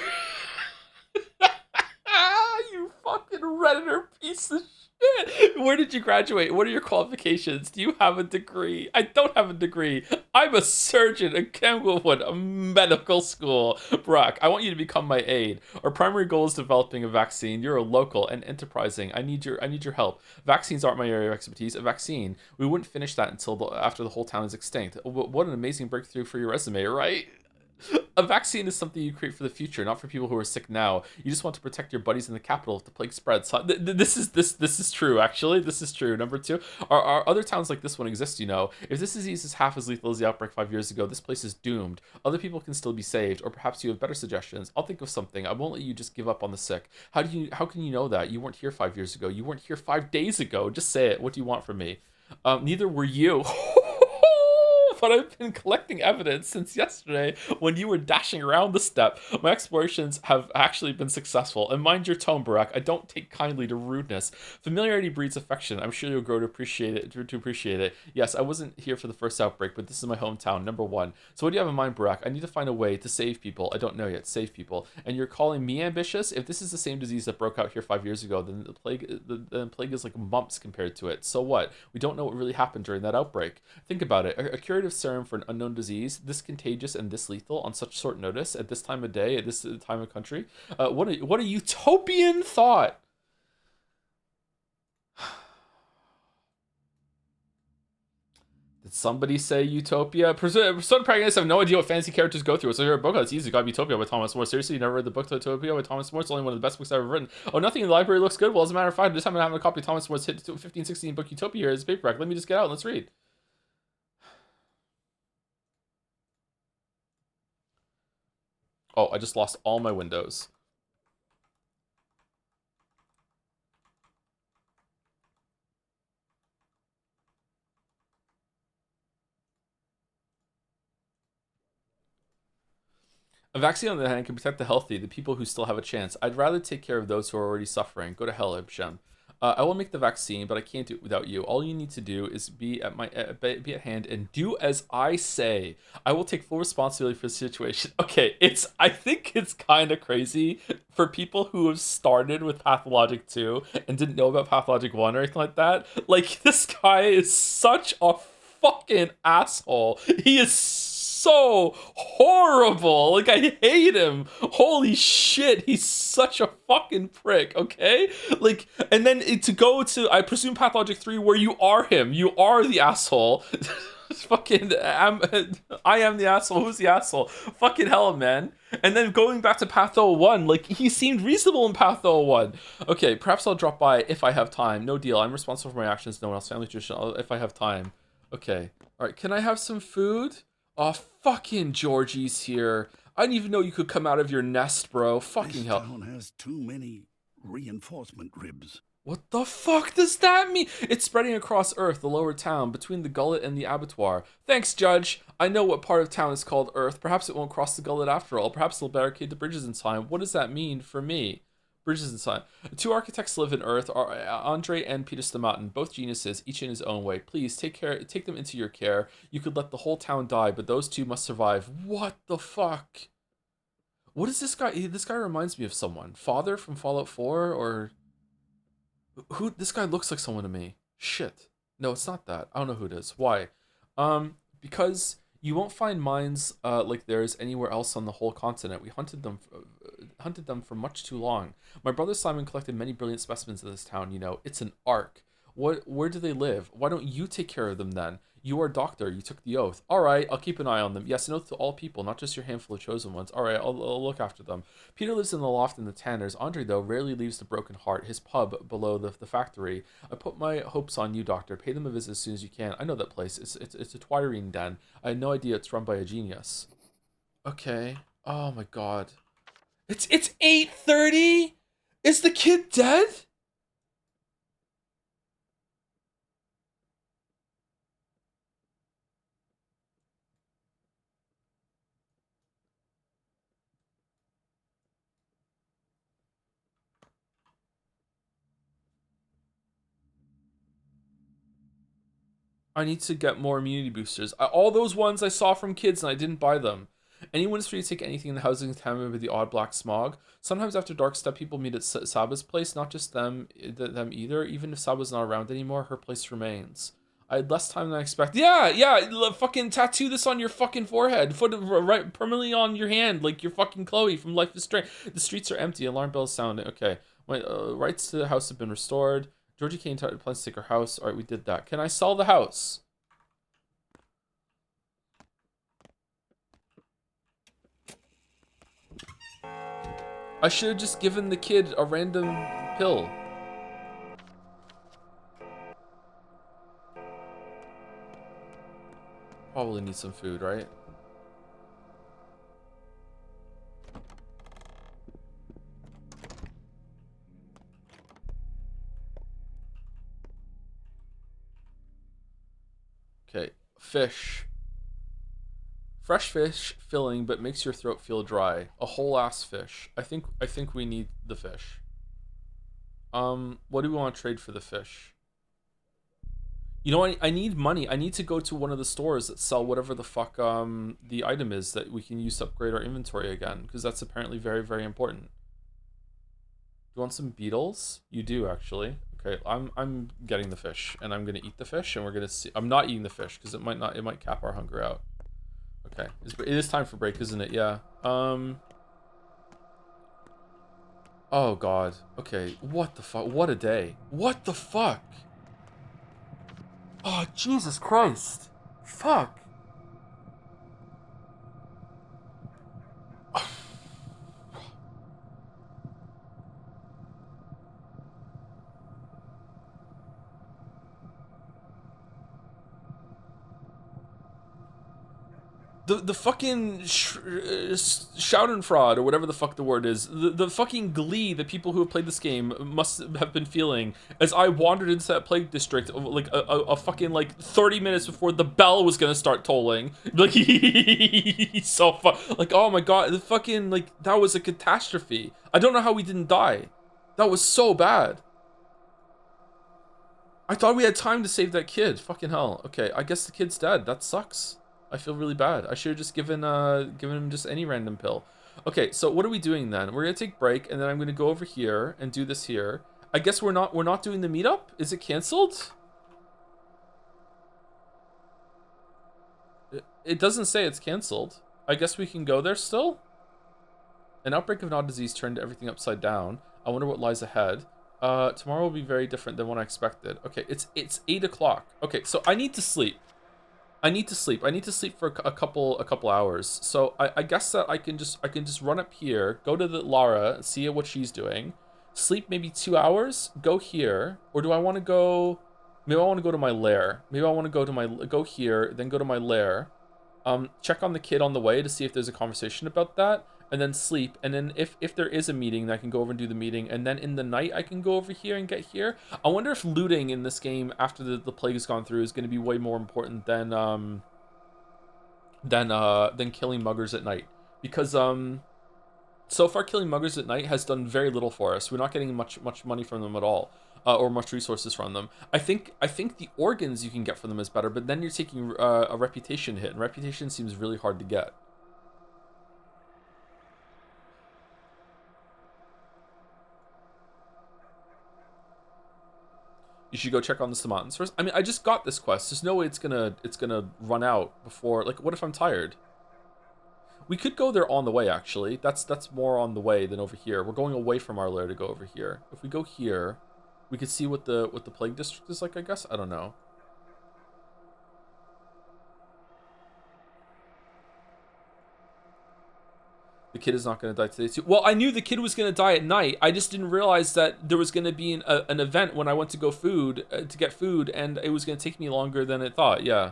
You fucking redditor piece of shit. Where did you graduate? What are your qualifications? Do you have a degree? I don't have a degree. I'm a surgeon in Kenwood, a medical school. Brock, I want you to become my aide. Our primary goal is developing a vaccine. You're a local and enterprising. I need your help. Vaccines aren't my area of expertise. A vaccine. We wouldn't finish that until after the whole town is extinct. What an amazing breakthrough for your resume, right? A vaccine is something you create for the future, not for people who are sick now. You just want to protect your buddies in the capital if the plague spreads. This is true, actually. This is true. Number 2, are other towns like this one exist, you know? If this disease is half as lethal as the outbreak 5 years ago, this place is doomed. Other people can still be saved, or perhaps you have better suggestions. I'll think of something. I won't let you just give up on the sick. How can you know that? You weren't here 5 years ago. You weren't here 5 days ago. Just say it. What do you want from me? Neither were you. But I've been collecting evidence since yesterday when you were dashing around the steppe. My explorations have actually been successful. And mind your tone, Barack. I don't take kindly to rudeness. Familiarity breeds affection. I'm sure you'll grow to appreciate it. Yes, I wasn't here for the first outbreak, but this is my hometown, number 1. So what do you have in mind, Barack? I need to find a way to save people. I don't know yet. Save people. And you're calling me ambitious? If this is the same disease that broke out here 5 years ago, then the plague is like mumps compared to it. So what? We don't know what really happened during that outbreak. Think about it. A curative serum for an unknown disease, this contagious and this lethal on such short notice at this time of day, at this time of country. What a utopian thought. Did somebody say utopia? Persona protagonists have no idea what fantasy characters go through. So here a book that's easy. Got Utopia by Thomas More. Seriously, you never read the book Utopia by Thomas More? It's only one of the best books I've ever written. Oh, nothing in the library looks good. Well, as a matter of fact, this time I'm having a copy of Thomas More's hit 1516 book Utopia here as a paperback. Let me just get out and let's read. Oh, I just lost all my windows. A vaccine, on the other hand, can protect the healthy, the people who still have a chance. I'd rather take care of those who are already suffering. Go to hell, Ibshem. I will make the vaccine, but I can't do it without you. All you need to do is be at hand and do as I say. I will take full responsibility for the situation. Okay, I think it's kind of crazy for people who have started with Pathologic 2 and didn't know about Pathologic 1 or anything like that. Like, this guy is such a fucking asshole. He is so horrible. Like, I hate him. Holy shit, he's such a fucking prick, okay? Like, and then to go to, I presume, Pathologic 3, where you are him. You are the asshole. Fucking, I am the asshole. Who's the asshole? Fucking hell, man. And then going back to Patho 1, like, he seemed reasonable in Patho 1. Okay, perhaps I'll drop by if I have time. No deal. I'm responsible for my actions. No one else. Family tradition. If I have time. Okay. All right. Can I have some food? Oh, fucking Georgie's here. I didn't even know you could come out of your nest, bro. Fucking hell. This town has too many reinforcement ribs. What the fuck does that mean? It's spreading across Earth, the lower town, between the gullet and the abattoir. Thanks, Judge. I know what part of town is called Earth. Perhaps it won't cross the gullet after all. Perhaps they'll barricade the bridges in time. What does that mean for me? Bridges in time. Two architects live in Earth, are Andre and Peter Stamatin, both geniuses, each in his own way. Please take them into your care. You could let the whole town die, but those two must survive. What the fuck? What is this guy? This guy reminds me of someone. Father from Fallout 4, or who? This guy looks like someone to me. Shit. No, it's not that. I don't know who it is. Why? Because you won't find mines like theirs anywhere else on the whole continent. We hunted them for much too long. My brother Simon collected many brilliant specimens of this town, you know. It's an ark. Where do they live? Why don't you take care of them then? You are a doctor. You took the oath. All right, I'll keep an eye on them. Yes, an oath to all people, not just your handful of chosen ones. All right, I'll look after them. Peter lives in the loft in the Tanners. Andre, though, rarely leaves the Broken Heart, his pub below the factory. I put my hopes on you, Doctor. Pay them a visit as soon as you can. I know that place. It's a twirling den. I had no idea it's run by a genius. Okay. Oh my god. It's 8:30? Is the kid dead? I need to get more immunity boosters. All those ones I saw from kids and I didn't buy them. Anyone is free to take anything in the housing contaminated with the odd black smog. Sometimes after dark stuff, people meet at Saba's place. Not just them either. Even if Saba's not around anymore, her place remains. I had less time than I expected. Yeah, fucking tattoo this on your fucking forehead. Put it right permanently on your hand, like you're fucking Chloe from Life is Strange. The streets are empty. Alarm bells sounding. Okay, my rights to the house have been restored. Georgie Kane plans to take her house. All right, we did that. Can I sell the house? I should have just given the kid a random pill. Probably need some food, right? Okay, fish. Fresh fish, filling, but makes your throat feel dry. A whole ass fish. I think we need the fish. What do we want to trade for the fish? You know, I need money. I need to go to one of the stores that sell whatever the fuck the item is that we can use to upgrade our inventory again, because that's apparently very, very important. Do you want some beetles? You do, actually. Okay, I'm getting the fish, and I'm gonna eat the fish, and we're gonna see. I'm not eating the fish because it might cap our hunger out. Okay, it is time for break, isn't it? Yeah. Oh god. Okay, what the fuck? What a day. What the fuck? Oh, Jesus Christ. Fuck. The fucking Schadenfreude, or whatever the fuck the word is, the fucking glee that people who have played this game must have been feeling as I wandered into that plague district like a fucking like 30 minutes before the bell was gonna start tolling. Like, so like, oh my god, the fucking, like, that was a catastrophe. I don't know how we didn't die. That was so bad. I thought we had time to save that kid. Fucking hell. Okay, I guess the kid's dead. That sucks. I feel really bad. I should have just given him just any random pill. Okay, so what are we doing then? We're gonna take break, and then I'm gonna go over here and do this here. I guess we're not doing the meetup? Is it canceled? It doesn't say it's canceled. I guess we can go there still? An outbreak of Nod disease turned everything upside down. I wonder what lies ahead. Tomorrow will be very different than what I expected. Okay, it's 8 o'clock. Okay, so I need to sleep. I need to sleep for a couple hours. So I guess that I can just run up here, go to the Lara, see what she's doing, sleep maybe 2 hours, go here, or do I want to go? Maybe I want to go to my lair. Maybe I want to go here, then go to my lair. Check on the kid on the way to see if there's a conversation about that, and then sleep. And then if there is a meeting, then I can go over and do the meeting. And then in the night, I can go over here and get here. I wonder if looting in this game after the plague has gone through is going to be way more important than killing muggers at night, because so far killing muggers at night has done very little for us. We're not getting much money from them at all. Or much resources from them. I think the organs you can get from them is better, but then you're taking a reputation hit, and reputation seems really hard to get. You should go check on the Samatans first. I mean, I just got this quest. There's no way it's gonna run out before. Like, what if I'm tired? We could go there on the way. Actually, that's more on the way than over here. We're going away from our lair to go over here. If we go here, we could see what the plague district is like, I guess. I don't know. The kid is not going to die today too. Well, I knew the kid was going to die at night. I just didn't realize that there was going to be an event when I went to go to get food, and it was going to take me longer than it thought. Yeah.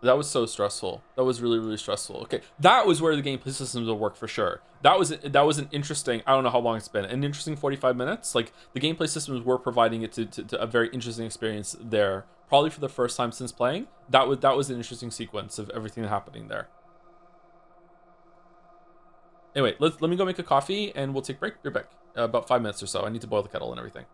That was so stressful. That was really, really stressful. Okay, that was where the gameplay systems will work for sure. That was an interesting. I don't know how long it's been. An interesting 45 minutes. Like, the gameplay systems were providing it to a very interesting experience there. Probably for the first time since playing. That was an interesting sequence of everything happening there. Anyway, let me go make a coffee and we'll take a break. Be back. About 5 minutes or so. I need to boil the kettle and everything.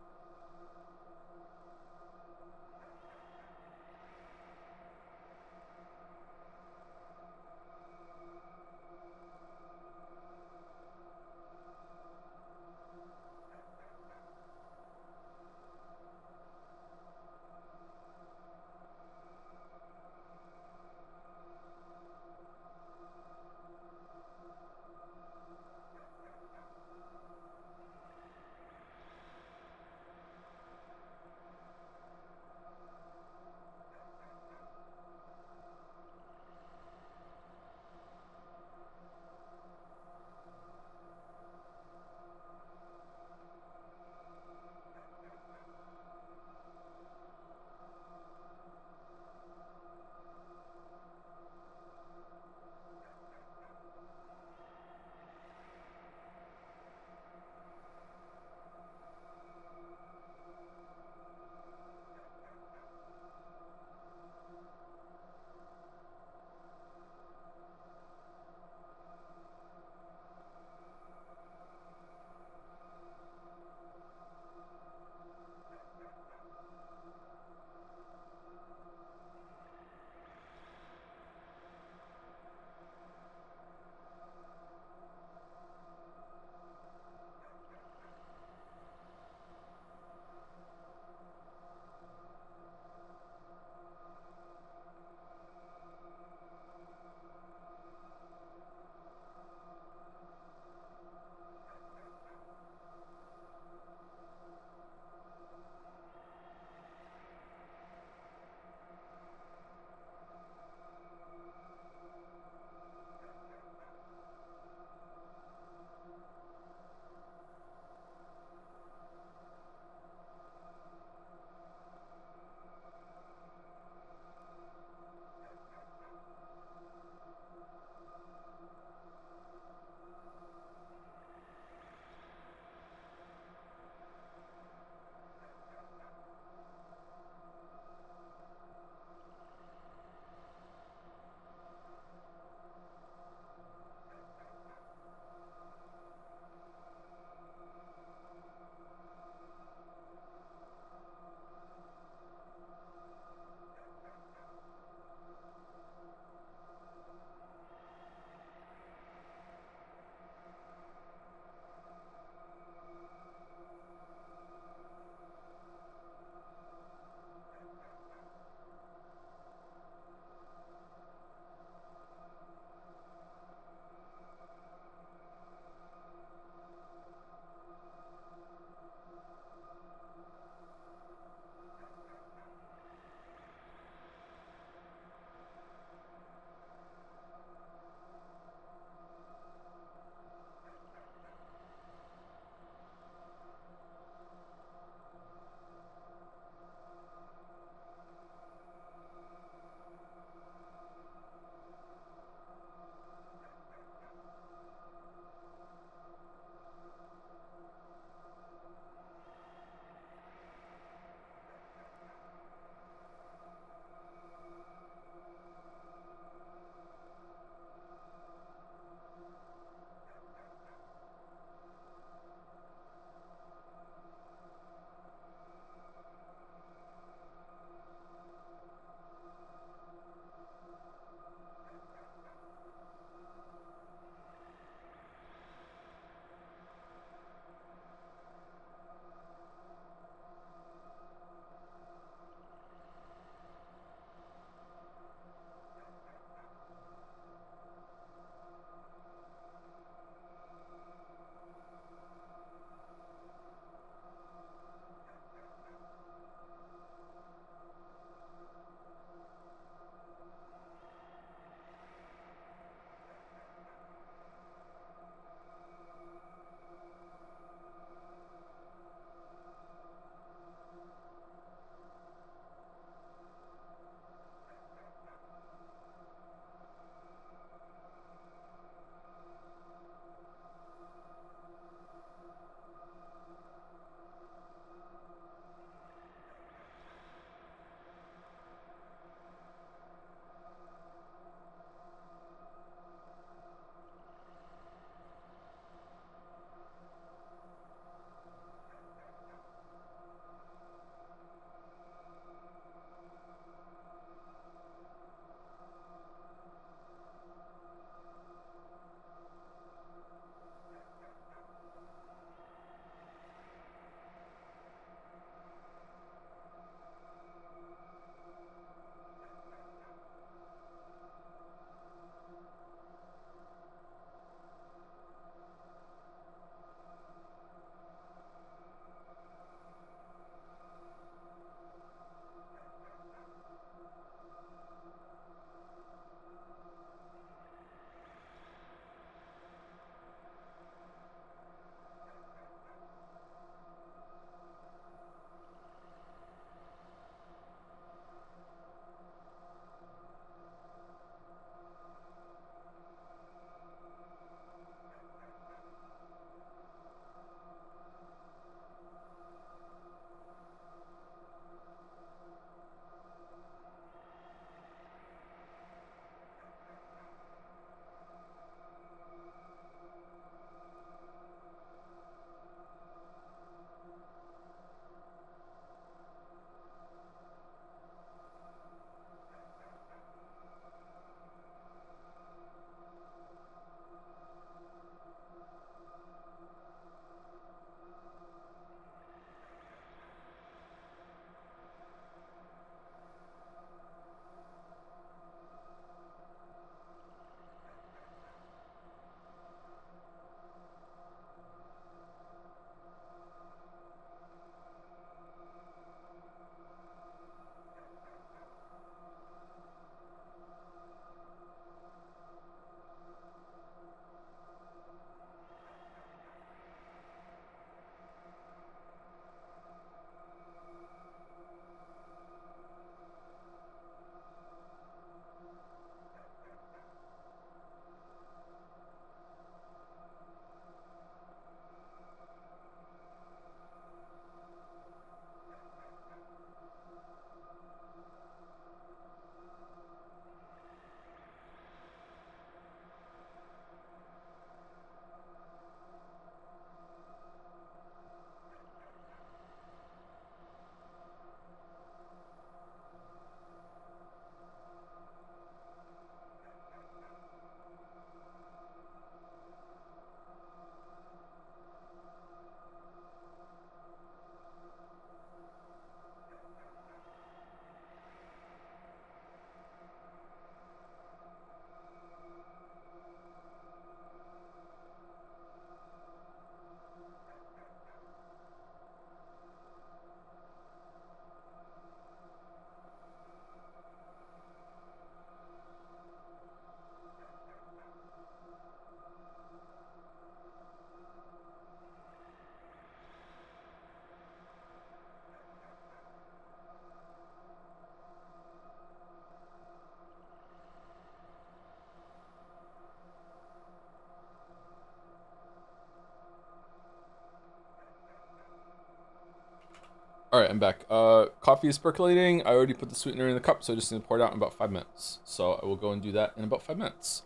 All right, I'm back. Coffee is percolating. I already put the sweetener in the cup, so I just need to pour it out in about 5 minutes. So I will go and do that in about 5 minutes.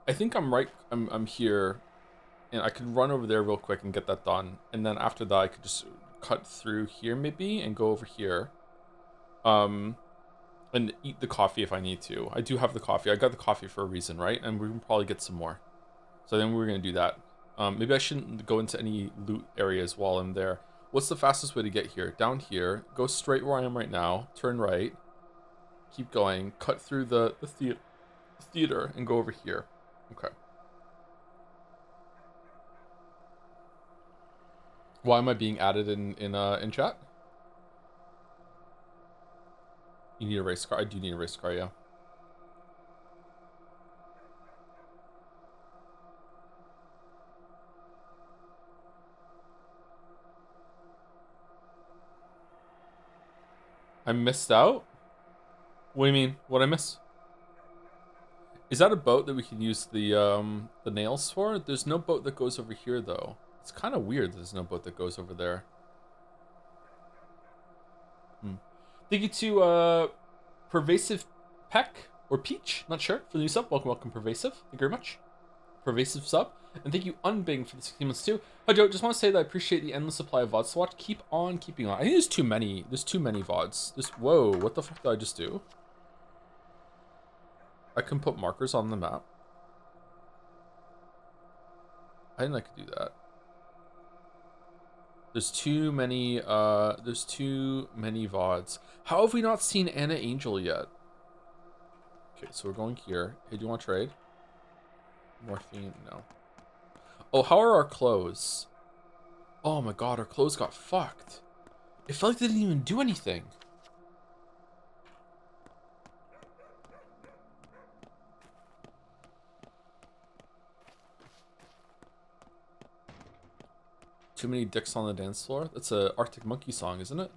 I think I'm right. I'm here, and I could run over there real quick and get that done. And then after that, I could just cut through here maybe and go over here, and eat the coffee if I need to. I do have the coffee. I got the coffee for a reason, right? And we can probably get some more. So then we're gonna do that. Maybe I shouldn't go into any loot areas while I'm there. What's the fastest way to get here? Down here, go straight where I am right now, turn right, keep going, cut through the theater, and go over here. Okay. Why am I being added in chat? You need a race car? I do need a race car, yeah. I missed out? What do you mean? What'd I miss? Is that a boat that we can use the nails for? There's no boat that goes over here though. It's kind of weird there's no boat that goes over there. Thank you to Pervasive Peck or Peach, not sure, for the new sub. Welcome, Pervasive. Thank you very much. Pervasive sub. And thank you, Unbing, for the 16 months too. Hi Joe, just want to say that I appreciate the endless supply of VODs to watch. Keep on keeping on. I think there's too many. There's too many VODs. Whoa, what the fuck did I just do? I can put markers on the map. I didn't know I could do that. There's too many VODs. How have we not seen Anna Angel yet? Okay, so we're going here. Hey, do you want to trade? Morphine? No. Oh, how are our clothes? Oh my god, our clothes got fucked. It felt like they didn't even do anything. Too many dicks on the dance floor? That's a Arctic Monkey song, isn't it?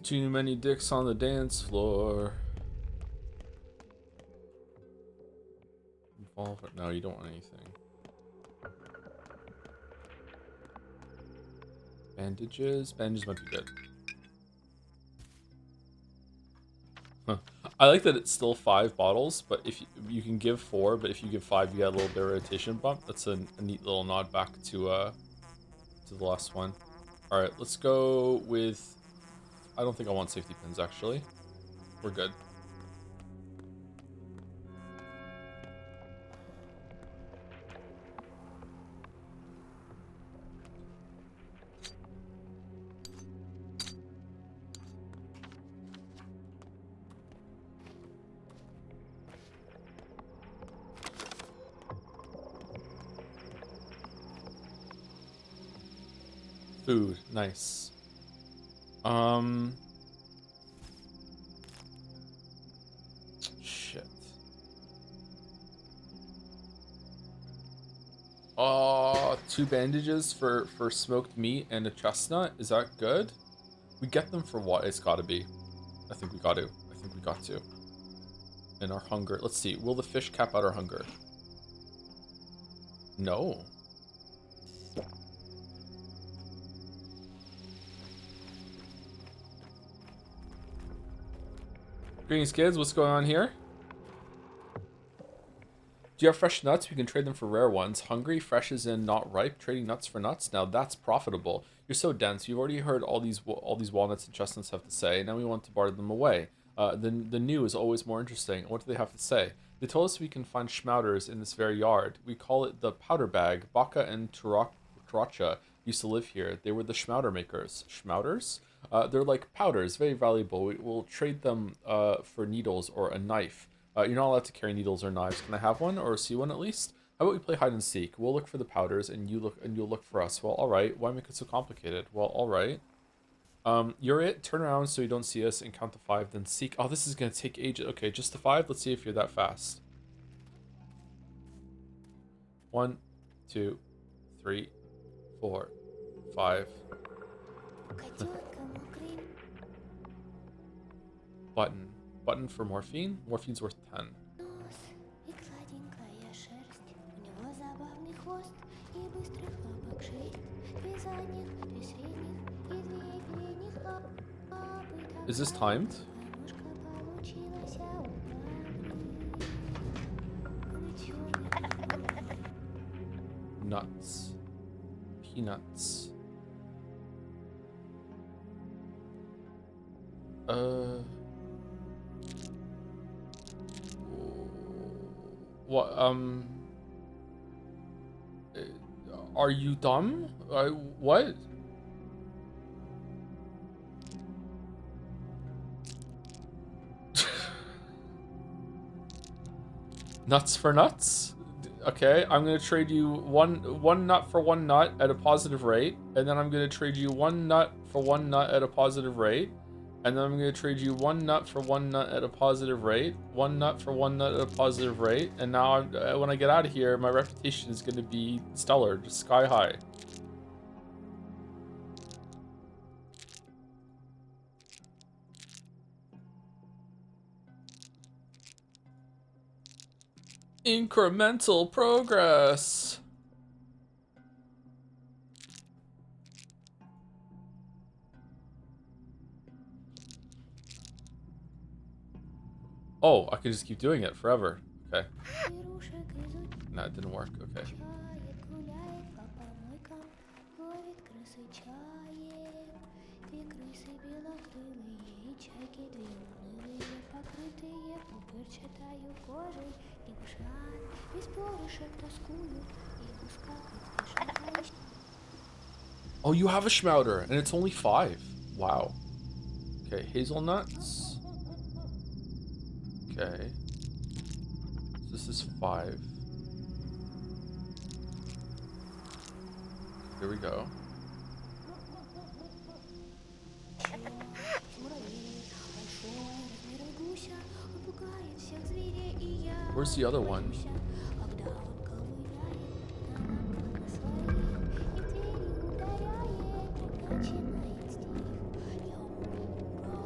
Too many dicks on the dance floor. No, you don't want anything. Bandages? Bandages might be good. Huh. I like that it's still 5 bottles, but if you can give 4, but if you give 5, you get a little bit of rotation bump. That's a neat little nod back to the last one. All right, let's go with. I don't think I want safety pins actually. We're good. Food, nice. Shit. Oh, 2 bandages for smoked meat and a chestnut. Is that good? We get them for what? It's gotta be. I think we got to. I think we got to. And our hunger. Let's see. Will the fish cap out our hunger? No. Greetings, kids. What's going on here? Do you have fresh nuts? We can trade them for rare ones. Hungry, fresh is in, not ripe. Trading nuts for nuts. Now that's profitable. You're so dense. You've already heard all these walnuts and chestnuts have to say. Now we want to barter them away. The new is always more interesting. What do they have to say? They told us we can find schmouters in this very yard. We call it the powder bag. Baka and Turacha used to live here. They were the schmouter makers. Schmouters? They're like powders, very valuable. We'll trade them for needles or a knife. You're not allowed to carry needles or knives. Can I have one or see one at least? How about we play hide and seek? We'll look for the powders and you'll look for us. Well, all right. Why make it so complicated? Well, all right. You're it. Turn around so you don't see us and count to 5. Then seek. Oh, this is gonna take ages. Okay, just to 5. Let's see if you're that fast. 1, 2, 3, 4, 5. Button. Button for morphine? Morphine's worth 10. Is this timed? Nuts. Peanuts. What, are you dumb? What? Nuts for nuts? Okay, I'm gonna trade you one nut for one nut at a positive rate, and then I'm gonna trade you one nut for one nut at a positive rate, and then I'm gonna trade you one nut for one nut at a positive rate, one nut for one nut at a positive rate, and now when I get out of here, my reputation is gonna be stellar, just sky high. Incremental progress. Oh, I can just keep doing it forever. Okay. No, it didn't work. Okay. Oh, you have a schmouter, and it's only 5. Wow. Okay, hazelnuts. Okay. So this is 5. Here we go. Where's the other one?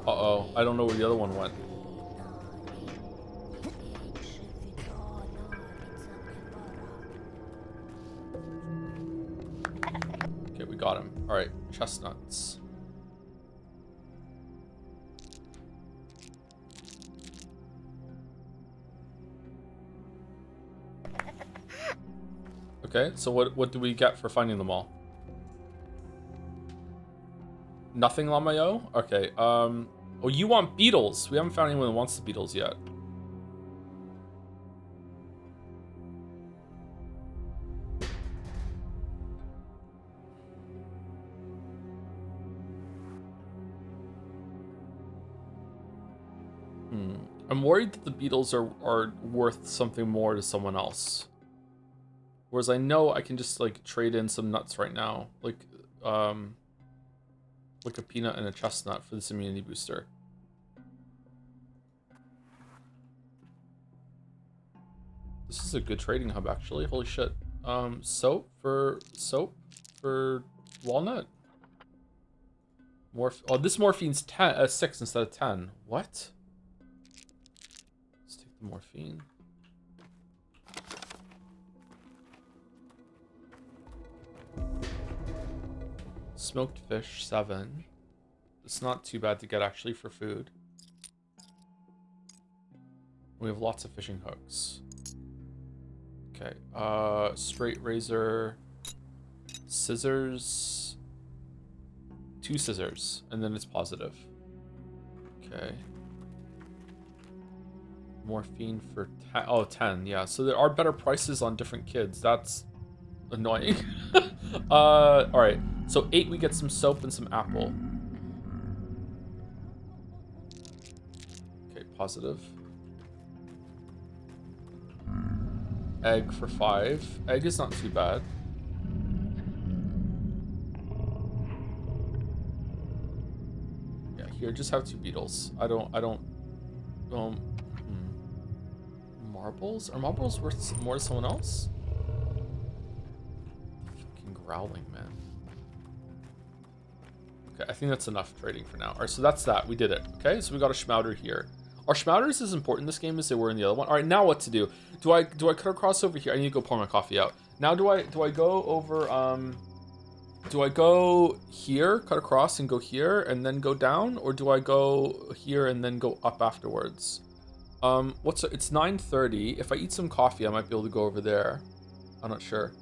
Uh-oh, I don't know where the other one went. Okay, we got him. All right, chestnuts. Okay, so what do we get for finding them all? Nothing, Lamayo? Okay, oh, you want beetles. We haven't found anyone that wants the beetles yet. I'm worried that the beetles are worth something more to someone else. Whereas I know I can just like trade in some nuts right now. Like a peanut and a chestnut for this immunity booster. This is a good trading hub actually. Holy shit. Soap for walnut. Oh, this morphine's 6 instead of 10. What? Let's take the morphine. Smoked fish, 7. It's not too bad to get actually for food. We have lots of fishing hooks. Okay, straight razor, scissors, 2 scissors, and then it's positive. Okay. Morphine for 10. Oh, 10, yeah. So there are better prices on different kids. That's annoying. Alright. So 8, we get some soap and some apple. Okay, positive. Egg for 5. Egg is not too bad. Yeah, here, just have 2 beetles. I don't, marbles? Are marbles worth more to someone else? Fucking growling, man. Okay, I think that's enough trading for now. All right, so that's that. We did it. Okay, so we got a Schmouder here. Are Schmouders as important in this game as they were in the other one? All right, now what to do? Do I cut across over here? I need to go pour my coffee out. Now do I go over do I go here, cut across and go here and then go down, or do I go here and then go up afterwards? It's 9:30. If I eat some coffee, I might be able to go over there. I'm not sure.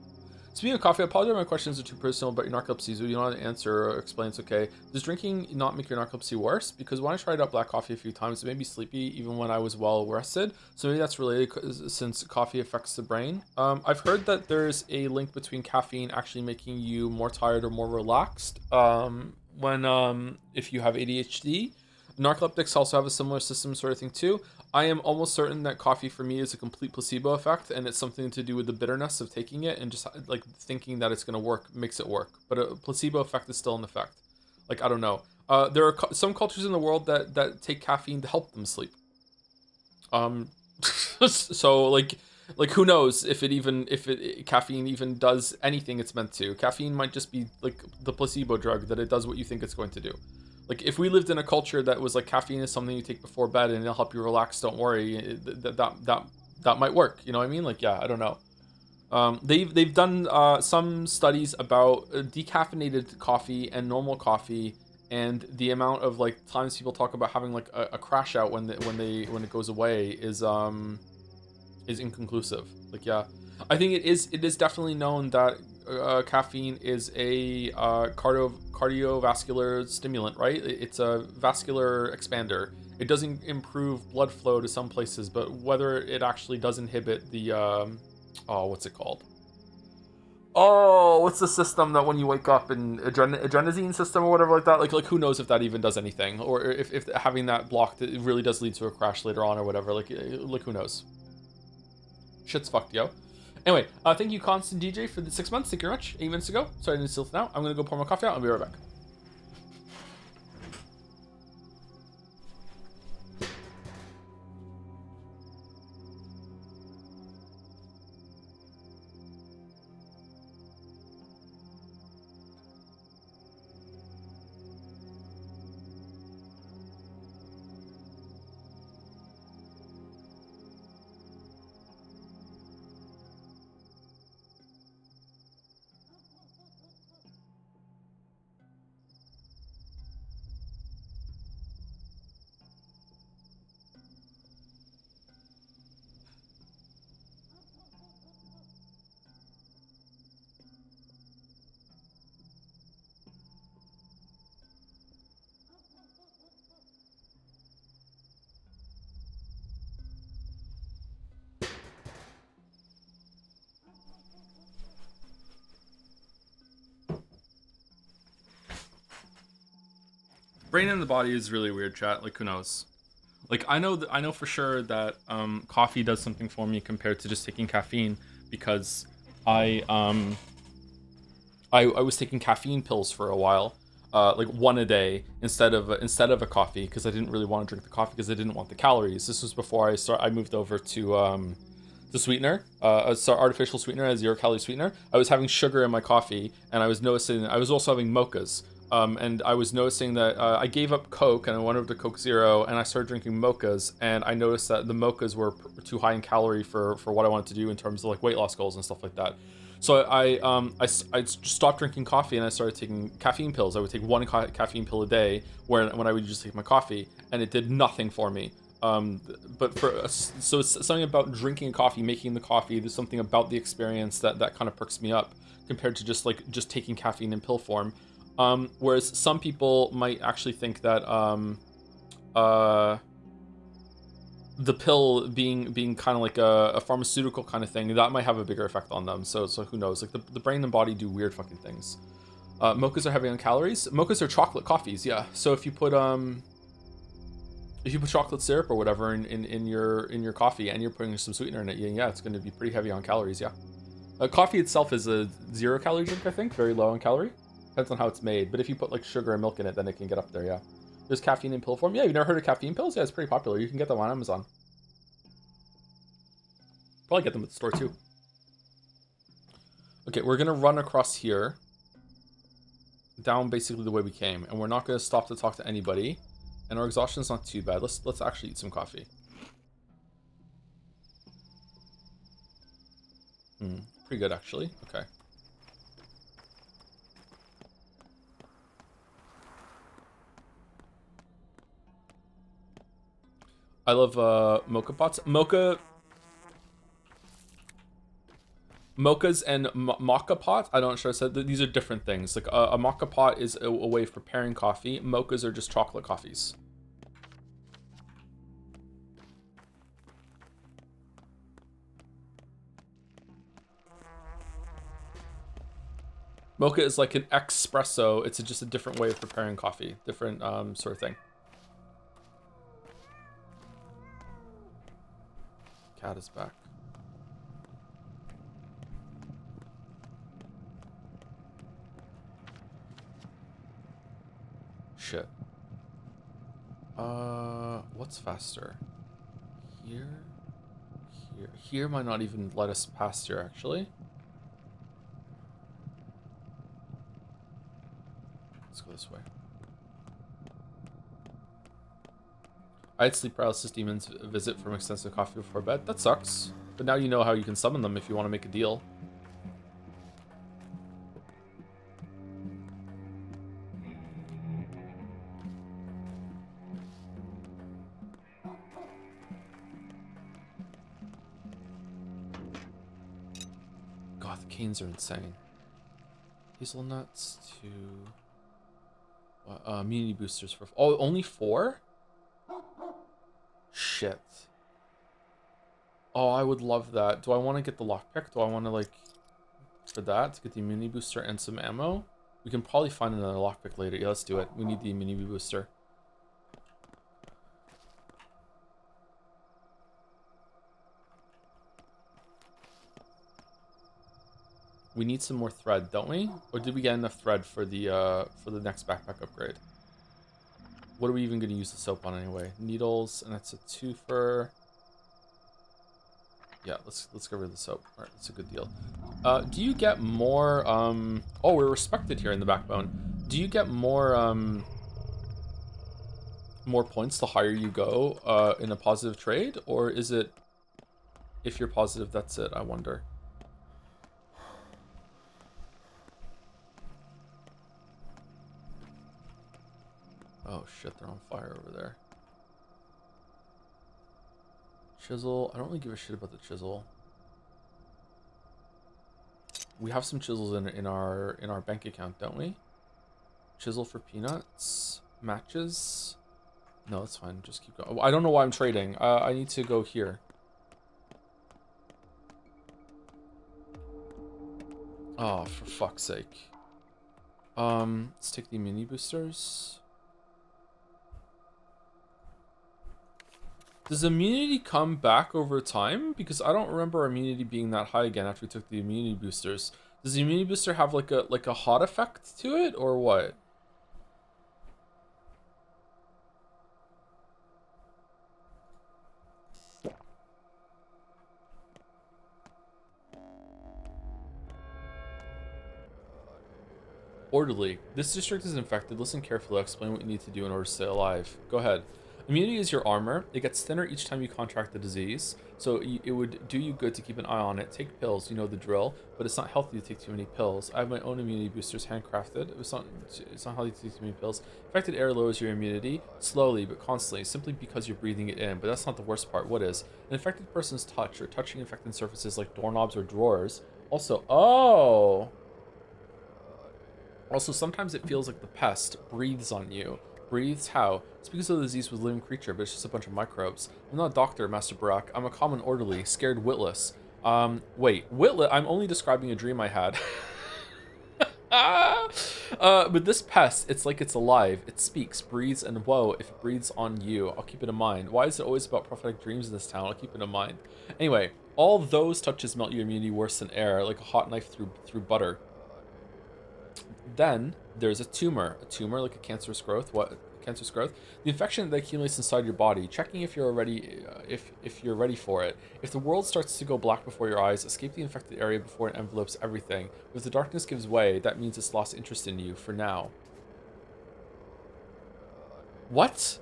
Speaking of coffee, I apologize if my questions are too personal about your narcolepsy, so you don't have to answer or explain, it's okay. Does drinking not make your narcolepsy worse? Because when I tried out black coffee a few times, it made me sleepy even when I was well rested. So maybe that's related since coffee affects the brain. I've heard that there's a link between caffeine actually making you more tired or more relaxed if you have ADHD. Narcoleptics also have a similar system sort of thing too. I am almost certain that coffee for me is a complete placebo effect, and it's something to do with the bitterness of taking it and just like thinking that it's going to work makes it work. But a placebo effect is still an effect. Like, I don't know. There are some cultures in the world that take caffeine to help them sleep. So like who knows if caffeine even does anything it's meant to. Caffeine might just be like the placebo drug that it does what you think it's going to do. Like, if we lived in a culture that was like caffeine is something you take before bed and it'll help you relax, don't worry, that might work. You know what I mean? Like, yeah, I don't know. They've done some studies about decaffeinated coffee and normal coffee, and the amount of like times people talk about having like a crash out when it goes away is inconclusive. Like, yeah, I think it is definitely known that caffeine is a cardiovascular stimulant, right? It's a vascular expander. It doesn't improve blood flow to some places, but whether it actually does inhibit the what's it called? Oh, what's the system that when you wake up in adrenaline system or whatever like that? Like who knows if that even does anything, or if having that blocked it really does lead to a crash later on or whatever. Like who knows? Shit's fucked, yo. Anyway, thank you, Constant DJ, for the 6 months. Thank you very much. 8 minutes ago. Sorry I didn't steal it now. I'm gonna go pour my coffee out. I'll be right back. Brain in the body is really weird, chat. Like, who knows? Like, I know for sure that coffee does something for me compared to just taking caffeine, because I was taking caffeine pills for a while, like one a day instead of a coffee, because I didn't really want to drink the coffee because I didn't want the calories. This was before I moved over to the sweetener, artificial sweetener, a 0-calorie sweetener. I was having sugar in my coffee, and I was noticing I was also having mochas. And I was noticing that I gave up Coke and I went over to Coke Zero, and I started drinking mochas, and I noticed that the mochas were too high in calorie for what I wanted to do in terms of like weight loss goals and stuff like that. So I stopped drinking coffee and I started taking caffeine pills. I would take one caffeine pill a day when I would just take my coffee, and it did nothing for me. So it's something about drinking coffee, making the coffee. There's something about the experience that kind of perks me up compared to just taking caffeine in pill form. Whereas some people might actually think that the pill being kind of like a pharmaceutical kind of thing, that might have a bigger effect on them. So who knows? Like the brain and body do weird fucking things. Mochas are heavy on calories. Mochas are chocolate coffees, yeah. So if you put chocolate syrup or whatever in your coffee and you're putting some sweetener in it, yeah, it's going to be pretty heavy on calories, yeah. Coffee itself is a 0-calorie drink, I think, very low in calorie. Depends on how it's made, but if you put like sugar and milk in it, then it can get up there, yeah. There's caffeine in pill form. Yeah, you've never heard of caffeine pills? Yeah, it's pretty popular. You can get them on Amazon. Probably get them at the store too. Okay, we're gonna run across here. down basically the way we came, and we're not going to stop to talk to anybody, and our exhaustion's not too bad. Let's actually eat some coffee. Pretty good, actually. Okay. I love mocha pots. Mochas and maca pot. I don't sure I said that these are different things. Like a maca pot is a way of preparing coffee. Mochas are just chocolate coffees. Mocha is like an espresso. It's just a different way of preparing coffee. Different sort of thing. Cat is back. Shit. What's faster? Here? Here. Here might not even let us pass here, actually. Let's go this way. I had sleep paralysis demons visit from extensive coffee before bed. That sucks. But now you know how you can summon them if you want to make a deal. God, the canes are insane. Hazelnuts to... immunity boosters for... Oh, only 4? Shit. Oh, I would love that. Do I want to get the lockpick? Do I want to, like... For that, to get the immunity booster and some ammo? We can probably find another lockpick later. Yeah, let's do it. We need the immunity booster. We need some more thread, don't we? Or did we get enough thread for the next backpack upgrade? What are we even going to use the soap on anyway? Needles, and that's a twofer. Yeah, let's get rid of the soap. All right, that's a good deal. Do you get more? Oh, we're respected here in the backbone. Do you get more? More points the higher you go in a positive trade, or is it? If you're positive, that's it. I wonder. Oh shit, they're on fire over there. Chisel, I don't really give a shit about the chisel. We have some chisels in our bank account, don't we? Chisel for peanuts, matches. No, that's fine. Just keep going. I don't know why I'm trading. I need to go here. Oh, for fuck's sake. Let's take the mini boosters. Does immunity come back over time? Because I don't remember immunity being that high again after we took the immunity boosters. Does the immunity booster have like a hot effect to it, or what? Orderly. This district is infected. Listen carefully. I'll explain what you need to do in order to stay alive. Go ahead. Immunity is your armor. It gets thinner each time you contract the disease, so it would do you good to keep an eye on it. Take pills, you know the drill, but it's not healthy to take too many pills. I have my own immunity boosters handcrafted. It's not healthy to take too many pills. Infected air lowers your immunity, slowly but constantly, simply because you're breathing it in, but that's not the worst part. What is? An infected person's touch or touching infected surfaces like doorknobs or drawers. Also, sometimes it feels like the pest breathes on you. Breathes how? It's because of the disease with a living creature, but it's just a bunch of microbes. I'm not a doctor, Master Barak. I'm a common orderly, scared witless. Wait, witless? I'm only describing a dream I had. But this pest, it's like it's alive. It speaks, breathes, and whoa, if it breathes on you, I'll keep it in mind. Why is it always about prophetic dreams in this town? I'll keep it in mind. Anyway, all those touches melt your immunity worse than air, like a hot knife through butter. Then there's a tumor like a cancerous growth. What? cancerous growth. The infection that accumulates inside your body. Checking if you're ready, if you're ready for it. If the world starts to go black before your eyes, escape the infected area before it envelopes everything. If the darkness gives way, that means it's lost interest in you for now. What?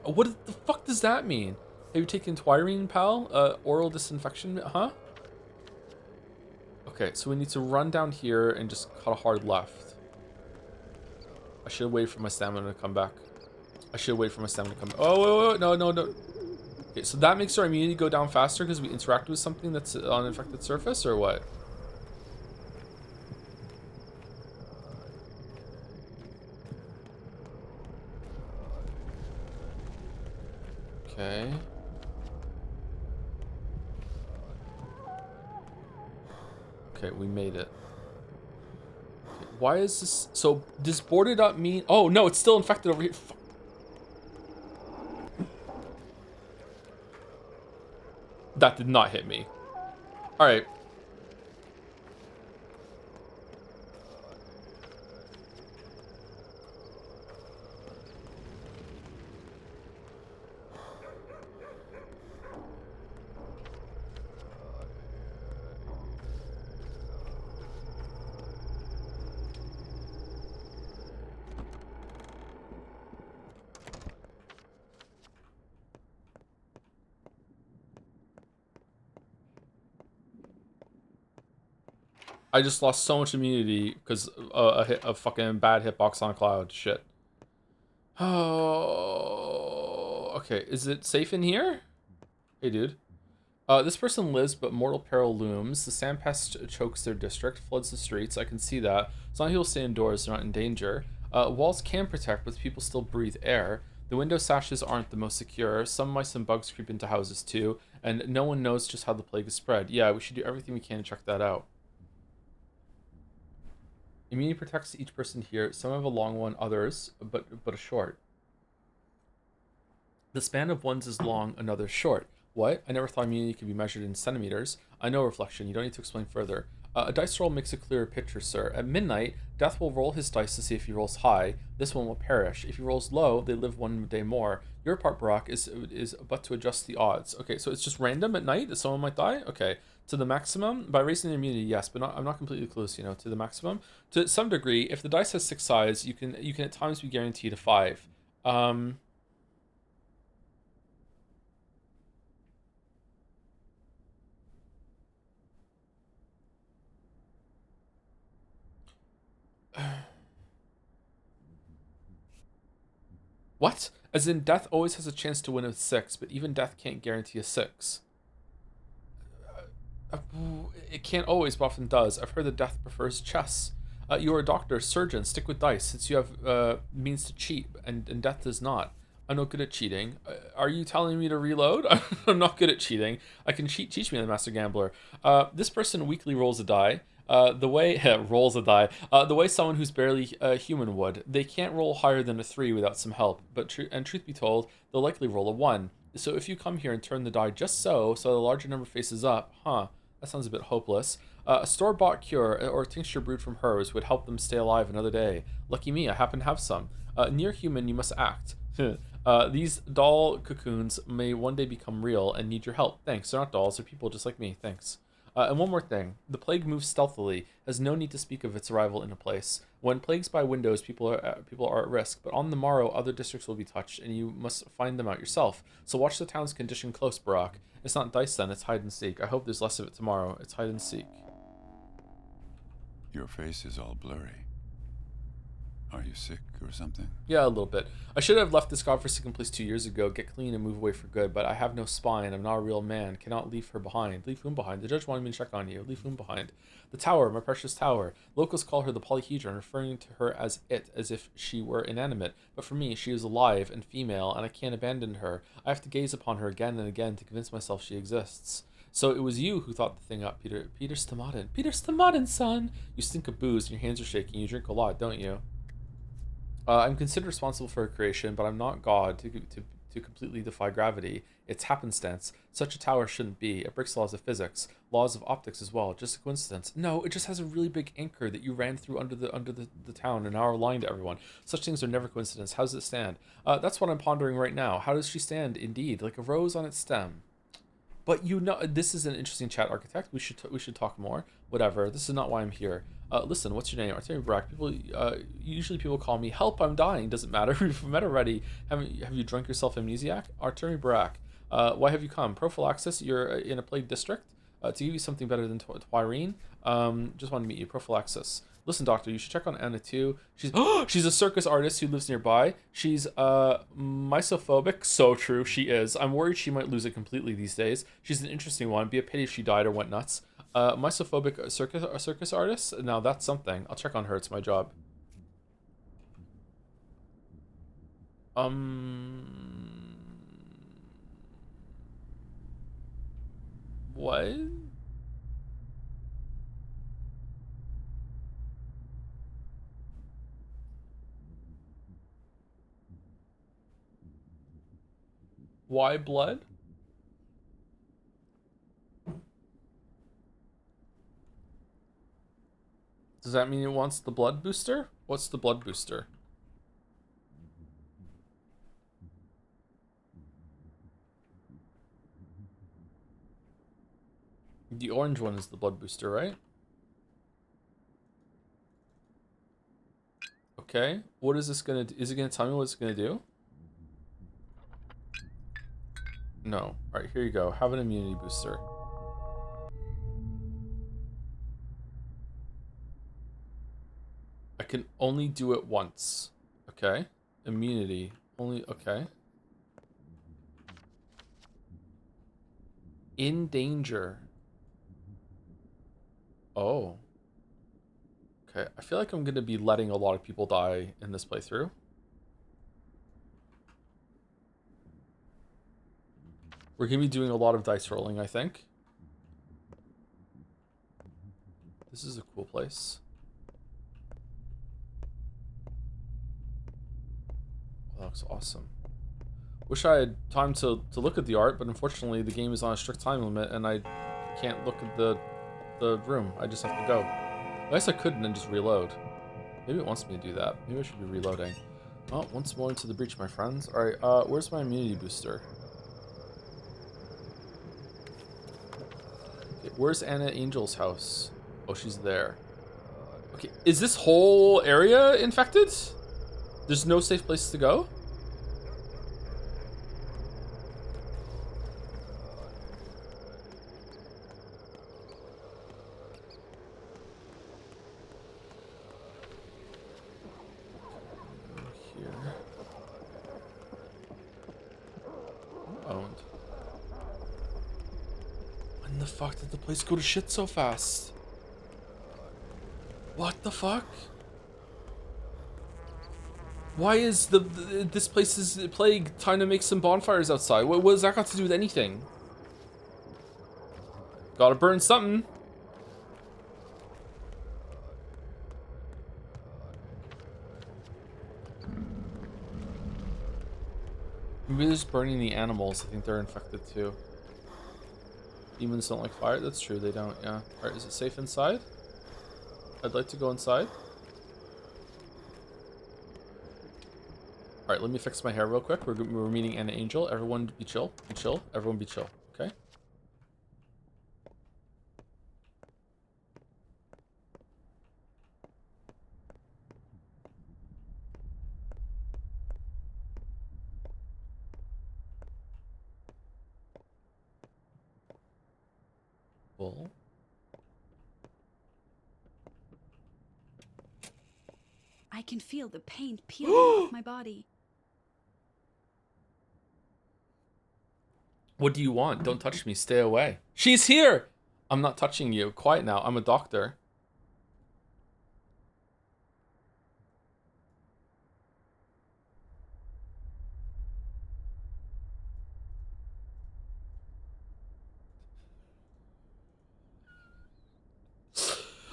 What the fuck does that mean? Have you taken Twirine, pal? Oral disinfection, huh? Okay, so we need to run down here and just cut a hard left. I should wait for my stamina to come back. Oh, wait, no. Okay, so that makes our immunity go down faster because we interact with something that's on an infected surface, or what? Okay. Okay, we made it. Okay, why is this... So, does boarded up mean... Oh, no, it's still infected over here. Fuck. That did not hit me. Alright. I just lost so much immunity because a fucking bad hitbox on a cloud. Shit. Oh, okay. Is it safe in here? Hey, dude. This person lives, but mortal peril looms. The sand pest chokes their district, floods the streets. I can see that. Some people stay indoors, they're not in danger. Walls can protect, but people still breathe air. The window sashes aren't the most secure. Some mice and bugs creep into houses too, and no one knows just how the plague is spread. Yeah, we should do everything we can to check that out. Immunity protects each person here. Some have a long one, others, but a short. The span of one's is long, another's short. What? I never thought immunity could be measured in centimeters. I know, Reflection. You don't need to explain further. A dice roll makes a clearer picture, sir. At midnight, Death will roll his dice to see if he rolls high. This one will perish. If he rolls low, they live one day more. Your part, Barack, is but to adjust the odds. Okay, so it's just random at night that someone might die? Okay. To the maximum? By raising the immunity, yes, but I'm not completely close, you know, to the maximum. To some degree, if the dice has 6 sides, you can at times be guaranteed a 5. What? As in, Death always has a chance to win with 6, but even Death can't guarantee a 6. It can't always, but often does. I've heard that Death prefers chess. You are a doctor, surgeon, stick with dice, since you have means to cheat, and Death does not. I'm not good at cheating. Are you telling me to reload? I'm not good at cheating. I can cheat. Teach me, the Master Gambler. This person weekly rolls a die. The way rolls a die. The way someone who's barely human would. They can't roll higher than a 3 without some help. But truth be told, they'll likely roll a 1. So if you come here and turn the die just so the larger number faces up, that sounds a bit hopeless. A store-bought cure or tincture brewed from herbs would help them stay alive another day. Lucky me, I happen to have some. Near human, you must act. These doll cocoons may one day become real and need your help. Thanks, they're not dolls, they're people just like me. Thanks. And one more thing. The plague moves stealthily, has no need to speak of its arrival in a place. When plagues by windows, people are at risk, but on the morrow, other districts will be touched, and you must find them out yourself. So watch the town's condition close, Barack. It's not dice then, it's hide and seek. I hope there's less of it tomorrow. It's hide and seek. Your face is all blurry. Are you sick or something? Yeah, a little bit. I should have left this godforsaken place 2 years ago, get clean and move away for good, but I have no spine. I'm not a real man. Cannot leave her behind. Leave whom behind? The judge wanted me to check on you. Leave whom behind? The tower, my precious tower. Locals call her the polyhedron, referring to her as it, as if she were inanimate. But for me, she is alive and female, and I can't abandon her. I have to gaze upon her again and again to convince myself she exists. So it was you who thought the thing up, Peter Stamadin. Peter Stamadin, son! You stink of booze and your hands are shaking. You drink a lot, don't you? I'm considered responsible for her creation, but I'm not God to completely defy gravity. It's happenstance. Such a tower shouldn't be. It breaks the laws of physics, laws of optics as well. Just a coincidence. No, it just has a really big anchor that you ran through under the town and now are lying to everyone. Such things are never coincidence. How does it stand? That's what I'm pondering right now. How does she stand? Indeed, like a rose on its stem. But you know, this is an interesting chat, architect. We should talk more. Whatever. This is not why I'm here. Listen, what's your name? Artemi Brack. People usually people call me help. I'm dying. Doesn't matter. We've met already. Have you drunk yourself amnesiac? Artemi Brack. Why have you come? Prophylaxis. You're in a plague district. To give you something better than Twirene. Just wanted to meet you. Prophylaxis. Listen, doctor, you should check on Anna too. She's a circus artist who lives nearby. She's misophobic. So true, she is. I'm worried she might lose it completely these days. She's an interesting one. Be a pity if she died or went nuts. Misophobic circus artist. Now that's something. I'll check on her. It's my job. What? Why blood? Does that mean it wants the blood booster? What's the blood booster? The orange one is the blood booster, right? Okay. What is this gonna do? Is it gonna tell me what it's gonna do? No. Alright, here you go. Have an immunity booster. I can only do it once. Okay. Immunity. Only, okay. In danger. Oh. Okay, I feel like I'm gonna be letting a lot of people die in this playthrough. We're gonna be doing a lot of dice rolling, I think. This is a cool place. Oh, that looks awesome. Wish I had time to look at the art, but unfortunately the game is on a strict time limit and I can't look at the room. I just have to go. I guess I could and then just reload. Maybe it wants me to do that. Maybe I should be reloading. Oh, once more into the breach, my friends. Alright, where's my immunity booster? Okay, where's Anna Angel's house? Oh, she's there. Okay, is this whole area infected? There's no safe place to go? When the fuck did the place go to shit so fast? What the fuck? Why is this place's plague trying to make some bonfires outside? What has that got to do with anything? Gotta burn something. Maybe they're just burning the animals. I think they're infected too. Demons don't like fire? That's true, they don't, yeah. Alright, is it safe inside? I'd like to go inside. Alright, let me fix my hair real quick. We're meeting Anna Angel. Everyone be chill. Be chill. Everyone be chill. Okay? Cool. I can feel the paint peeling off my body. What do you want? Don't touch me. Stay away. She's here! I'm not touching you. Quiet now. I'm a doctor.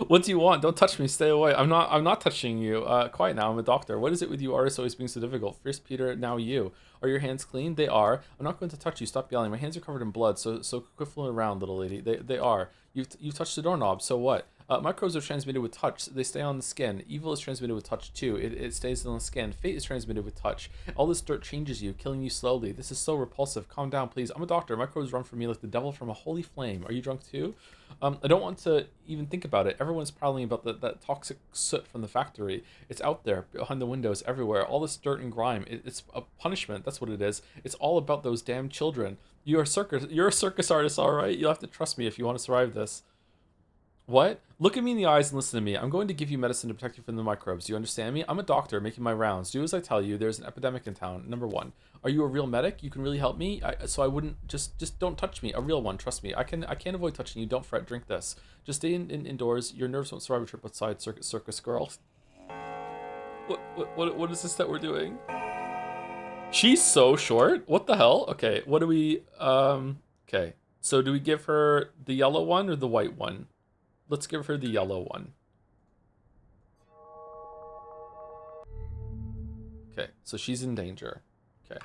What do you want? Don't touch me. Stay away. I'm not touching you. Quiet now. I'm a doctor. What is it with you artists always being so difficult? First Peter, now you. Are your hands clean? They are. I'm not going to touch you. Stop yelling. My hands are covered in blood. So quit fooling around, little lady. They are. You've touched the doorknob. So what? Microbes are transmitted with touch. They stay on the skin. Evil is transmitted with touch too. It stays on the skin. Fate is transmitted with touch. All this dirt changes you, killing you slowly. This is so repulsive. Calm down, please. I'm a doctor. Microbes run from me like the devil from a holy flame. Are you drunk too? I don't want to even think about it. Everyone's prowling about that toxic soot from the factory. It's out there, behind the windows, everywhere. All this dirt and grime. It's a punishment. That's what it is. It's all about those damn children. You're a circus artist, all right? You'll have to trust me if you want to survive this. What? Look at me in the eyes and listen to me. I'm going to give you medicine to protect you from the microbes. Do you understand me? I'm a doctor making my rounds. Do as I tell you. There's an epidemic in town. Number 1. Are you a real medic? You can really help me? So I wouldn't just don't touch me. A real one. Trust me. I can't avoid touching you. Don't fret. Drink this. Just stay indoors. Your nerves won't survive a trip outside. Circus girl. What is this that we're doing? She's so short. What the hell? Okay. What do we? Okay. So do we give her the yellow one or the white one? Let's give her the yellow one. Okay, so she's in danger. Okay.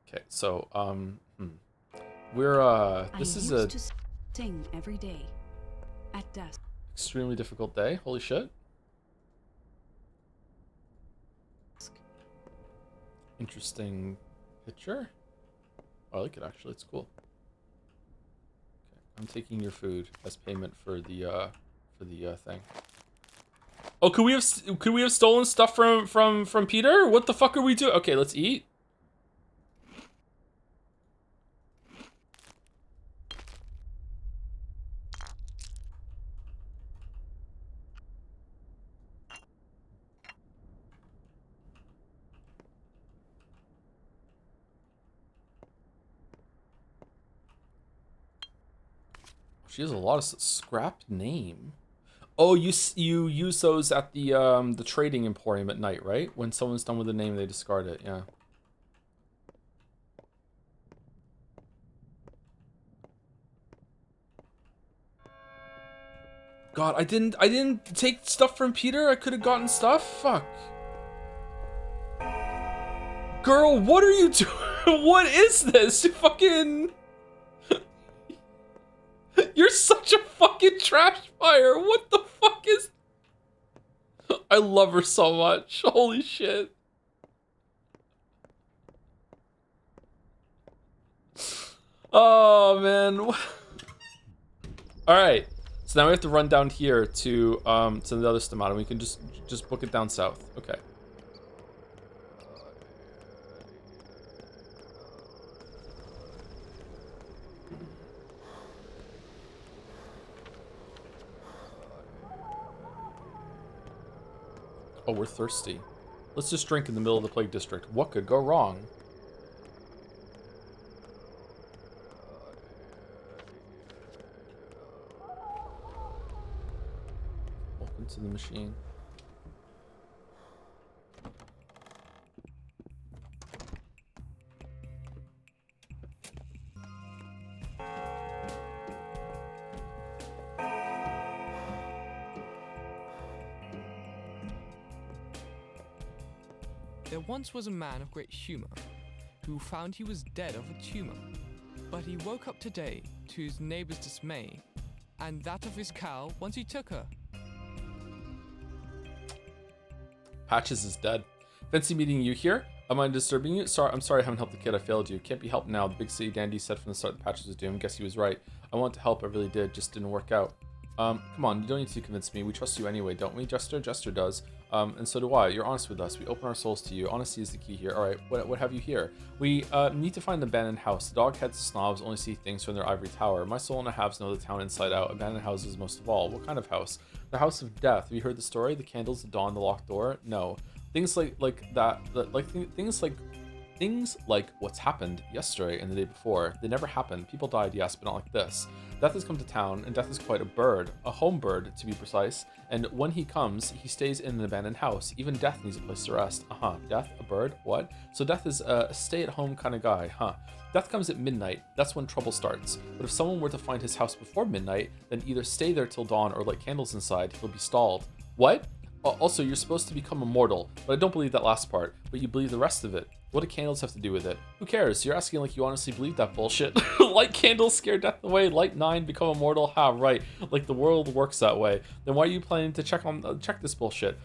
Okay, so we're this is a to sing every day at dusk. Extremely difficult day. Holy shit. Interesting picture. Oh, I like it actually. It's cool. I'm taking your food as payment for the thing. Oh, could we have stolen stuff from Peter? What the fuck are we doing? Okay, let's eat. She has a lot of scrap name. Oh, you use those at the trading emporium at night, right? When someone's done with the name, they discard it. Yeah. God, I didn't take stuff from Peter. I could have gotten stuff. Fuck. Girl, what are you doing? What is this? You fucking. You're such a fucking trash fire. What the fuck is... I love her so much. Holy shit. Oh, man. Alright. So now we have to run down here to the other stomata. We can just book it down south. Okay. Oh, we're thirsty. Let's just drink in the middle of the plague district. What could go wrong? Welcome to the machine. There once was a man of great humor, who found he was dead of a tumor. But he woke up today, to his neighbor's dismay, and that of his cow once he took her. Patches is dead. Fancy meeting you here. Am I disturbing you? I'm sorry I haven't helped the kid. I failed you. Can't be helped now. The big city dandy said from the start that Patches was doomed. Guess he was right. I wanted to help. I really did. Just didn't work out. Come on. You don't need to convince me. We trust you anyway, don't we, Jester? Jester does. And so do I. You're honest with us. We open our souls to you. Honesty is the key here. All right, what have you here? We need to find an abandoned house. The dog-heads snobs only see things from their ivory tower. My soul and a halves know the town inside out. Abandoned houses most of all. What kind of house? The house of death. Have you heard the story? The candles, the dawn, the locked door? No. Things like that. Things like what's happened yesterday and the day before. They never happened. People died, yes, but not like this. Death has come to town, and Death is quite a bird, a home bird to be precise, and when he comes, he stays in an abandoned house. Even Death needs a place to rest. Death, a bird, what? So Death is a stay-at-home kind of guy, huh? Death comes at midnight, that's when trouble starts. But if someone were to find his house before midnight, then either stay there till dawn or light candles inside, he'll be stalled. What? Also, you're supposed to become immortal, but I don't believe that last part, but you believe the rest of it. What do candles have to do with it? Who cares? You're asking like you honestly believe that bullshit. Light candles scare death away, light 9 become immortal. Ha, right. Like the world works that way. Then why are you planning to check this bullshit?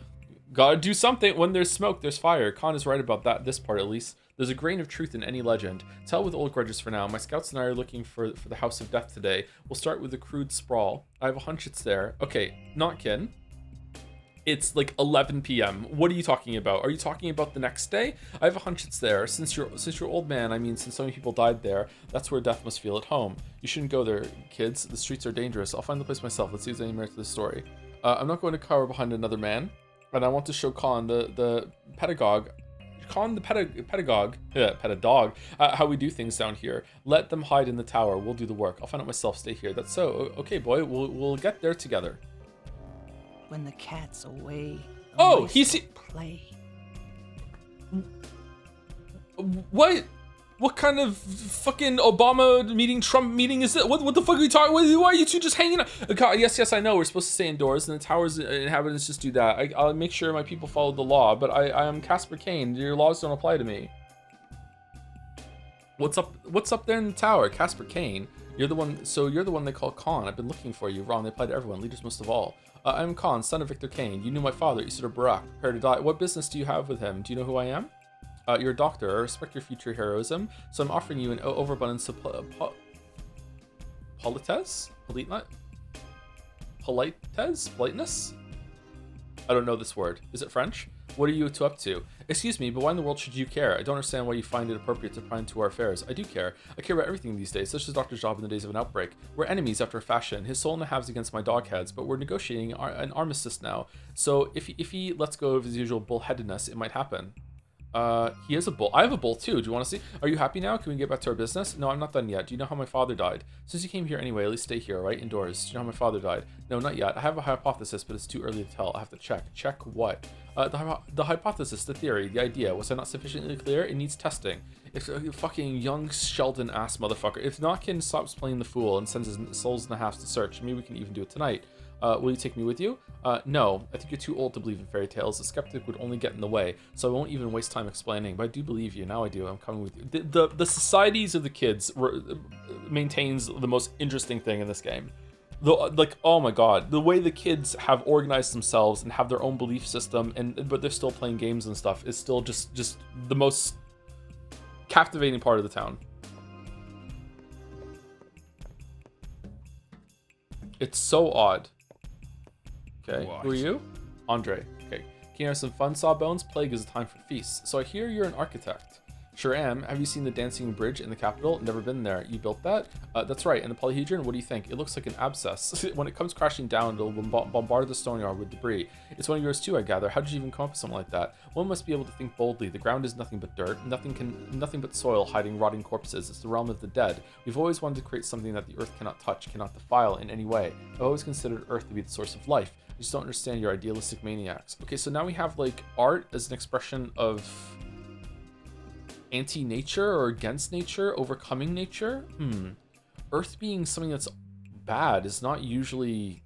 Gotta do something. When there's smoke, there's fire. Khan is right about that, this part at least. There's a grain of truth in any legend. Tell with old grudges for now. My scouts and I are looking for the House of Death today. We'll start with the crude sprawl. I have a hunch it's there. Okay, not kin. It's like 11 p.m. What are you talking about? Are you talking about the next day? I have a hunch it's there. Since you're old man, I mean, since so many people died there, that's where Death must feel at home. You shouldn't go there, kids. The streets are dangerous. I'll find the place myself. Let's see if there's any merit to the story. I'm not going to cower behind another man, and I want to show Khan the pedagogue. Khan the pedagogue, how we do things down here. Let them hide in the tower. We'll do the work. I'll find out myself. Stay here. That's so. Okay, boy. We'll get there together. When the cat's away, he's play. What kind of fucking Obama meeting, Trump meeting is it? What the fuck are you talking? Why are you two just hanging out? Yes, I know we're supposed to stay indoors, and the tower's inhabitants just do that. I'll make sure my people follow the law, but I am Casper Kane. Your laws don't apply to me. What's up there in the tower, Casper Kane? You're the one they call Khan. I've been looking for you. Wrong. They apply to everyone, leaders most of all. I'm Khan, son of Victor Kane. You knew my father, Isidore Barak. Prepare to die. What business do you have with him? Do you know who I am? You're a doctor. I respect your future heroism, so I'm offering you an overabundance of politeness? I don't know this word. Is it French? What are you two up to? Excuse me, but why in the world should you care? I don't understand why you find it appropriate to pry into our affairs. I do care. I care about everything these days, such as Doctor's job in the days of an outbreak. We're enemies after a fashion. His soul in the halves against my dog heads, but we're negotiating an armistice now. So if he lets go of his usual bullheadedness, it might happen. He has a bull. I have a bull too. Do you want to see? Are you happy now? Can we get back to our business? No, I'm not done yet. Do you know how my father died? Since you came here anyway, at least stay here, right? Indoors. Do you know how my father died? No, not yet. I have a hypothesis, but it's too early to tell. I have to check. Check what? The hypothesis, the theory, the idea. Was I not sufficiently clear? It needs testing. If a fucking young Sheldon ass motherfucker. If Notkin stops playing the fool and sends his souls in the halves to search, maybe we can even do it tonight. Will you take me with you? No, I think you're too old to believe in fairy tales. A skeptic would only get in the way, so I won't even waste time explaining, but I do believe you. Now I do. I'm coming with you. The societies of the kids maintains the most interesting thing in this game. Oh my god, the way the kids have organized themselves and have their own belief system, but they're still playing games and stuff, is still just the most captivating part of the town. It's so odd. Okay, What? Who are you? Andre. Okay. Can you have some fun, Sawbones? Plague is a time for feasts. So I hear you're an architect. Sure am. Have you seen the dancing bridge in the capital? Never been there. You built that? That's right. And the polyhedron, what do you think? It looks like an abscess. When it comes crashing down, it'll bombard the stone yard with debris. It's one of yours too, I gather. How did you even come up with something like that? One must be able to think boldly. The ground is nothing but dirt. Nothing but soil hiding rotting corpses. It's the realm of the dead. We've always wanted to create something that the earth cannot touch, cannot defile in any way. I've always considered earth to be the source of life. I just don't understand your idealistic maniacs. Okay, so now we have like art as an expression of anti-nature or against nature, overcoming nature. Earth being something that's bad is not usually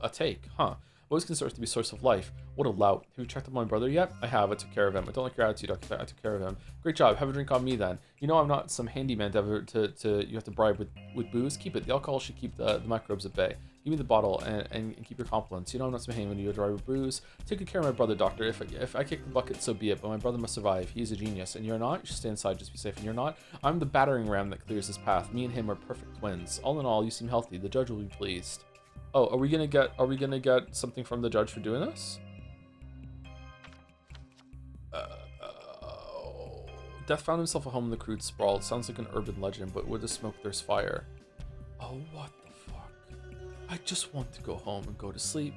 a take, huh? I've always considered Earth to be a source of life. What a lout. Have you checked up on my brother yet? I have. I took care of him. I don't like your attitude. I took care of him. Great job. Have a drink on me then. You know I'm not some handyman to you have to bribe with booze. Keep it. The alcohol should keep the microbes at bay. Give me the bottle and keep your compliments. You know I'm not some handyman when you drive with booze. Take good care of my brother, doctor. If I kick the bucket, so be it. But my brother must survive. He's a genius. And you're not? You should stay inside. Just be safe. And you're not? I'm the battering ram that clears his path. Me and him are perfect twins. All in all, you seem healthy. The judge will be pleased. Oh, are we gonna get something from the judge for doing this? Death found himself a home in the crude sprawl. It sounds like an urban legend, but with the smoke there's fire. Oh, what the fuck? I just want to go home and go to sleep.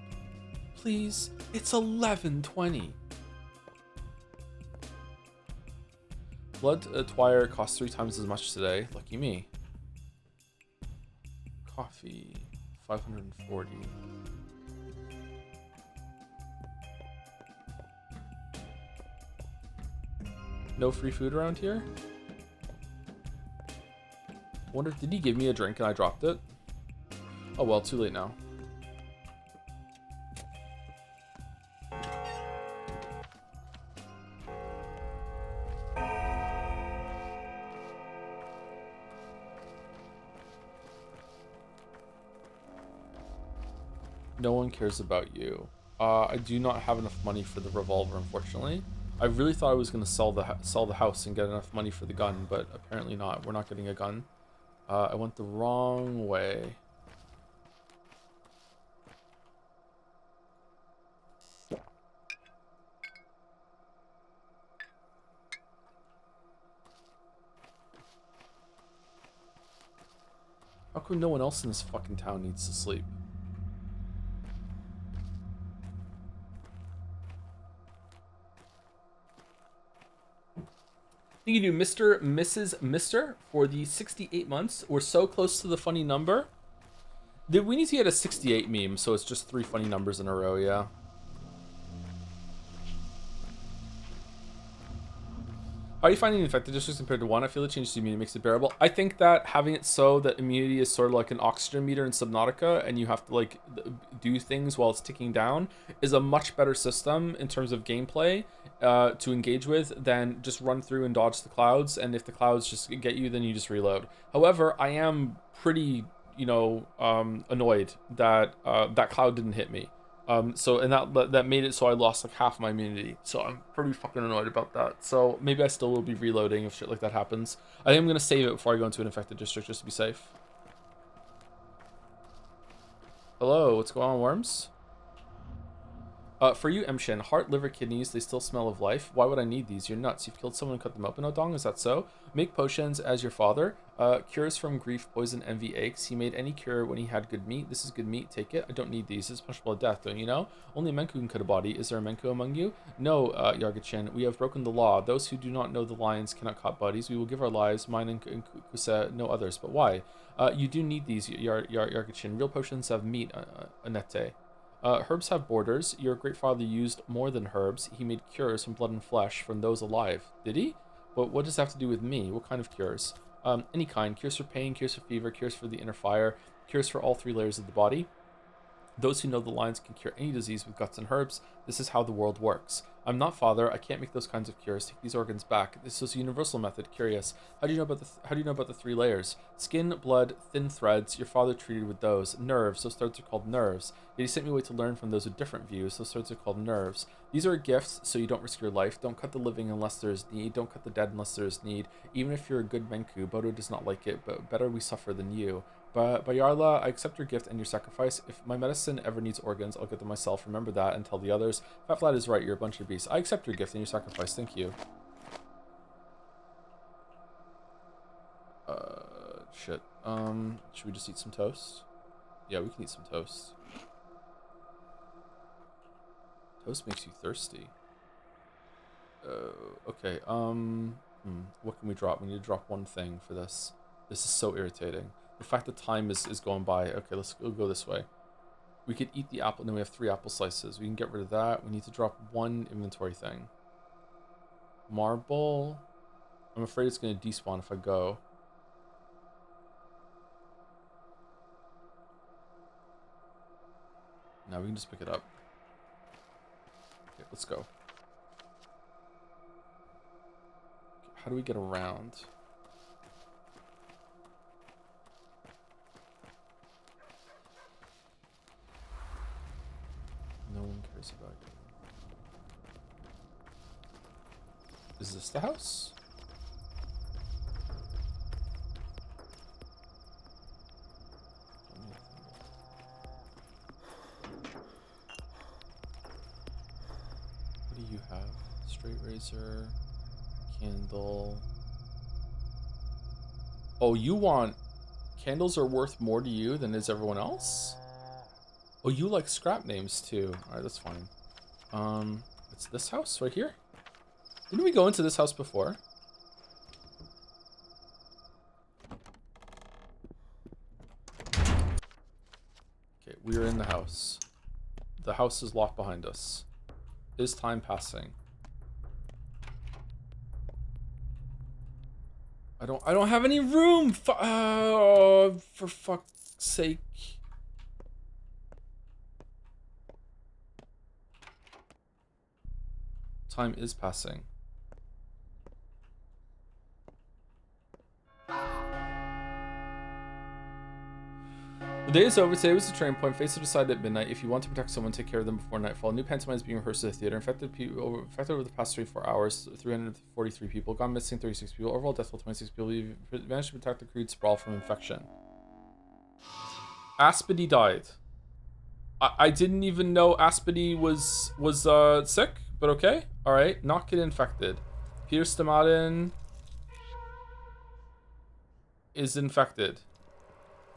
Please, it's 11:20. Blood Twire costs 3 times as much today. Lucky me. Coffee, 540. No free food around here? Wonder, did he give me a drink and I dropped it? Oh well, too late now. No one cares about you. I do not have enough money for the revolver, unfortunately. I really thought I was going to sell the house and get enough money for the gun, but apparently not. We're not getting a gun. I went the wrong way. How come no one else in this fucking town needs to sleep? Thank you to Mr., Mrs., Mr. for the 68 months. We're so close to the funny number. We need to get a 68 meme, so it's just 3 funny numbers in a row, yeah. How are you finding infected districts compared to 1? I feel the change to immunity makes it bearable. I think that having it so that immunity is sort of like an oxygen meter in Subnautica, and you have to like do things while it's ticking down, is a much better system in terms of gameplay to engage with than just run through and dodge the clouds. And if the clouds just get you, then you just reload. However, I am pretty, you know, annoyed that that cloud didn't hit me. So and that made it so I lost like half my immunity. So I'm pretty fucking annoyed about that. So maybe I still will be reloading if shit like that happens. I think I'm gonna save it before I go into an infected district just to be safe. Hello, what's going on, worms? For you, Emshin, heart, liver, kidneys, they still smell of life. Why would I need these? You're nuts. You've killed someone and cut them open, Odong, is that so? Make potions as your father. Cures from grief, poison, envy, aches. He made any cure when he had good meat. This is good meat, take it. I don't need these. This is punishable death, don't you know? Only a Menku can cut a body. Is there a Menku among you? No, Yargachin. We have broken the law. Those who do not know the lions cannot cut bodies. We will give our lives, mine and Kusa, no others. But why? You do need these, Yargachin. Real potions have meat, Anette. Herbs have borders. Your great father used more than herbs. He made cures from blood and flesh from those alive. Did he? But what does that have to do with me? What kind of cures? Any kind. Cures for pain, cures for fever, cures for the inner fire, cures for all 3 layers of the body. Those who know the lines can cure any disease with guts and herbs. This is how the world works. I'm not father. I can't make those kinds of cures. Take these organs back. This is a universal method. Curious. How do you know about the 3 layers? Skin, blood, thin threads. Your father treated with those. Nerves. Those threads are called nerves. Yet he sent me away to learn from those with different views. Those threads are called nerves. These are gifts, so you don't risk your life. Don't cut the living unless there is need. Don't cut the dead unless there is need. Even if you're a good Menku, Bodo does not like it, but better we suffer than you. But Bayarla, I accept your gift and your sacrifice. If my medicine ever needs organs, I'll get them myself. Remember that and tell the others. Fat Flat is right, you're a bunch of beasts. I accept your gift and your sacrifice, thank you. Shit. Should we just eat some toast? Yeah, we can eat some toast. Toast makes you thirsty. Okay, what can we drop? We need to drop one thing for this. This is so irritating. The fact that time is going by. Okay, we'll go this way. We could eat the apple, and then we have 3 apple slices. We can get rid of that. We need to drop 1 inventory thing. Marble. I'm afraid it's going to despawn if I go. No, we can just pick it up. Okay, let's go. How do we get around? No one cares about you. Is this the house? What do you have? Straight razor, candle. Oh, you want... Candles are worth more to you than is everyone else? Oh, you like scrap names too. Alright, that's fine. It's this house right here? Didn't we go into this house before? We are in the house. The house is locked behind us. Is time passing? I don't have any room. For fuck's sake. Time is passing. The day is over. Today was the turning point. Face it aside at midnight. If you want to protect someone, take care of them before nightfall. A new pantomime is being rehearsed at the theater. Infected over the past 24 hours, 343 people. Gone missing, 36 people. Overall death toll, 26 people. We've managed to protect the crude sprawl from infection. Aspedy died. I didn't even know Aspedy was sick, but okay. All right, not get infected. Peter Stamadin is infected.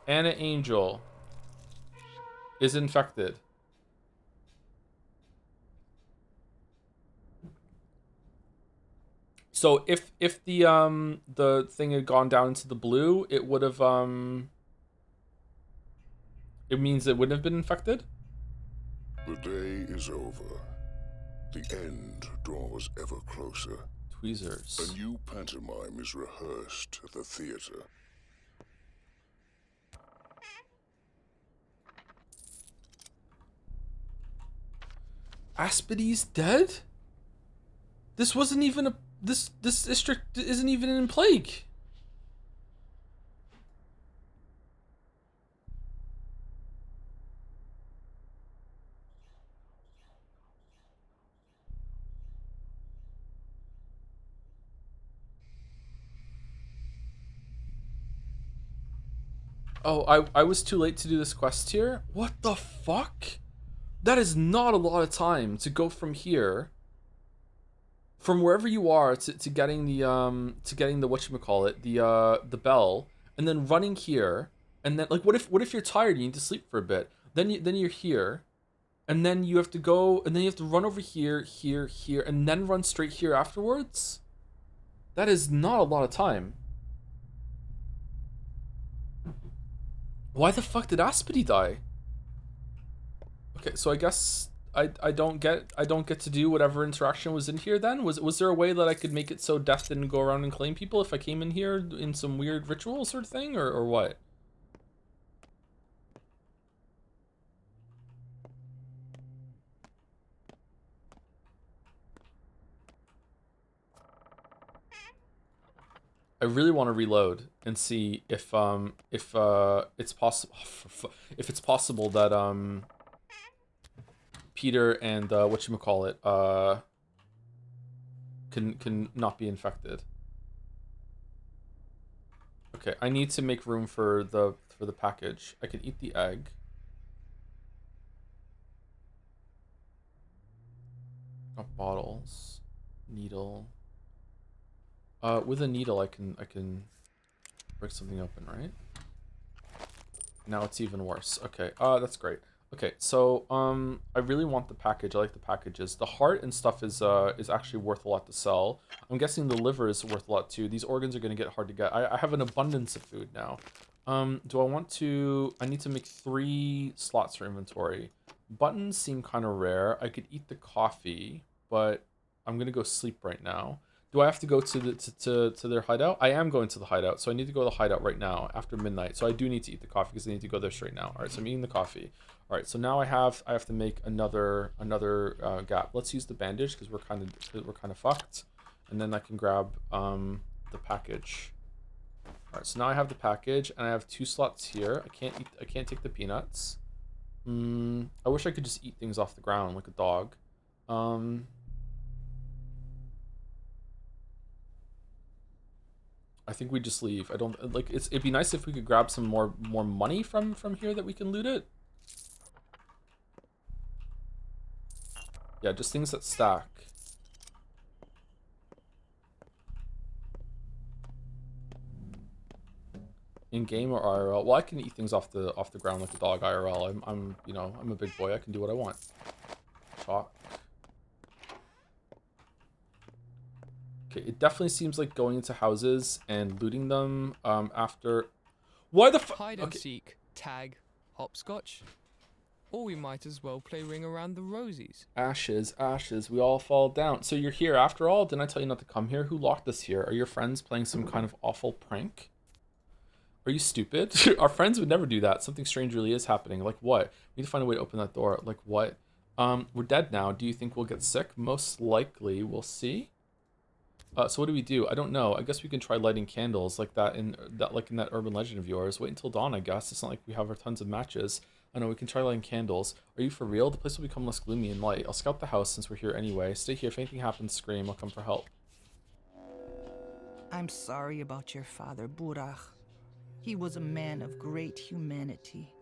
Anna Angel is infected. So if the thing had gone down into the blue, it would have it means it wouldn't have been infected. The day is over. The end draws ever closer. Tweezers. A new pantomime is rehearsed at the theater. Aspedy's dead? This wasn't even a this district isn't even in plague. Oh, I was too late to do this quest here? What the fuck? That is not a lot of time to go from here, from wherever you are to getting the whatchamacallit, the bell, and then running here, and then like what if you're tired, you need to sleep for a bit, then you're here, and then you have to go, and then you have to run over here, and then run straight here afterwards? That is not a lot of time. Why the fuck did Aspedy die? Okay, so I guess I don't get to do whatever interaction was in here then? Was there a way that I could make it so death didn't go around and claim people if I came in here in some weird ritual sort of thing, or what? I really want to reload and see if it's possible that Peter and whatchamacallit can not be infected. Okay, I need to make room for the package. I can eat the egg. Got bottles, needle. With a needle, I can break something open, right? Now it's even worse. Okay, that's great. Okay, so I really want the package. I like the packages. The heart and stuff is actually worth a lot to sell. I'm guessing the liver is worth a lot too. These organs are gonna get hard to get. I have an abundance of food now. Do I want to? I need to make 3 slots for inventory. Buttons seem kind of rare. I could eat the coffee, but I'm gonna go sleep right now. Do I have to go to their hideout? I am going to the hideout, so I need to go to the hideout right now after midnight. So I do need to eat the coffee because I need to go there straight now. All right, so I'm eating the coffee. All right, so now I have to make another gap. Let's use the bandage because we're kind of fucked, and then I can grab the package. All right, so now I have the package and I have 2 slots here. I can't take the peanuts. I wish I could just eat things off the ground like a dog. I think we just leave. I don't like it'd be nice if we could grab some more money from here that we can loot it. Yeah, just things that stack. In game or IRL? Well, I can eat things off the ground like a dog IRL. I'm you know, I'm a big boy. I can do what I want. Chalk. Okay, it definitely seems like going into houses and looting them after. Why the fuck? Hide and seek. Tag. Hopscotch. Or we might as well play Ring Around the Rosies. Ashes, ashes, we all fall down. So you're here after all? Didn't I tell you not to come here? Who locked us here? Are your friends playing some kind of awful prank? Are you stupid? Our friends would never do that. Something strange really is happening. Like what? We need to find a way to open that door. Like what? We're dead now. Do you think we'll get sick? Most likely. We'll see. So what do we do? I don't know. I guess we can try lighting candles like that in that urban legend of yours. Wait until dawn, I guess. It's not like we have our tons of matches. I know we can try lighting candles. Are you for real? The place will become less gloomy and light. I'll scout the house since we're here anyway. Stay here. If anything happens, scream. I'll come for help. I'm sorry about your father, Burach. He was a man of great humanity.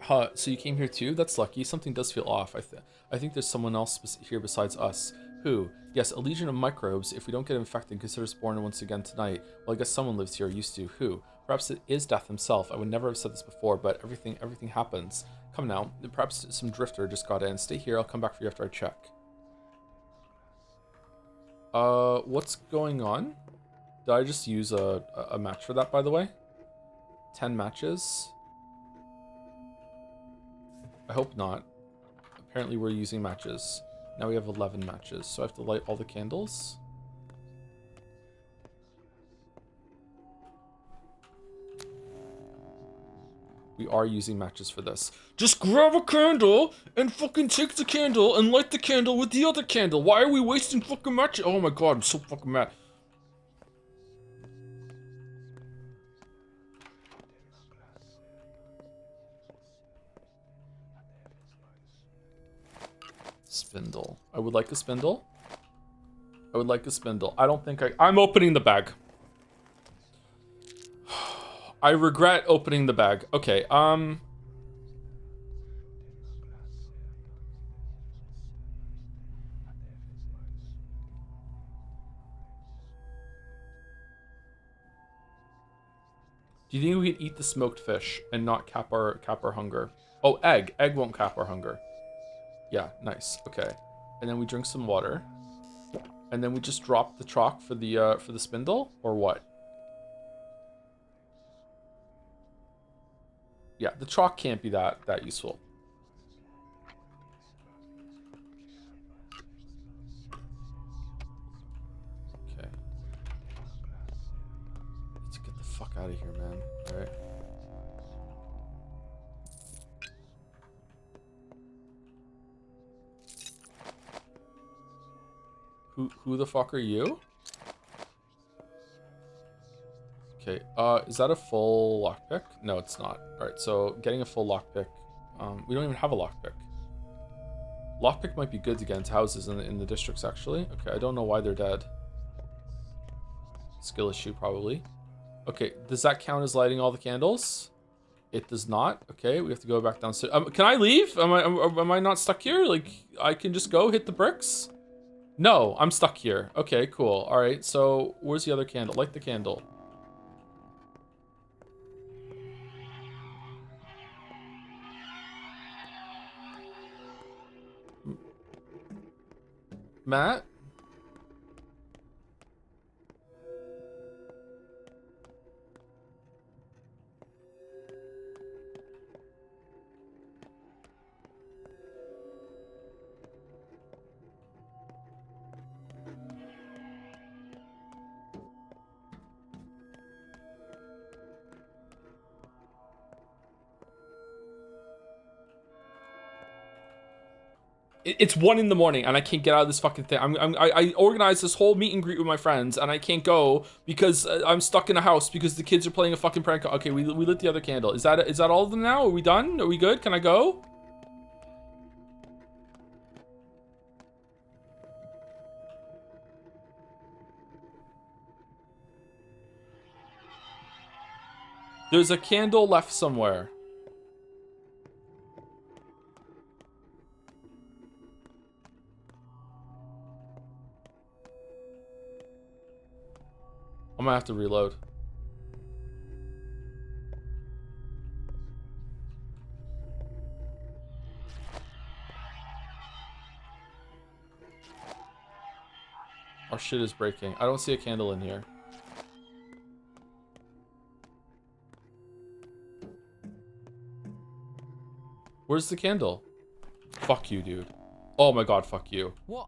Huh, so you came here too? That's lucky. Something does feel off. I think there's someone else here besides us. Who? Yes, a legion of microbes. If we don't get infected, consider us born once again tonight. Well, I guess someone lives here, used to. Who? Perhaps it is Death himself. I would never have said this before, but everything happens. Come now. Perhaps some drifter just got in. Stay here. I'll come back for you after I check. What's going on? Did I just use a match for that, by the way? 10 matches? I hope not. Apparently we're using matches. Now we have 11 matches, so I have to light all the candles. We are using matches for this. Just grab a candle and fucking take the candle and light the candle with the other candle. Why are we wasting fucking matches? Oh my god, I'm so fucking mad. Spindle. I would like a spindle. I would like a spindle. I don't think I'm opening the bag. I regret opening the bag. Okay, do you think we could eat the smoked fish and not cap our hunger? Oh, egg. Egg won't cap our hunger. Yeah, nice. Okay. And then we drink some water. And then we just drop the chalk for the spindle, or what? Yeah, the chalk can't be that useful. Okay. Let's get the fuck out of here, man. All right. Who the fuck are you? Okay, is that a full lockpick? No, it's not. Alright, so getting a full lockpick. We don't even have a lockpick. Lockpick might be good to get into houses in the districts, actually. Okay, I don't know why they're dead. Skill issue, probably. Okay, does that count as lighting all the candles? It does not. Okay, we have to go back downstairs. Can I leave? Am I not stuck here? Like, I can just go hit the bricks? No, I'm stuck here. Okay, cool. All right, so where's the other candle? Light the candle. Matt? It's 1 in the morning and I can't get out of this fucking thing. I organized this whole meet and greet with my friends and I can't go because I'm stuck in a house because the kids are playing a fucking prank. Okay, we lit the other candle. Is that all of them now? Are we done? Are we good? Can I go? There's a candle left somewhere. I'm gonna have to reload. Our shit is breaking. I don't see a candle in here. Where's the candle? Fuck you, dude. Oh my god, fuck you. What?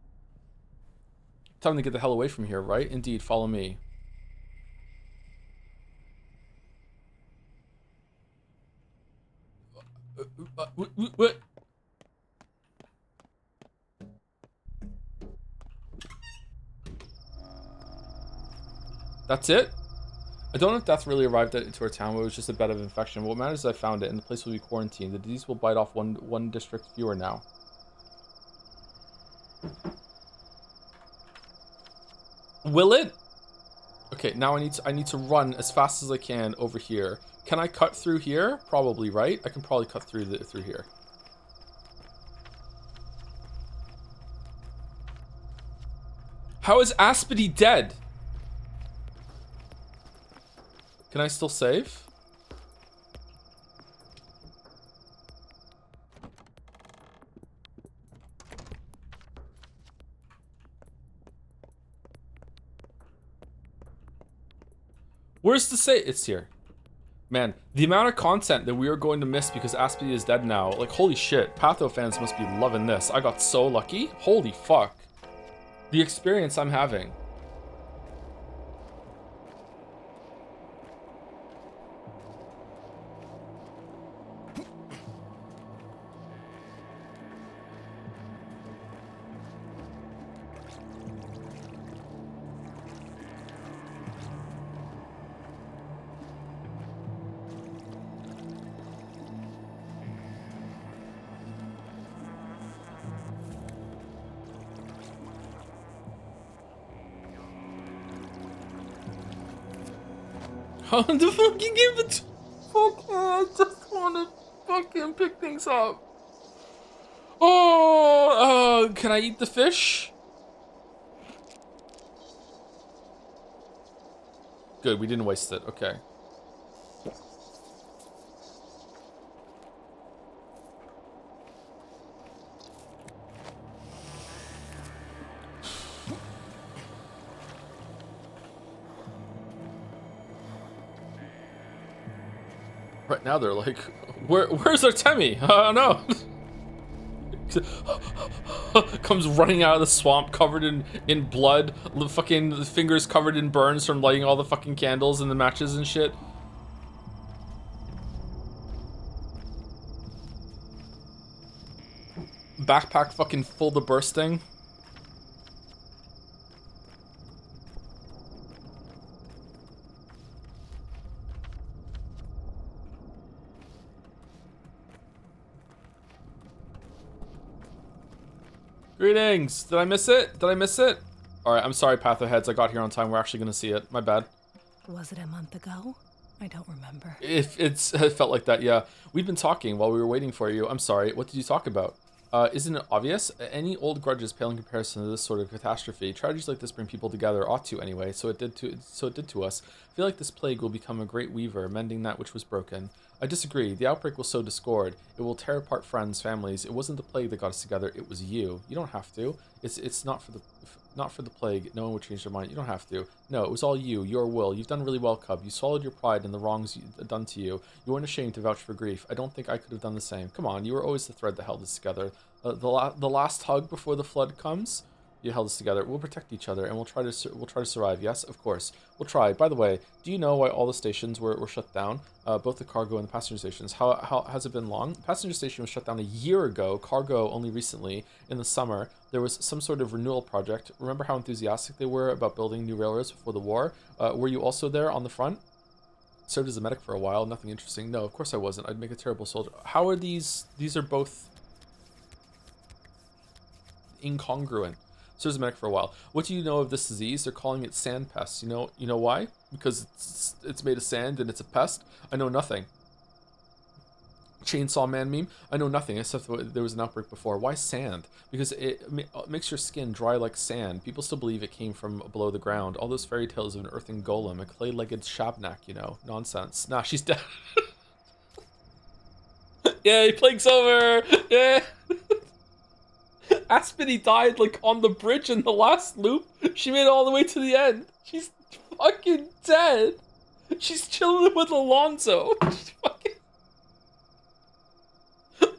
Time to get the hell away from here, right? Indeed, follow me. What? That's it? I don't know if death really arrived into our town, but it was just a bed of infection. What matters is I found it, and the place will be quarantined. The disease will bite off one district fewer now. Will it? Okay, now I need to run as fast as I can over here. Can I cut through here? Probably, right? I can probably cut through here. How is Aspity dead? Can I still save? Where's the save? It's here. Man, the amount of content that we are going to miss because Aspity is dead now. Like, holy shit. Patho fans must be loving this. I got so lucky. Holy fuck. The experience I'm having. How the fuck you give it? Fuck, I just wanna fucking pick things up. Oh, can I eat the fish? Good, we didn't waste it. Okay. Right now they're like, where's Artemi? No. Comes running out of the swamp covered in blood, fucking fingers covered in burns from lighting all the fucking candles and the matches and shit. Backpack fucking full to bursting. Greetings! Did I miss it? Did I miss it? Alright, I'm sorry, Patho heads. I got here on time. We're actually gonna see it. My bad. Was it a month ago? I don't remember. It felt like that, yeah. We'd been talking while we were waiting for you. I'm sorry. What did you talk about? Isn't it obvious? Any old grudges pale in comparison to this sort of catastrophe. Tragedies like this bring people together, ought to anyway, so it did to us. I feel like this plague will become a great weaver, mending that which was broken. I disagree. The outbreak will sow discord. It will tear apart friends, families. It wasn't the plague that got us together, it was you. You don't have to. It's not for the plague. No one would change their mind. You don't have to. No, it was all you, your will. You've done really well, Cub. You swallowed your pride in the wrongs done to you. You weren't ashamed to vouch for grief. I don't think I could have done the same. Come on, you were always the thread that held us together. The last hug before the flood comes. You held us together. We'll protect each other, and we'll try to survive. Yes, of course, we'll try. By the way, do you know why all the stations were shut down? Both the cargo and the passenger stations. How has it been long? The passenger station was shut down a year ago. Cargo only recently in the summer. There was some sort of renewal project. Remember how enthusiastic they were about building new railroads before the war? Were you also there on the front? Served as a medic for a while. Nothing interesting. No, of course I wasn't. I'd make a terrible soldier. How are these? These are both incongruent. Served as a medic for a while. What do you know of this disease? They're calling it sand pest. You know why? Because it's made of sand and it's a pest. I know nothing. Chainsaw Man meme? I know nothing except there was an outbreak before. Why sand? Because it makes your skin dry like sand. People still believe it came from below the ground. All those fairy tales of an earthen golem, a clay-legged shabnak, you know. Nonsense. Nah, she's dead. Yay, plague's over! Yeah! Aspity died like on the bridge in the last loop. She made it all the way to the end. She's fucking dead. She's chilling with Alonso. She's fucking...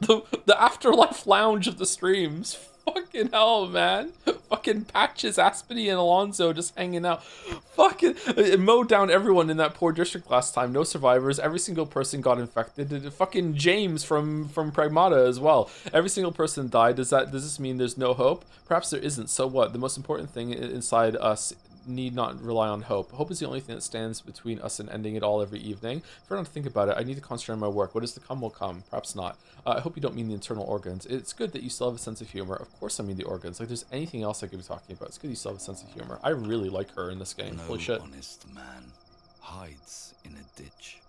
the afterlife lounge of the streams. Fucking hell, man. Fucking Patches, Aspity, and Alonzo just hanging out. Fucking it mowed down everyone in that poor district last time. No survivors. Every single person got infected. Fucking James from Pragmata as well. Every single person died. Does this mean there's no hope? Perhaps there isn't. So what? The most important thing inside us need not rely on hope. Hope is the only thing that stands between us and ending it all every evening. If I don't think about it, I need to concentrate on my work. What is to come will come. Perhaps not. I hope you don't mean the internal organs. It's good that you still have a sense of humor. Of course I mean the organs. Like, there's anything else I could be talking about. It's good you still have a sense of humor. I really like her in this game. Holy shit. No honest man hides in a ditch.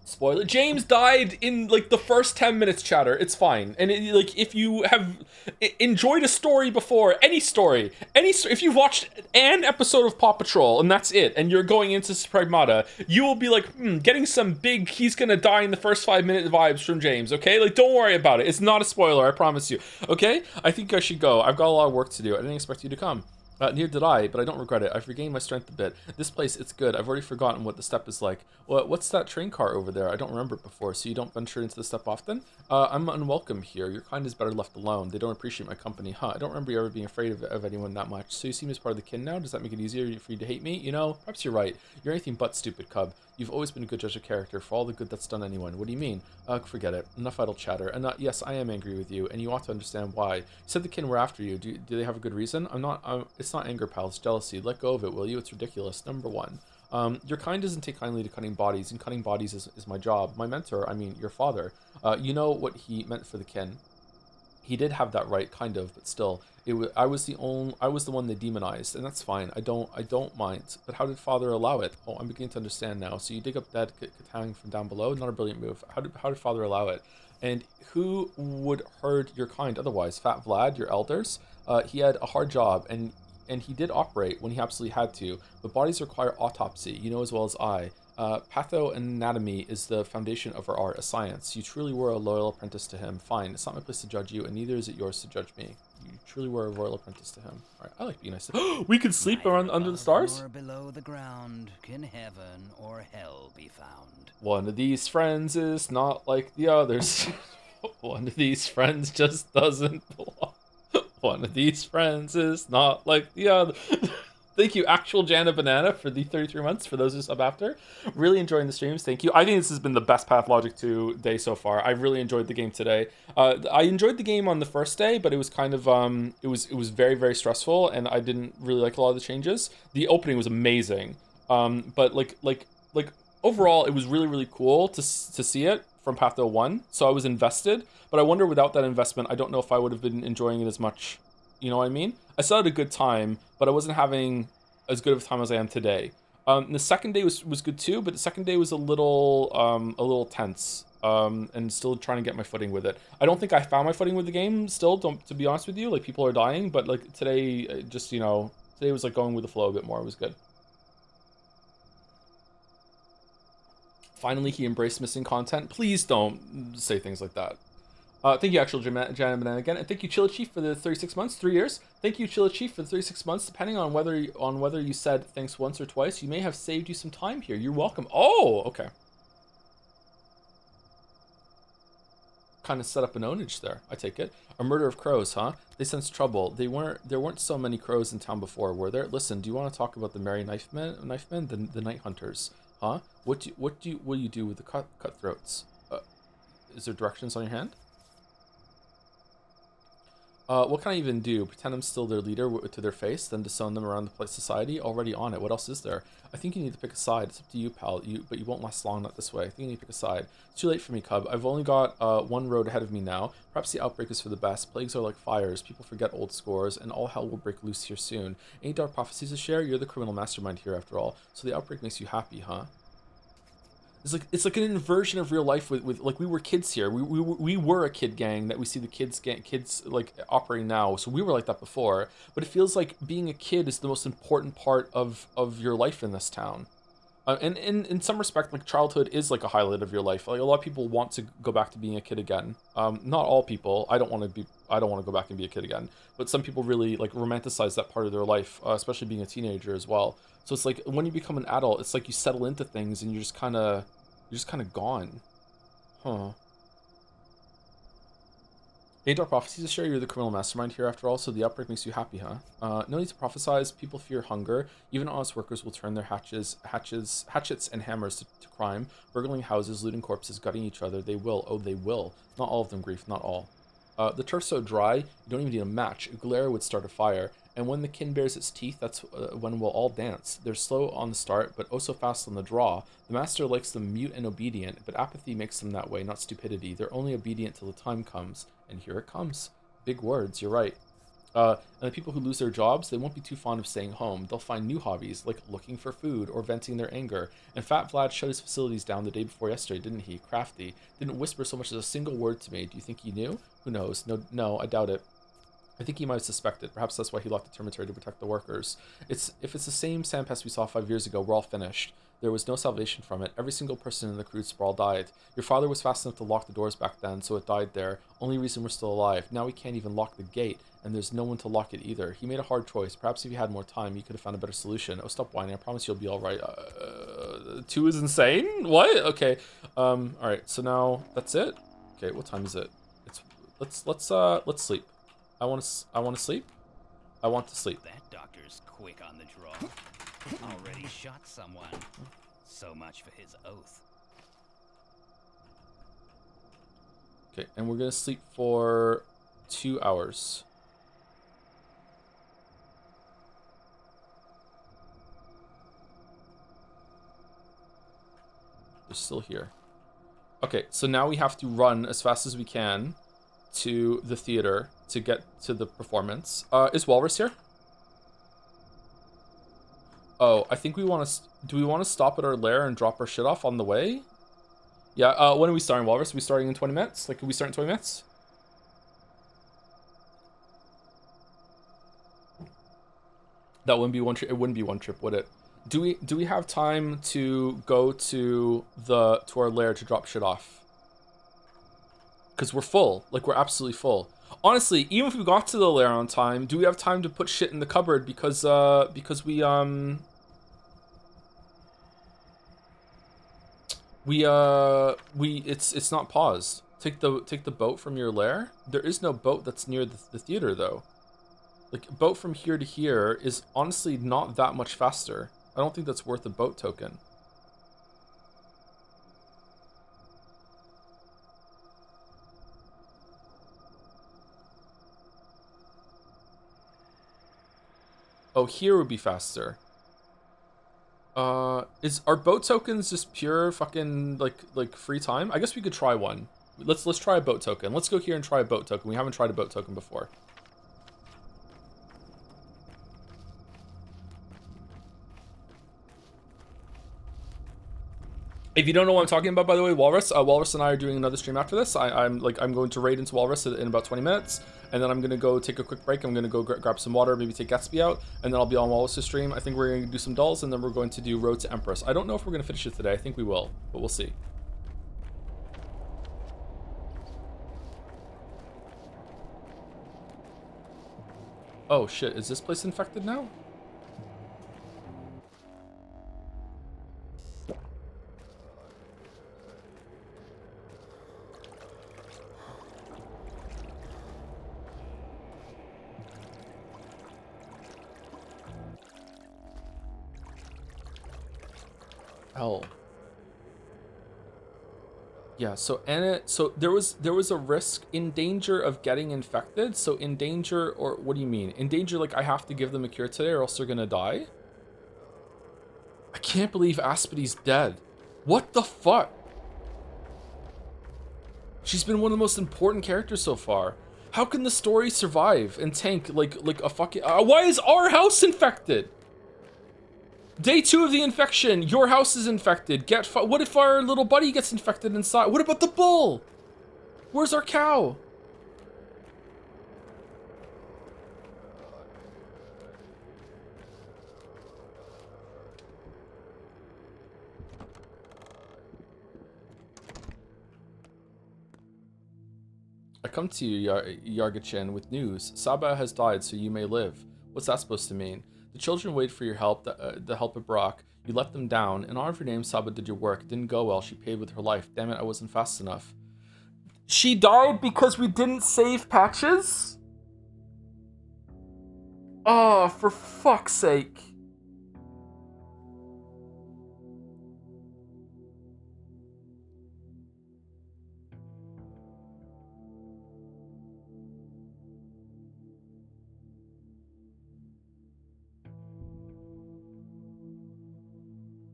Spoiler: James died in like the first 10 minutes, chatter. It's fine. And like, if you have enjoyed a story before, any story, if you've watched an episode of Paw Patrol and that's it, and you're going into Pragmata, you will be like, getting some big he's gonna die in the first 5 minute vibes from James. Okay, like, don't worry about it. It's not a spoiler, I promise you. Okay, I think I should go. I've got a lot of work to do. I didn't expect you to come. Neither did I, but I don't regret it. I've regained my strength a bit. This place, it's good. I've already forgotten what the steppe is like. What's that train car over there? I don't remember it before, so you don't venture into the steppe often? I'm unwelcome here. Your kind is better left alone. They don't appreciate my company, huh? I don't remember you ever being afraid of anyone that much. So you see me as part of the kin now? Does that make it easier for you to hate me? You know, perhaps you're right. You're anything but stupid, cub. You've always been a good judge of character for all the good that's done anyone. What do you mean? Forget it. Enough idle chatter. And yes, I am angry with you, and you ought to understand why. You said the kin were after you. Do they have a good reason? It's not anger, pal. It's jealousy. Let go of it, will you? It's ridiculous. Number one. Your kind doesn't take kindly to cutting bodies, and cutting bodies is my job. My mentor, I mean, your father. You know what he meant for the kin. He did have that right, kind of, but still, I was the one they demonized, and that's fine. I don't mind. But how did father allow it? Oh, I'm beginning to understand now. So you dig up dead Katang from down below? Not a brilliant move. How did father allow it? And who would herd your kind otherwise? Fat Vlad, your elders? He had a hard job, and he did operate when he absolutely had to. But bodies require autopsy. You know as well as I. Pathoanatomy is the foundation of our art, a science. You truly were a loyal apprentice to him. Fine, it's not my place to judge you, and neither is it yours to judge me. You truly were a royal apprentice to him. All right, I like being nice to we could sleep around under the stars? Or below the ground can heaven or hell be found. One of these friends is not like the others. One of these friends just doesn't belong. One of these friends is not like the other. Thank you, Actual Jana Banana, for the 33 months, for those who sub after. Really enjoying the streams, thank you. I think this has been the best Pathologic 2 day so far. I really enjoyed the game today. I enjoyed the game on the first day, but it was kind of, it was very, very stressful, and I didn't really like a lot of the changes. The opening was amazing, but like overall, it was really, really cool to see it from Patho 1, so I was invested, but I wonder without that investment, I don't know if I would have been enjoying it as much. You know what I mean? I still had a good time, but I wasn't having as good of a time as I am today. The second day was good too, but the second day was a little tense, and still trying to get my footing with it. I don't think I found my footing with the game still, to be honest with you. Like, people are dying, but like today, just, you know, today was like going with the flow a bit more. It was good. Finally, he embraced missing content. Please don't say things like that. Thank you, Actual Jana Banana again, and thank you, Chilla Chief, for the 36 months, 3 years. Thank you, Chilla Chief, for the 36 months. Depending on whether you said thanks once or twice, you may have saved you some time here. You're welcome. Oh, okay. Kind of set up an ownage there. I take it. A murder of crows, huh? They sense trouble. There weren't so many crows in town before, were there? Listen, do you want to talk about the merry knifemen, the night hunters, huh? What do you do with the cutthroats? Is there directions on your hand? What can I even do? Pretend I'm still their leader to their face, then disown them around the society? Already on it. What else is there? I think you need to pick a side. It's up to you, pal. But you won't last long, not this way. I think you need to pick a side. It's too late for me, cub. I've only got one road ahead of me now. Perhaps the outbreak is for the best. Plagues are like fires. People forget old scores, and all hell will break loose here soon. Any dark prophecies to share? You're the criminal mastermind here, after all. So the outbreak makes you happy, huh? It's like an inversion of real life with like, we were kids here. We were a kid gang that we see the kids like operating now. So we were like that before, but it feels like being a kid is the most important part of your life in this town. And in some respect, like, childhood is like a highlight of your life. Like, a lot of people want to go back to being a kid again. Not all people. I don't want to go back and be a kid again. But some people really like romanticize that part of their life, especially being a teenager as well. So it's like when you become an adult, it's like you settle into things and you're just kind of gone. Huh. Dark Prophecies to share, you're the criminal mastermind here after all, so the outbreak makes you happy, huh? No need to prophesize, people fear hunger. Even honest workers will turn their hatchets and hammers to crime. Burgling houses, looting corpses, gutting each other. They will, oh they will. Not all of them, Grief, not all. The turf's so dry, you don't even need a match. A glare would start a fire. And when the kin bares its teeth, that's when we'll all dance. They're slow on the start, but oh so fast on the draw. The master likes them mute and obedient, but apathy makes them that way, not stupidity. They're only obedient till the time comes. And here it comes. Big words, you're right. And the people who lose their jobs, they won't be too fond of staying home. They'll find new hobbies, like looking for food or venting their anger. And Fat Vlad shut his facilities down the day before yesterday, didn't he? Crafty. Didn't whisper so much as a single word to me. Do you think he knew? Who knows? No, I doubt it. I think he might have suspected. Perhaps that's why he locked the termitory to protect the workers. If it's the same sandpest we saw 5 years ago, we're all finished. There was no salvation from it. Every single person in the crude sprawl died. Your father was fast enough to lock the doors back then, so it died there. Only reason we're still alive. Now we can't even lock the gate, and there's no one to lock it either. He made a hard choice. Perhaps if you had more time, you could have found a better solution. Oh, stop whining. I promise you'll be all right. 2 is insane? What? Okay. All right. So now that's it. Okay. What time is it? Let's sleep. I want to sleep. I want to sleep. That doctor's quick on the draw. Already shot someone. So much for his oath. Okay, and we're gonna sleep for 2 hours. They're still here. Okay, so now we have to run as fast as we can to the theater to get to the performance. Is Walrus here? Oh, I think we want to... Do we want to stop at our lair and drop our shit off on the way? Yeah, when are we starting, Walrus? Are we starting in 20 minutes? Like, can we start in 20 minutes? That wouldn't be one trip. It wouldn't be one trip, would it? Do we have time to go to our lair to drop shit off? Because we're full. Like, we're absolutely full. Honestly, even if we got to the lair on time, do we have time to put shit in the cupboard? Because it's not paused. Take the boat from your lair. There is no boat that's near the theater though. Like, a boat from here to here is honestly not that much faster. I don't think that's worth a boat token. Oh, here would be faster. Are boat tokens just pure fucking like free time? I guess we could try one. Let's try a boat token. Let's go here and try a boat token. We haven't tried a boat token before. If you don't know what I'm talking about, by the way, Walrus and I are doing another stream after this. I'm going to raid into Walrus in about 20 minutes, and then I'm gonna go take a quick break. I'm gonna go grab some water, maybe take Gatsby out, and then I'll be on Walrus's stream. I think we're gonna do some dulls, and then we're going to do Road to Empress. I don't know if we're gonna finish it today. I think we will, but we'll see. Oh shit, is this place infected now? Hell. Yeah, so there was a risk in danger of getting infected. So in danger, or what do you mean? In danger, like I have to give them a cure today or else they're gonna die? I can't believe Aspidy's dead. What the fuck? She's been one of the most important characters so far. How can the story survive and tank like a fucking... why is our house infected? Day 2 of the infection. Your house is infected. What if our little buddy gets infected inside? What about the bull? Where's our cow? I come to you, Yargachin, with news. Saba has died, so you may live. What's that supposed to mean? The children waited for your help, the help of Brock. You let them down. In honor of your name, Saba did your work. It didn't go well. She paid with her life. Damn it, I wasn't fast enough. She died because we didn't save patches? Oh, for fuck's sake.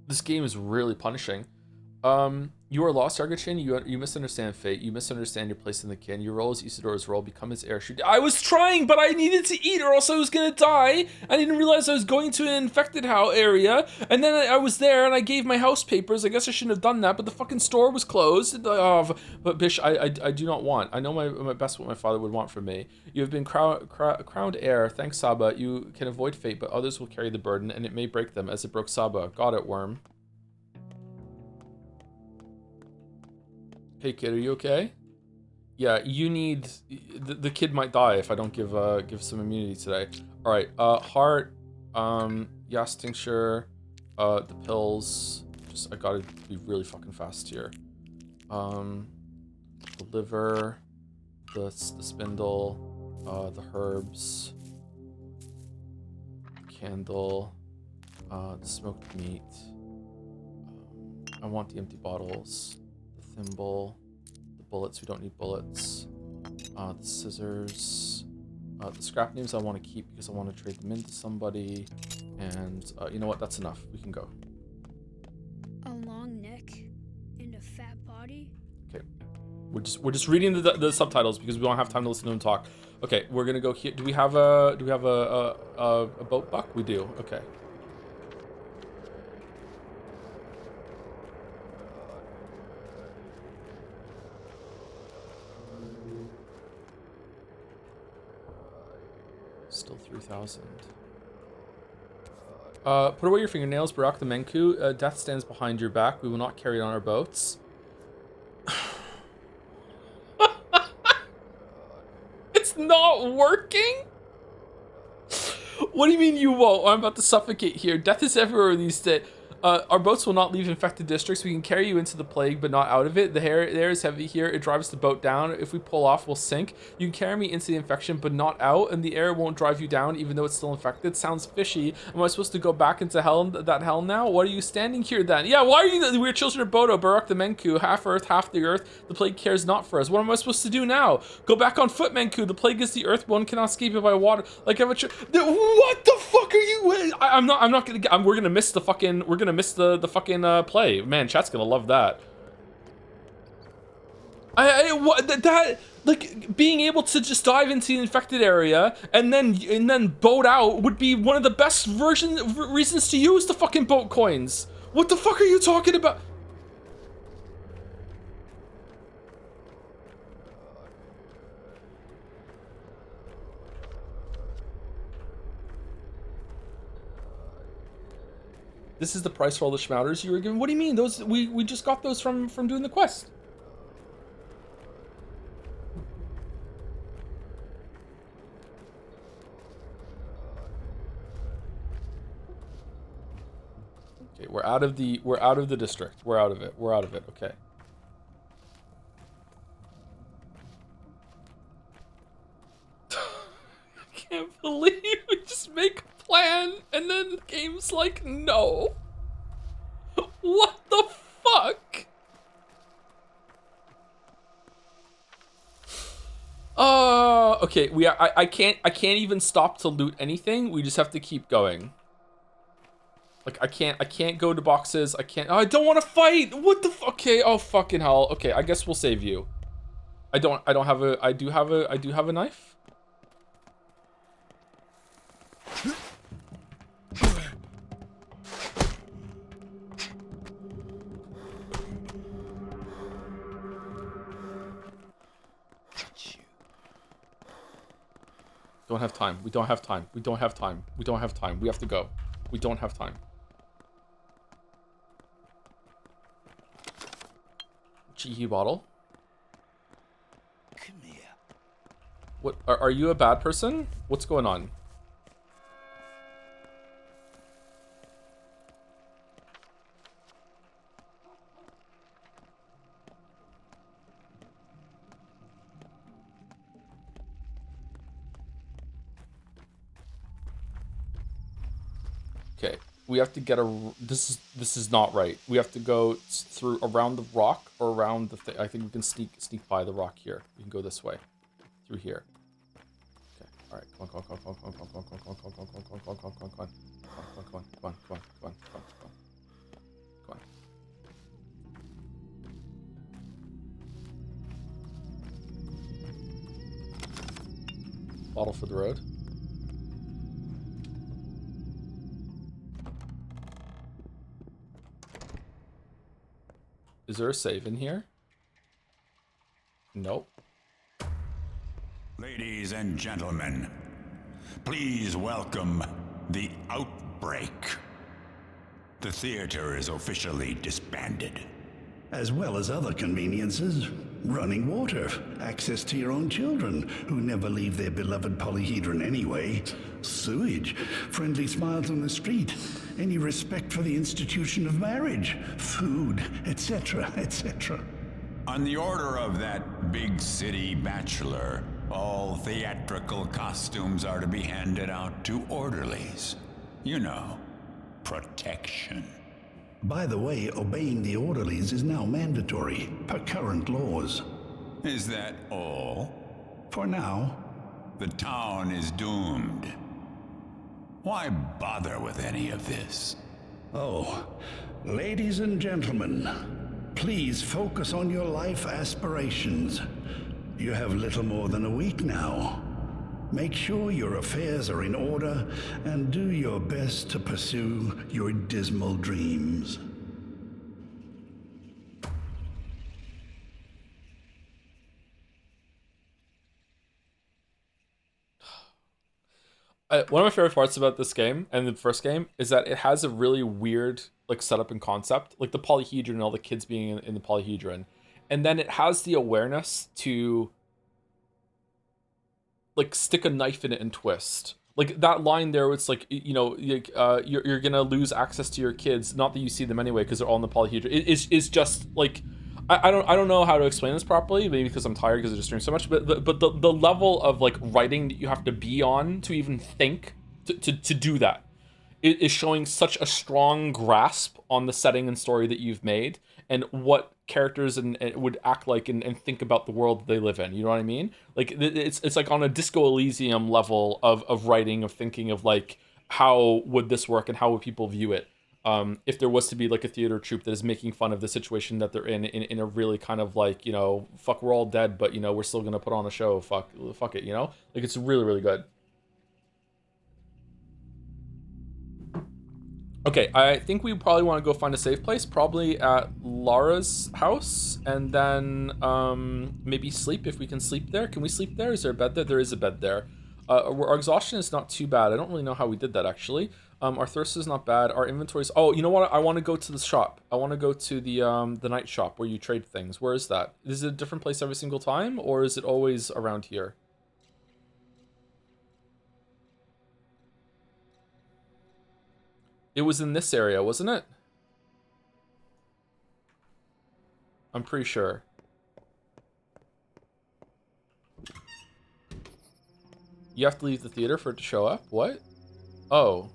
This game is really punishing. You are lost, Argachin. You misunderstand fate. You misunderstand your place in the kin. Your role is Isidora's role. Become his heir. I was trying, but I needed to eat or else I was gonna die. I didn't realize I was going to an infected area. And then I was there and I gave my house papers. I guess I shouldn't have done that, but the fucking store was closed. Oh, but Bish, I do not want. I know my best what my father would want from me. You have been crowned heir. Thanks, Saba. You can avoid fate, but others will carry the burden, and it may break them as it broke Saba. Got it, worm. Hey kid, are you okay? Yeah, you need... The kid might die if I don't give some immunity today. Alright, heart, Yas tincture, the pills. I gotta be really fucking fast here. The liver, the spindle, the herbs, the candle, the smoked meat. I want the empty bottles. Thimble, the bullets, we don't need bullets, the scissors, the scrap names I want to keep because I want to trade them into somebody, and you know what, that's enough, we can go. A long neck and a fat body? Okay, we're just reading the subtitles because we don't have time to listen to them talk. Okay, we're gonna go here. Do we have a boat buck? We do. Okay. Still 3,000. Put away your fingernails, Barak the Menku. Death stands behind your back. We will not carry it on our boats. It's not working? What do you mean you won't? I'm about to suffocate here. Death is everywhere these days. Our boats will not leave infected districts. We can carry you into the plague, but not out of it. The air is heavy here. It drives the boat down. If we pull off, we'll sink. You can carry me into the infection, but not out, and the air won't drive you down, even though it's still infected. Sounds fishy. Am I supposed to go back into that hell now? What are you standing here then? Yeah, why are you? We're children of Bodo, Barak the Menku, half earth, half the earth. The plague cares not for us. What am I supposed to do now? Go back on foot, Menku. The plague is the earth. One cannot escape it by water. Like what the fuck are you? I'm not gonna. We're gonna miss the fucking. We're gonna miss the fucking play. Man, chat's gonna love that. Like being able to just dive into the infected area and then boat out would be one of the best reasons to use the fucking boat coins. What the fuck are you talking about? This is the price for all the schmouters you were given. What do you mean? Those we just got those from doing the quest. Okay, we're out of the district. We're out of it. We're out of it. Okay. I can't believe we just make a plan and then the game's like, no. What the fuck? Okay, I can't even stop to loot anything. We just have to keep going. Like I can't go to boxes. I don't want to fight. What the okay, oh fucking hell. Okay, I guess we'll save you. I do have a knife. Don't have time. We don't have time. We don't have time. We don't have time. We have to go. We don't have time. Cheeky bottle. Come here. What are you a bad person? What's going on? Okay, we have to get a. This is not right. We have to go through around the rock or around the thing. I think we can sneak by the rock here. We can go this way, through here. Okay. All right. Come on. Bottle for the road. Is there a save in here? Nope. Ladies and gentlemen, please welcome the Outbreak. The theater is officially disbanded. As well as other conveniences. Running water, access to your own children, who never leave their beloved polyhedron anyway, sewage, friendly smiles on the street, any respect for the institution of marriage, food, etc., etc. On the order of that big city bachelor, all theatrical costumes are to be handed out to orderlies. You know, protection. By the way, obeying the orderlies is now mandatory, per current laws. Is that all? For now. The town is doomed. Why bother with any of this? Oh, ladies and gentlemen, please focus on your life aspirations. You have little more than a week now. Make sure your affairs are in order and do your best to pursue your dismal dreams. One of my favorite parts about this game and the first game is that it has a really weird like setup and concept, like the polyhedron and all the kids being in the polyhedron, and then it has the awareness to like stick a knife in it and twist. Like that line there, it's like, you know, you're gonna lose access to your kids. Not that you see them anyway, because they're all in the polyhedron. It's just like, I don't know how to explain this properly. Maybe because I'm tired because I just streamed so much. But the level of like writing that you have to be on to even think to do that is showing such a strong grasp on the setting and story that you've made and what characters and would act like and think about the world that they live in. You know what I mean? Like it's like on a Disco Elysium level of writing, of thinking of like, how would this work and how would people view it? If there was to be like a theater troupe that is making fun of the situation that they're in a really kind of like, you know, fuck, we're all dead, but you know, we're still gonna put on a show. Fuck it, you know? Like it's really, really good. Okay, I think we probably want to go find a safe place, probably at Lara's house, and then maybe sleep if we can sleep there. Can we sleep there? Is there a bed there? There is a bed there. Our exhaustion is not too bad. I don't really know how we did that, actually. Our thirst is not bad. Our inventories... Oh, you know what? I want to go to the shop. I want to go to the night shop where you trade things. Where is that? Is it a different place every single time, or is it always around here? It was in this area, wasn't it? I'm pretty sure. You have to leave the theater for it to show up? What? Oh.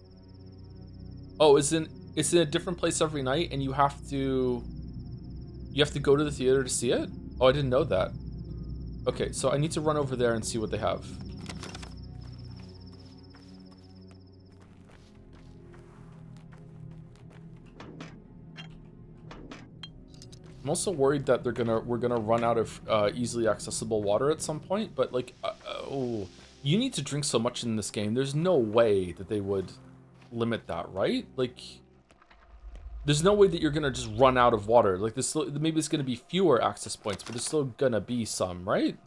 Oh, it's in a different place every night and you have to go to the theater to see it? Oh, I didn't know that. Okay, so I need to run over there and see what they have. I'm also worried that we're gonna run out of easily accessible water at some point, but like, oh, you need to drink so much in this game. There's no way that they would limit that, right? Like, there's no way that you're gonna just run out of water. Like, this maybe it's gonna be fewer access points, but there's still gonna be some, right?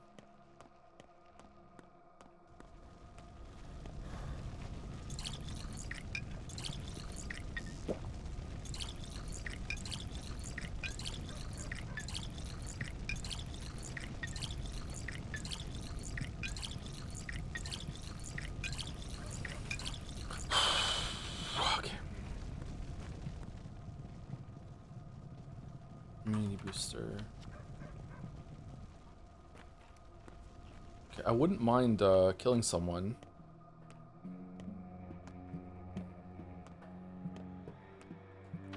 Booster. Okay, I wouldn't mind killing someone.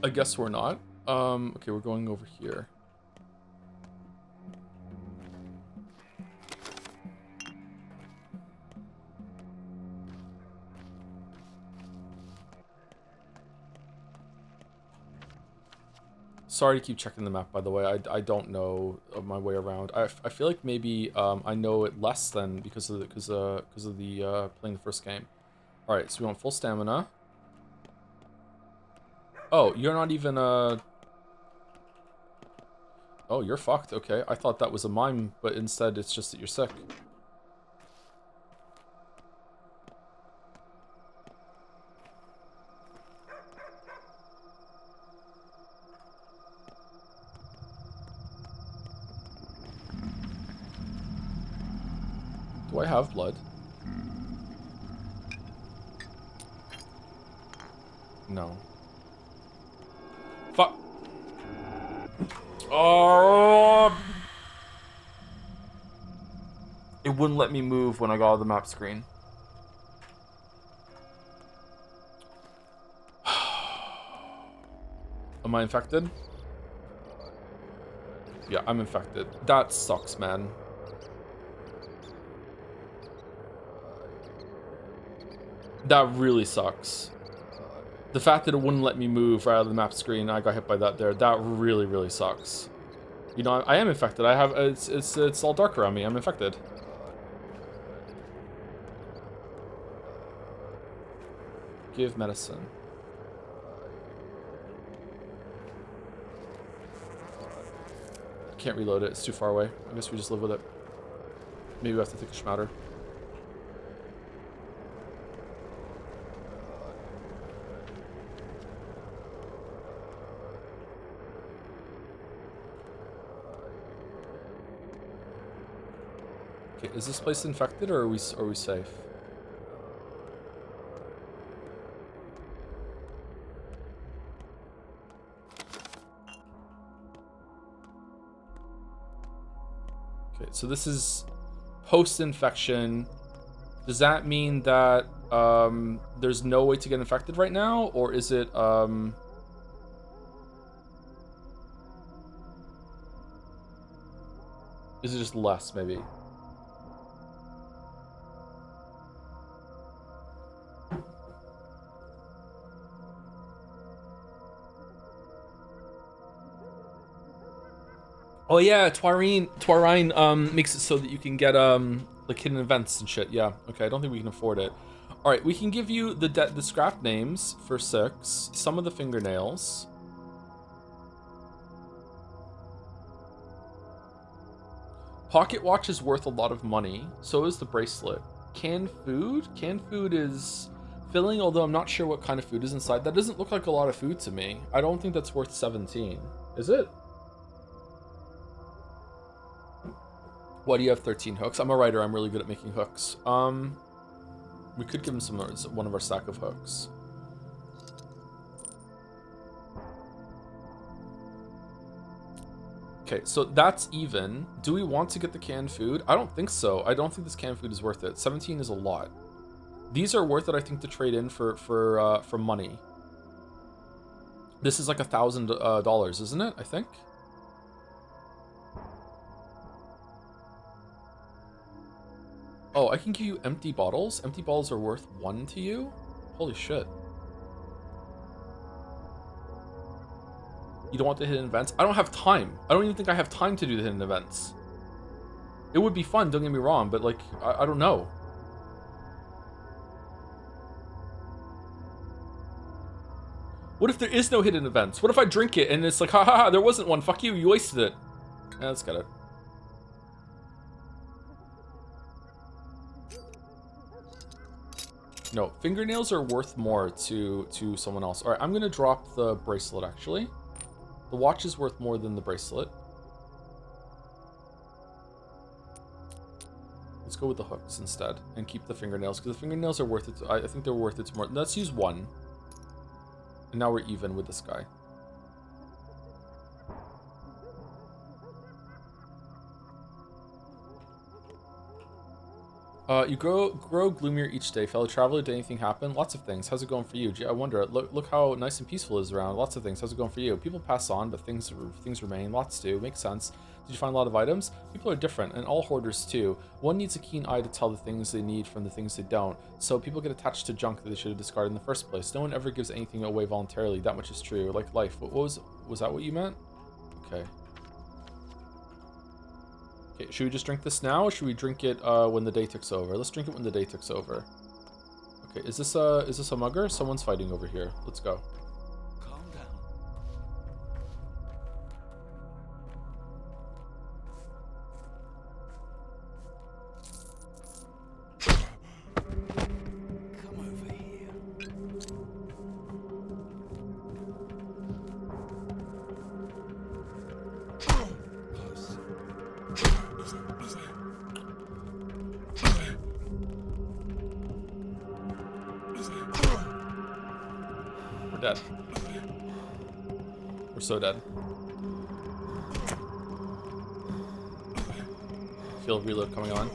I guess we're not. Okay, we're going over here. Sorry to keep checking the map, by the way. I don't know my way around. I feel like maybe I know it less than because of the playing the first game. All right, so we want full stamina. Oh, you're not even Oh, you're fucked. Okay, I thought that was a mime, but instead it's just that you're sick. Do I have blood? No. Fuck. Oh! It wouldn't let me move when I got out of the map screen. Am I infected? Yeah, I'm infected. That sucks, man. That really sucks. The fact that it wouldn't let me move right out of the map screen, I got hit by that there. That really, really sucks. You know, I am infected. I have it's all dark around me. I'm infected. Give medicine. Can't reload it. It's too far away. I guess we just live with it. Maybe we have to take a schmatter. Okay, is this place infected or are we safe? Okay, so this is post-infection. Does that mean that there's no way to get infected right now, or is it just less maybe? Oh yeah, Twarine makes it so that you can get like hidden events and shit. Yeah, okay, I don't think we can afford it. All right, we can give you the scrap names for 6, some of the fingernails. Pocket watch is worth a lot of money. So is the bracelet. Canned food? Canned food is filling, although I'm not sure what kind of food is inside. That doesn't look like a lot of food to me. I don't think that's worth 17. Is it? Why do you have 13 hooks? I'm a writer. I'm really good at making hooks. We could give him one of our stack of hooks. Okay, so that's even. Do we want to get the canned food? I don't think so. I don't think this canned food is worth it. 17 is a lot. These are worth it, I think, to trade in for money. This is like $1,000, isn't it? I think. Oh, I can give you empty bottles. Empty bottles are worth 1 to you? Holy shit. You don't want the hidden events? I don't have time. I don't even think I have time to do the hidden events. It would be fun, don't get me wrong, but like, I don't know. What if there is no hidden events? What if I drink it and it's like, ha ha ha, there wasn't one, fuck you, you wasted it. Yeah, let's get it. No, fingernails are worth more to someone else. All right, I'm gonna drop the bracelet, actually. The watch is worth more than the bracelet. Let's go with the hooks instead and keep the fingernails, because the fingernails are worth it. I think they're worth it more. Let's use 1. And now we're even with this guy. You grow gloomier each day, fellow traveler. Did anything happen? Lots of things. How's it going for you? Gee, I wonder. Look how nice and peaceful it is around. Lots of things. How's it going for you? People pass on, but things remain. Lots do. Makes sense. Did you find a lot of items? People are different, and all hoarders too. One needs a keen eye to tell the things they need from the things they don't. So people get attached to junk that they should have discarded in the first place. No one ever gives anything away voluntarily. That much is true. Like life. What was that what you meant? Okay. Okay, should we just drink this now, or should we drink it when the day ticks over? Let's drink it when the day ticks over. Okay, is this a mugger? Someone's fighting over here. Let's go. Calm down. Come over here. Close. We're dead. We're so dead. Feel a reload coming on.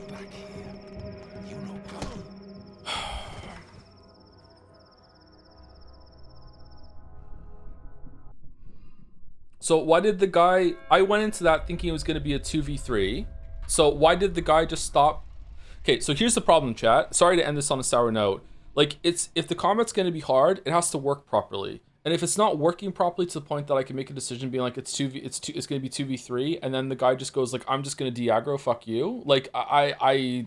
So why did the guy... I went into that thinking it was going to be a 2v3. So why did the guy just stop? Okay, so here's the problem, chat. Sorry to end this on a sour note. Like, if the combat's going to be hard, it has to work properly. And if it's not working properly to the point that I can make a decision being like, it's going to be 2v3, and then the guy just goes like, I'm just going to de-aggro, fuck you. Like, I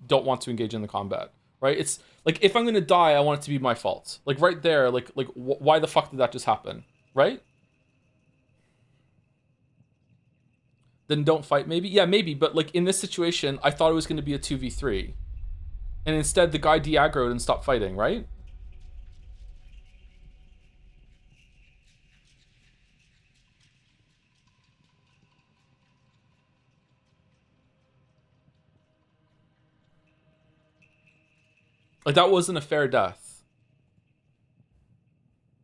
don't want to engage in the combat, right? It's like, if I'm going to die, I want it to be my fault. Like right there, why the fuck did that just happen, right? Then don't fight, maybe? Yeah, maybe, but like in this situation, I thought it was going to be a 2v3. And instead, the guy de-aggroed and stopped fighting, right? Like, that wasn't a fair death.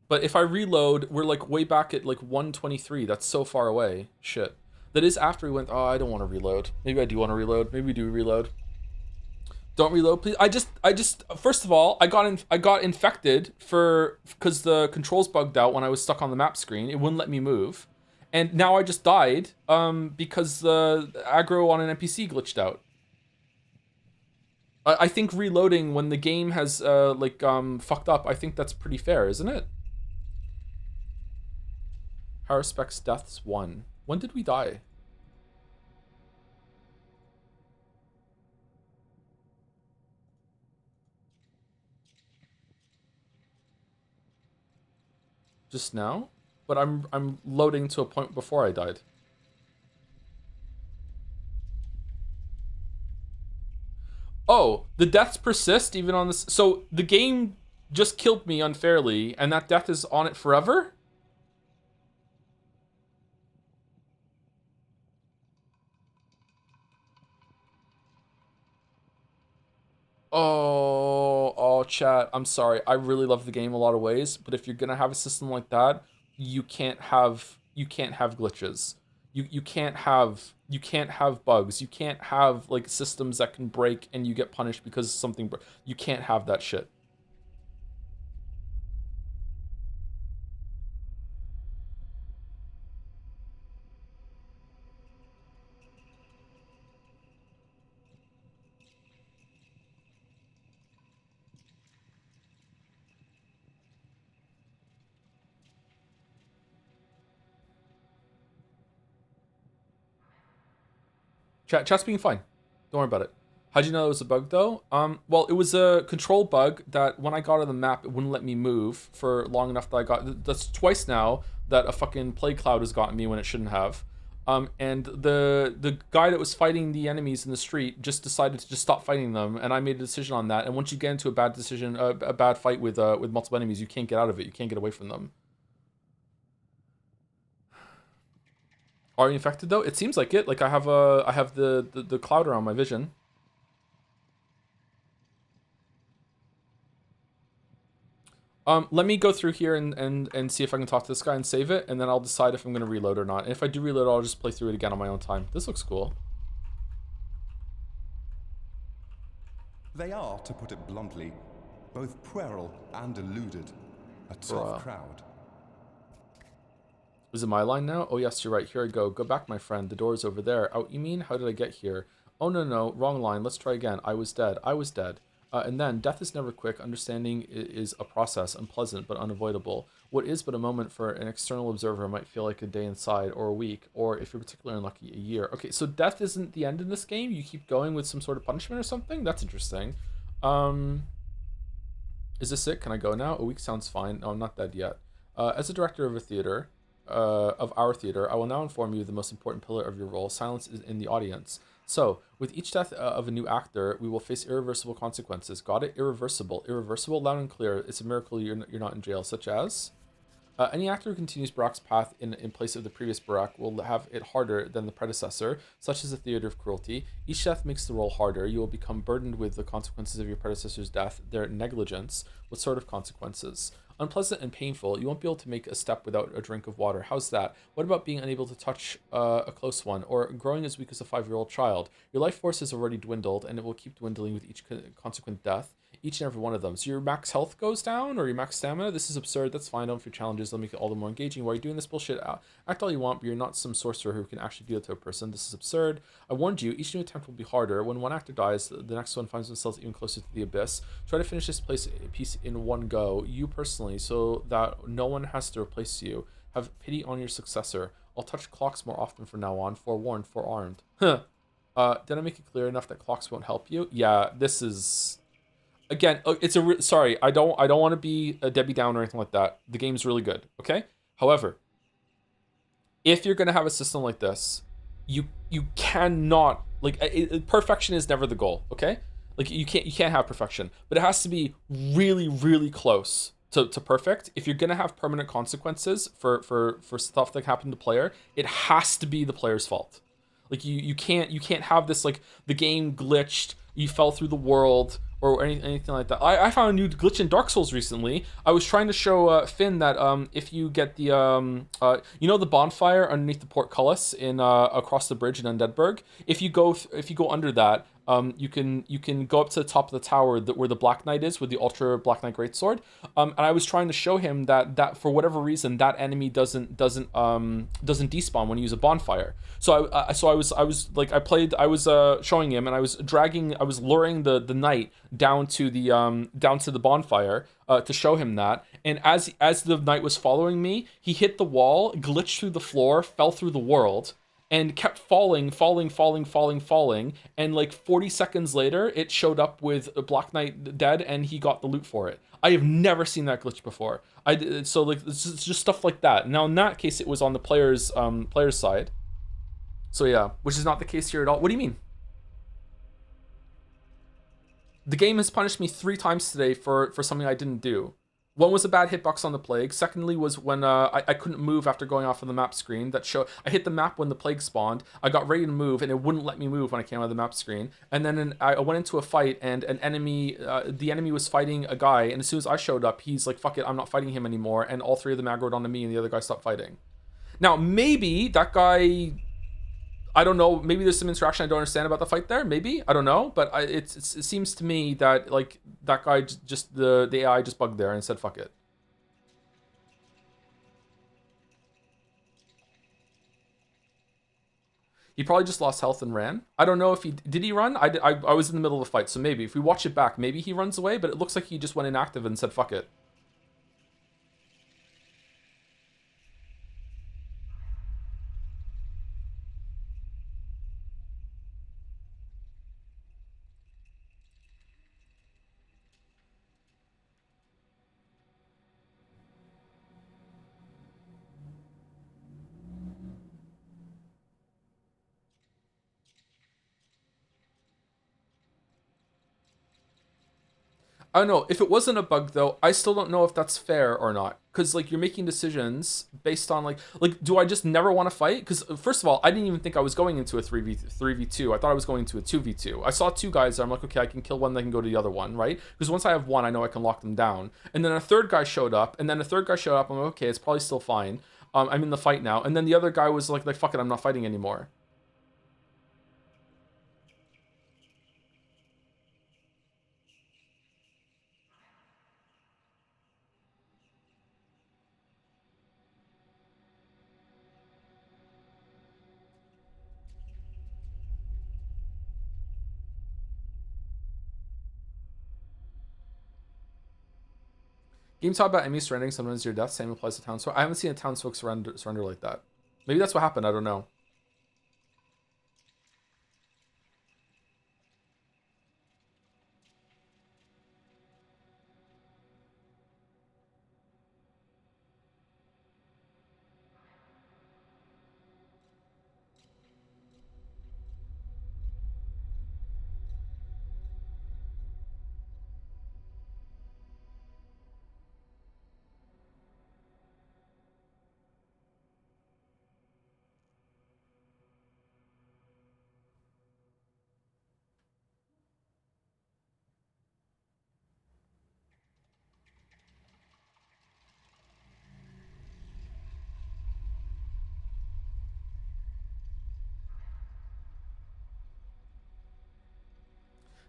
But if I reload, we're like way back at like 123. That's so far away. Shit. That is after we went, oh, I don't want to reload. Maybe I do want to reload. Maybe we do reload. Don't reload, please. I just first of all, I got infected because the controls bugged out when I was stuck on the map screen. It wouldn't let me move. And now I just died because the aggro on an NPC glitched out. I think reloading when the game has fucked up, I think that's pretty fair, isn't it? Haruspex deaths 1. When did we die? Just now? But I'm loading to a point before I died. Oh, the deaths persist even on this. So the game just killed me unfairly, and that death is on it forever? Oh, chat. I'm sorry. I really love the game a lot of ways, but if you're gonna have a system like that, you can't have glitches. You can't have bugs. You can't have like systems that can break and you get punished because something. You can't have that shit. Chat's being fine. Don't worry about it. How'd you know it was a bug though? Well, it was a control bug that when I got on the map, it wouldn't let me move for long enough that I got. That's twice now that a fucking plague cloud has gotten me when it shouldn't have. And the guy that was fighting the enemies in the street just decided to just stop fighting them, and I made a decision on that. And once you get into a bad decision, a bad fight with multiple enemies, you can't get out of it. You can't get away from them. Are you infected though? It seems like it. Like I have the cloud around my vision. Let me go through here and see if I can talk to this guy and save it, and then I'll decide if I'm gonna reload or not. And if I do reload, I'll just play through it again on my own time. This looks cool. They are, to put it bluntly, both puerile and deluded. A tough crowd. Is it my line now? Oh yes, you're right. Here I go. Go back, my friend. The door's over there. Out, you mean? How did I get here? Oh no, wrong line. Let's try again. I was dead. And then, death is never quick. Understanding is a process, unpleasant but unavoidable. What is but a moment for an external observer might feel like a day inside, or a week, or if you're particularly unlucky, a year. Okay, so death isn't the end in this game. You keep going with some sort of punishment or something? That's interesting. Is this it? Can I go now? A week sounds fine. No, I'm not dead yet. As a director of a theater, of our theater, I will now inform you of the most important pillar of your role. Silence is in the audience. So, with each death of a new actor, we will face irreversible consequences. Got it? Irreversible. Irreversible, loud and clear. It's a miracle you're not in jail. Such as? Any actor who continues Barack's path in place of the previous Barack will have it harder than the predecessor, such as the theater of cruelty. Each death makes the role harder. You will become burdened with the consequences of your predecessor's death, their negligence. What sort of consequences? Unpleasant and painful. You won't be able to make a step without a drink of water. How's that? What about being unable to touch a close one, or growing as weak as a 5-year-old child? Your life force has already dwindled, and it will keep dwindling with each consequent death. Each and every one of them. So your max health goes down, or your max stamina? This is absurd. That's fine. Don't fear challenges. They'll make it all the more engaging. Why are you doing this bullshit? Act all you want, but you're not some sorcerer who can actually do it to a person. This is absurd. I warned you. Each new attempt will be harder. When one actor dies, the next one finds themselves even closer to the abyss. Try to finish this piece in one go. You personally, so that no one has to replace you. Have pity on your successor. I'll touch clocks more often from now on. Forewarned, forearmed. Huh. Did I make it clear enough that clocks won't help you? Yeah, this is... Again, it's sorry, I don't want to be a Debbie Downer or anything like that. The game's really good, okay? However, if you're gonna have a system like this, you cannot, like, perfection is never the goal, okay? Like, you can't have perfection, but it has to be really, really close to perfect. If you're gonna have permanent consequences for stuff that happened to the player, it has to be the player's fault. Like, you can't have this, like, the game glitched, you fell through the world, or anything like that. I found a new glitch in Dark Souls recently. I was trying to show Finn that if you get the you know, the bonfire underneath the portcullis in across the bridge in Undeadburg, if you go under that, you can go up to the top of the tower where the Black Knight is with the Ultra Black Knight Greatsword. And I was trying to show him that for whatever reason that enemy doesn't despawn when you use a bonfire. So I was showing him, and I was luring the knight down to the bonfire to show him that. And as the knight was following me, he hit the wall, glitched through the floor, fell through the world, and kept falling. And like 40 seconds later, it showed up with a Black Knight dead, and he got the loot for it. I have never seen that glitch before. So like, it's just stuff like that. Now in that case, it was on the player's side. So yeah, which is not the case here at all. What do you mean? The game has punished me 3 times today for something I didn't do. One was a bad hitbox on the plague. Secondly was when I couldn't move after going off of the map screen. I hit the map when the plague spawned. I got ready to move, and it wouldn't let me move when I came out of the map screen. And then I went into a fight, and the enemy was fighting a guy. And as soon as I showed up, he's like, "Fuck it, I'm not fighting him anymore." And all 3 of them aggroed onto me, and the other guy stopped fighting. Now maybe that guy, I don't know, maybe there's some interaction I don't understand about the fight there, maybe, I don't know, but it seems to me that, like, that guy just, the AI just bugged there and said, fuck it. He probably just lost health and ran. I don't know if did he run? I was in the middle of the fight, so maybe, if we watch it back, maybe he runs away, but it looks like he just went inactive and said, fuck it. I don't know. If it wasn't a bug, though, I still don't know if that's fair or not. Because, like, you're making decisions based on, like, do I just never want to fight? Because, first of all, I didn't even think I was going into a 3v2. I thought I was going into a 2v2. I saw 2 guys there. I'm like, okay, I can kill one, then I can go to the other one, right? Because once I have one, I know I can lock them down. And then a third guy showed up, I'm like, okay, it's probably still fine. I'm in the fight now. And then the other guy was like, fuck it, I'm not fighting anymore. Game talk about enemies surrendering, sometimes your death. Same applies to townsfolk. I haven't seen a townsfolk surrender like that. Maybe that's what happened. I don't know.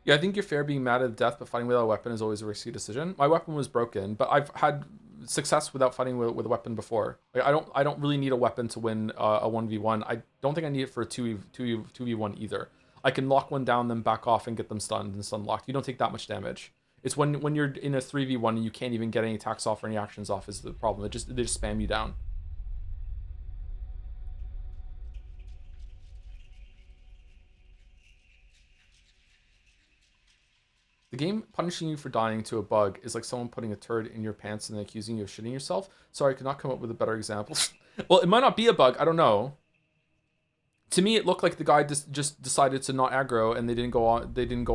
Yeah, I think you're fair being mad at death, but fighting without a weapon is always a risky decision. My weapon was broken, but I've had success without fighting with a weapon before. Like I don't really need a weapon to win a 1v1. I don't think I need it for a 2v1 either. I can lock one down, then back off and get them stunned and stun locked. You don't take that much damage. It's when you're in a 3v1 and you can't even get any attacks off or any actions off is the problem. They just spam you down. The game punishing you for dying to a bug is like someone putting a turd in your pants and then accusing you of shitting yourself. Sorry, I could not come up with a better example. Well, it might not be a bug. I don't know. To me, it looked like the guy just decided to not aggro and they didn't go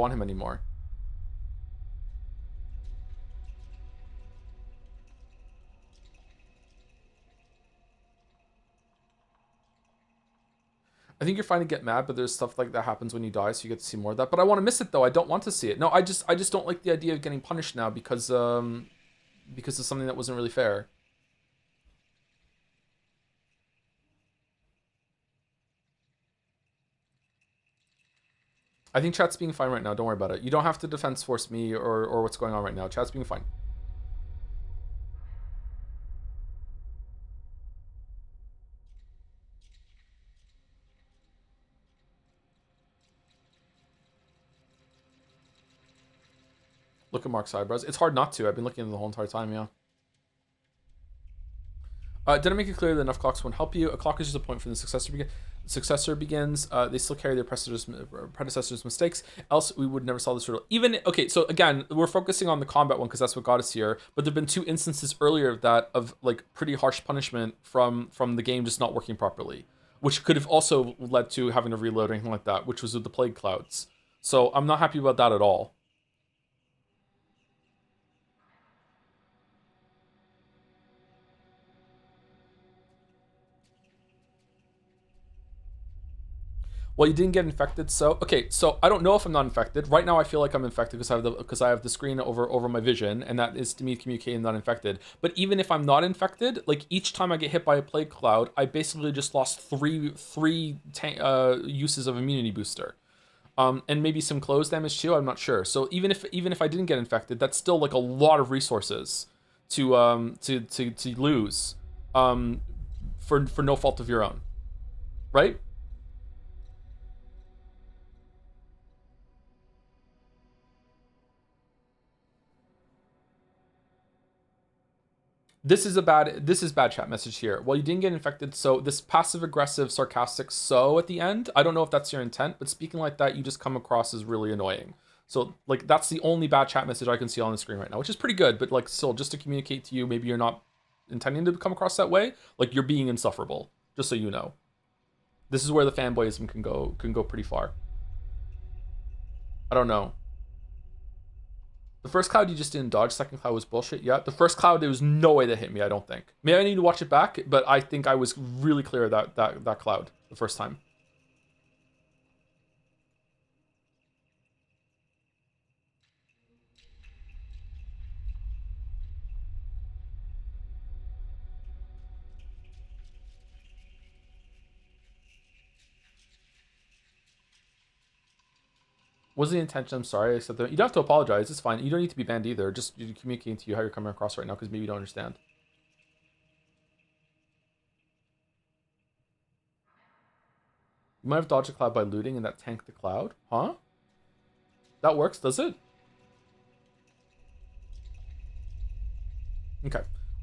on him anymore. I think you're fine to get mad, but there's stuff like that happens when you die, so you get to see more of that. But I want to miss it though. I don't want to see it. No, I just don't like the idea of getting punished now because of something that wasn't really fair. I think chat's being fine right now. Don't worry about it. You don't have to defense force me or what's going on right now. Chat's being fine. Look at Mark's eyebrows. It's hard not to. I've been looking at them the whole entire time, yeah. Did I make it clear that enough clocks won't help you? A clock is just a point for the successor begins. They still carry their predecessor's mistakes. Else, we would never solve this riddle. Even, okay, so again, we're focusing on the combat one because that's what got us here. But there have been 2 instances earlier of that, of like pretty harsh punishment from the game just not working properly, which could have also led to having to reload or anything like that, which was with the plague clouds. So I'm not happy about that at all. Well, you didn't get infected, so okay. So I don't know if I'm not infected. Right now, I feel like I'm infected because I have the screen over my vision, and that is to me communicating not infected. But even if I'm not infected, like each time I get hit by a plague cloud, I basically just lost three uses of immunity booster, and maybe some close damage too. I'm not sure. So even if I didn't get infected, that's still like a lot of resources to lose, for no fault of your own, right? This is bad chat message here. Well, you didn't get infected, so this passive aggressive sarcastic so at the end, I don't know if that's your intent, but speaking like that, you just come across as really annoying. So like that's the only bad chat message I can see on the screen right now, which is pretty good, but like still just to communicate to you, maybe you're not intending to come across that way, like you're being insufferable, just so you know. This is where the fanboyism can go pretty far. I don't know. The first cloud you just didn't dodge. Second cloud was bullshit. Yeah, the first cloud there was no way that hit me. I don't think. Maybe I need to watch it back, but I think I was really clear of that cloud the first time. Was the intention? I'm sorry. I said that. You don't have to apologize. It's fine. You don't need to be banned either. Just communicating to you how you're coming across right now because maybe you don't understand. You might have dodged a cloud by looting and that tanked the cloud. Huh? That works, does it?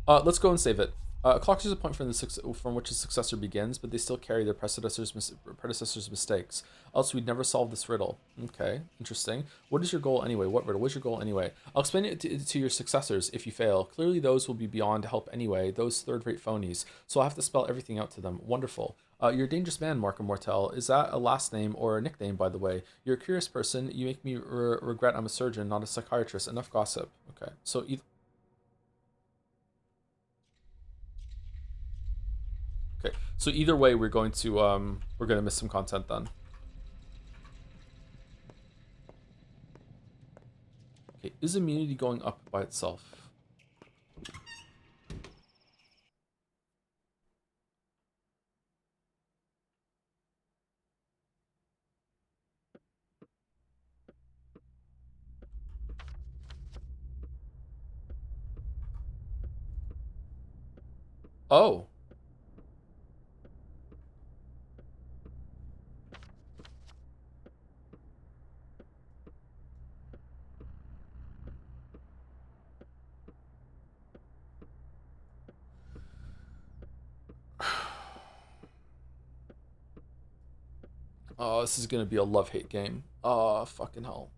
Let's go and save it. A clock is a point from which a successor begins, but they still carry their predecessor's mistakes. Else we'd never solve this riddle. Okay, interesting. What is your goal anyway? What riddle? What's your goal anyway? I'll explain it to your successors if you fail. Clearly those will be beyond help anyway, those third-rate phonies. So I'll have to spell everything out to them. Wonderful. You're a dangerous man, Markham Mortel. Is that a last name or a nickname, by the way? You're a curious person. You make me regret I'm a surgeon, not a psychiatrist. Enough gossip. Okay, so okay, so either way, we're going to miss some content then. Okay, is immunity going up by itself? Oh. Oh, this is gonna be a love-hate game. Oh, fucking hell.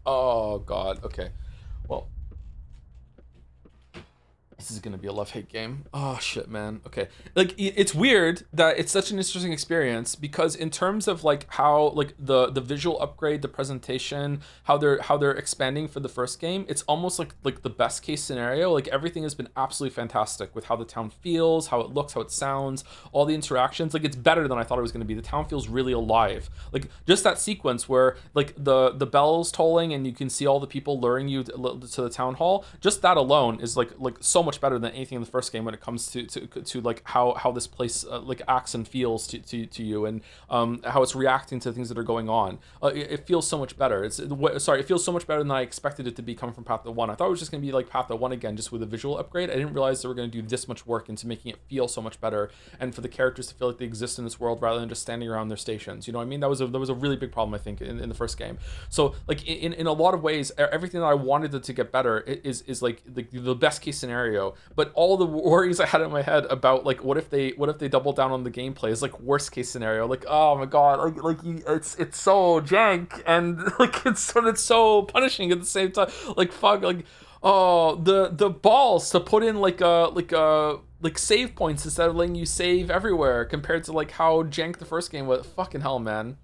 Oh, God. Okay. Well, this is gonna be a love-hate game. Oh shit, man. Okay, like it's weird that it's such an interesting experience because in terms of like how like the visual upgrade, the presentation, how they're expanding for the first game, it's almost like the best case scenario. Like everything has been absolutely fantastic with how the town feels, how it looks, how it sounds, all the interactions. Like it's better than I thought it was gonna be. The town feels really alive. Like just that sequence where like the bells tolling and you can see all the people luring you to the town hall. Just that alone is like so much better than anything in the first game when it comes to like how this place like acts and feels to you and how it's reacting to things that are going on. It feels so much better. It feels so much better than I expected it to be coming from Path of 1. I thought it was just going to be like Path of 1 again, just with a visual upgrade. I didn't realize they were going to do this much work into making it feel so much better and for the characters to feel like they exist in this world rather than just standing around their stations. You know what I mean? That was a really big problem I think in the first game. So like in a lot of ways, everything that I wanted it to get better is like the best case scenario. But all the worries I had in my head about like what if they double down on the gameplay is like worst case scenario. Like oh my god, it's so jank and like it's so punishing at the same time. Like fuck, like oh the balls to put in like save points instead of letting you save everywhere compared to like how jank the first game was. Fucking hell, man.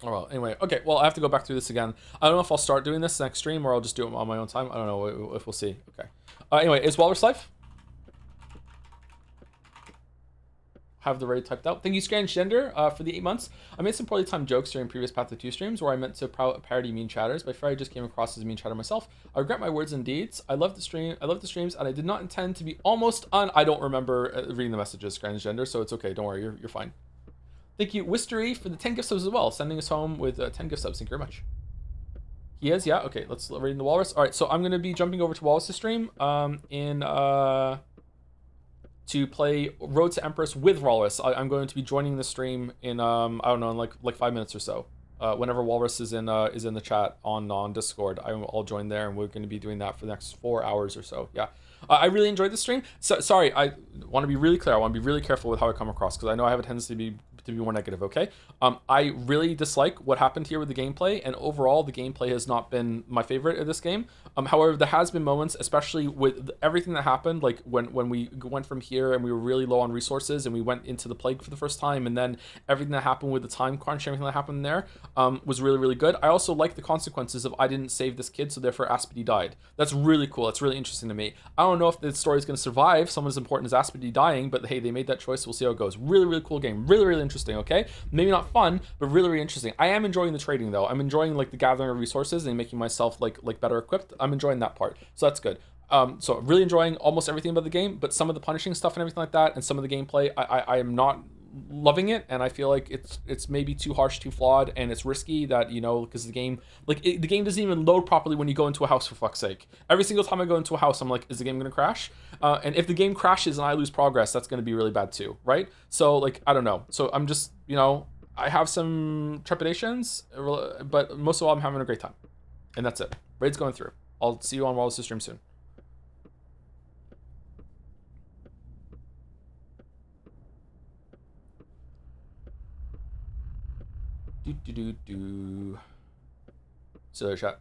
Oh well, anyway, okay, well, I have to go back through this again. I don't know if I'll start doing this next stream or I'll just do it on my own time. I don't know if we'll see. Okay. Anyway, is Walrus live? Have the raid typed out. Thank you, Transgender, for the 8 months. I made some poorly timed jokes during previous Path of 2 streams where I meant to parody mean chatters, but Friday just came across as a mean chatter myself. I regret my words and deeds. I love the streams, and I did not intend to be I don't remember reading the messages, Transgender, so it's okay. Don't worry, you're fine. Thank you, Wistery, for the 10 gift subs as well, sending us home with 10 gift subs. Thank you very much. He is, yeah. Okay, let's read in the Walrus. All right, so I'm going to be jumping over to Walrus' stream to play Road to Empress with Walrus. I'm going to be joining the stream in I don't know, in like 5 minutes or so. Whenever Walrus is in the chat on Discord, I'll join there, and we're going to be doing that for the next 4 hours or so. Yeah. I really enjoyed the stream. So, sorry, I want to be really clear. I want to be really careful with how I come across because I know I have a tendency to be more negative, okay? I really dislike what happened here with the gameplay, and overall the gameplay has not been my favorite of this game. However, there has been moments, especially with everything that happened, like when we went from here and we were really low on resources and we went into the plague for the first time, and then everything that happened with the time crunch, everything that happened there was really, really good. I also like the consequences of I didn't save this kid, so therefore Aspedy died. That's really cool. That's really interesting to me. I don't know if the story is going to survive someone as important as Aspedy dying, but hey, they made that choice. We'll see how it goes. Really, really cool game. Really, really interesting, okay? Maybe not fun, but really, really interesting. I am enjoying the trading, though. I'm enjoying like the gathering of resources and making myself like better equipped. I'm enjoying that part, so that's good. So really enjoying almost everything about the game, but some of the punishing stuff and everything like that, and some of the gameplay, I am not loving it, and I feel like it's maybe too harsh, too flawed, and it's risky that, you know, because the game, like the game doesn't even load properly when you go into a house, for fuck's sake. Every single time I go into a house, I'm like, is the game gonna crash? And if the game crashes and I lose progress, that's gonna be really bad too, right? So like, I don't know. So I'm just, you know, I have some trepidations, but most of all, I'm having a great time, and that's it. Raid's going through. I'll see you on Walrus' stream soon. Do. So chat.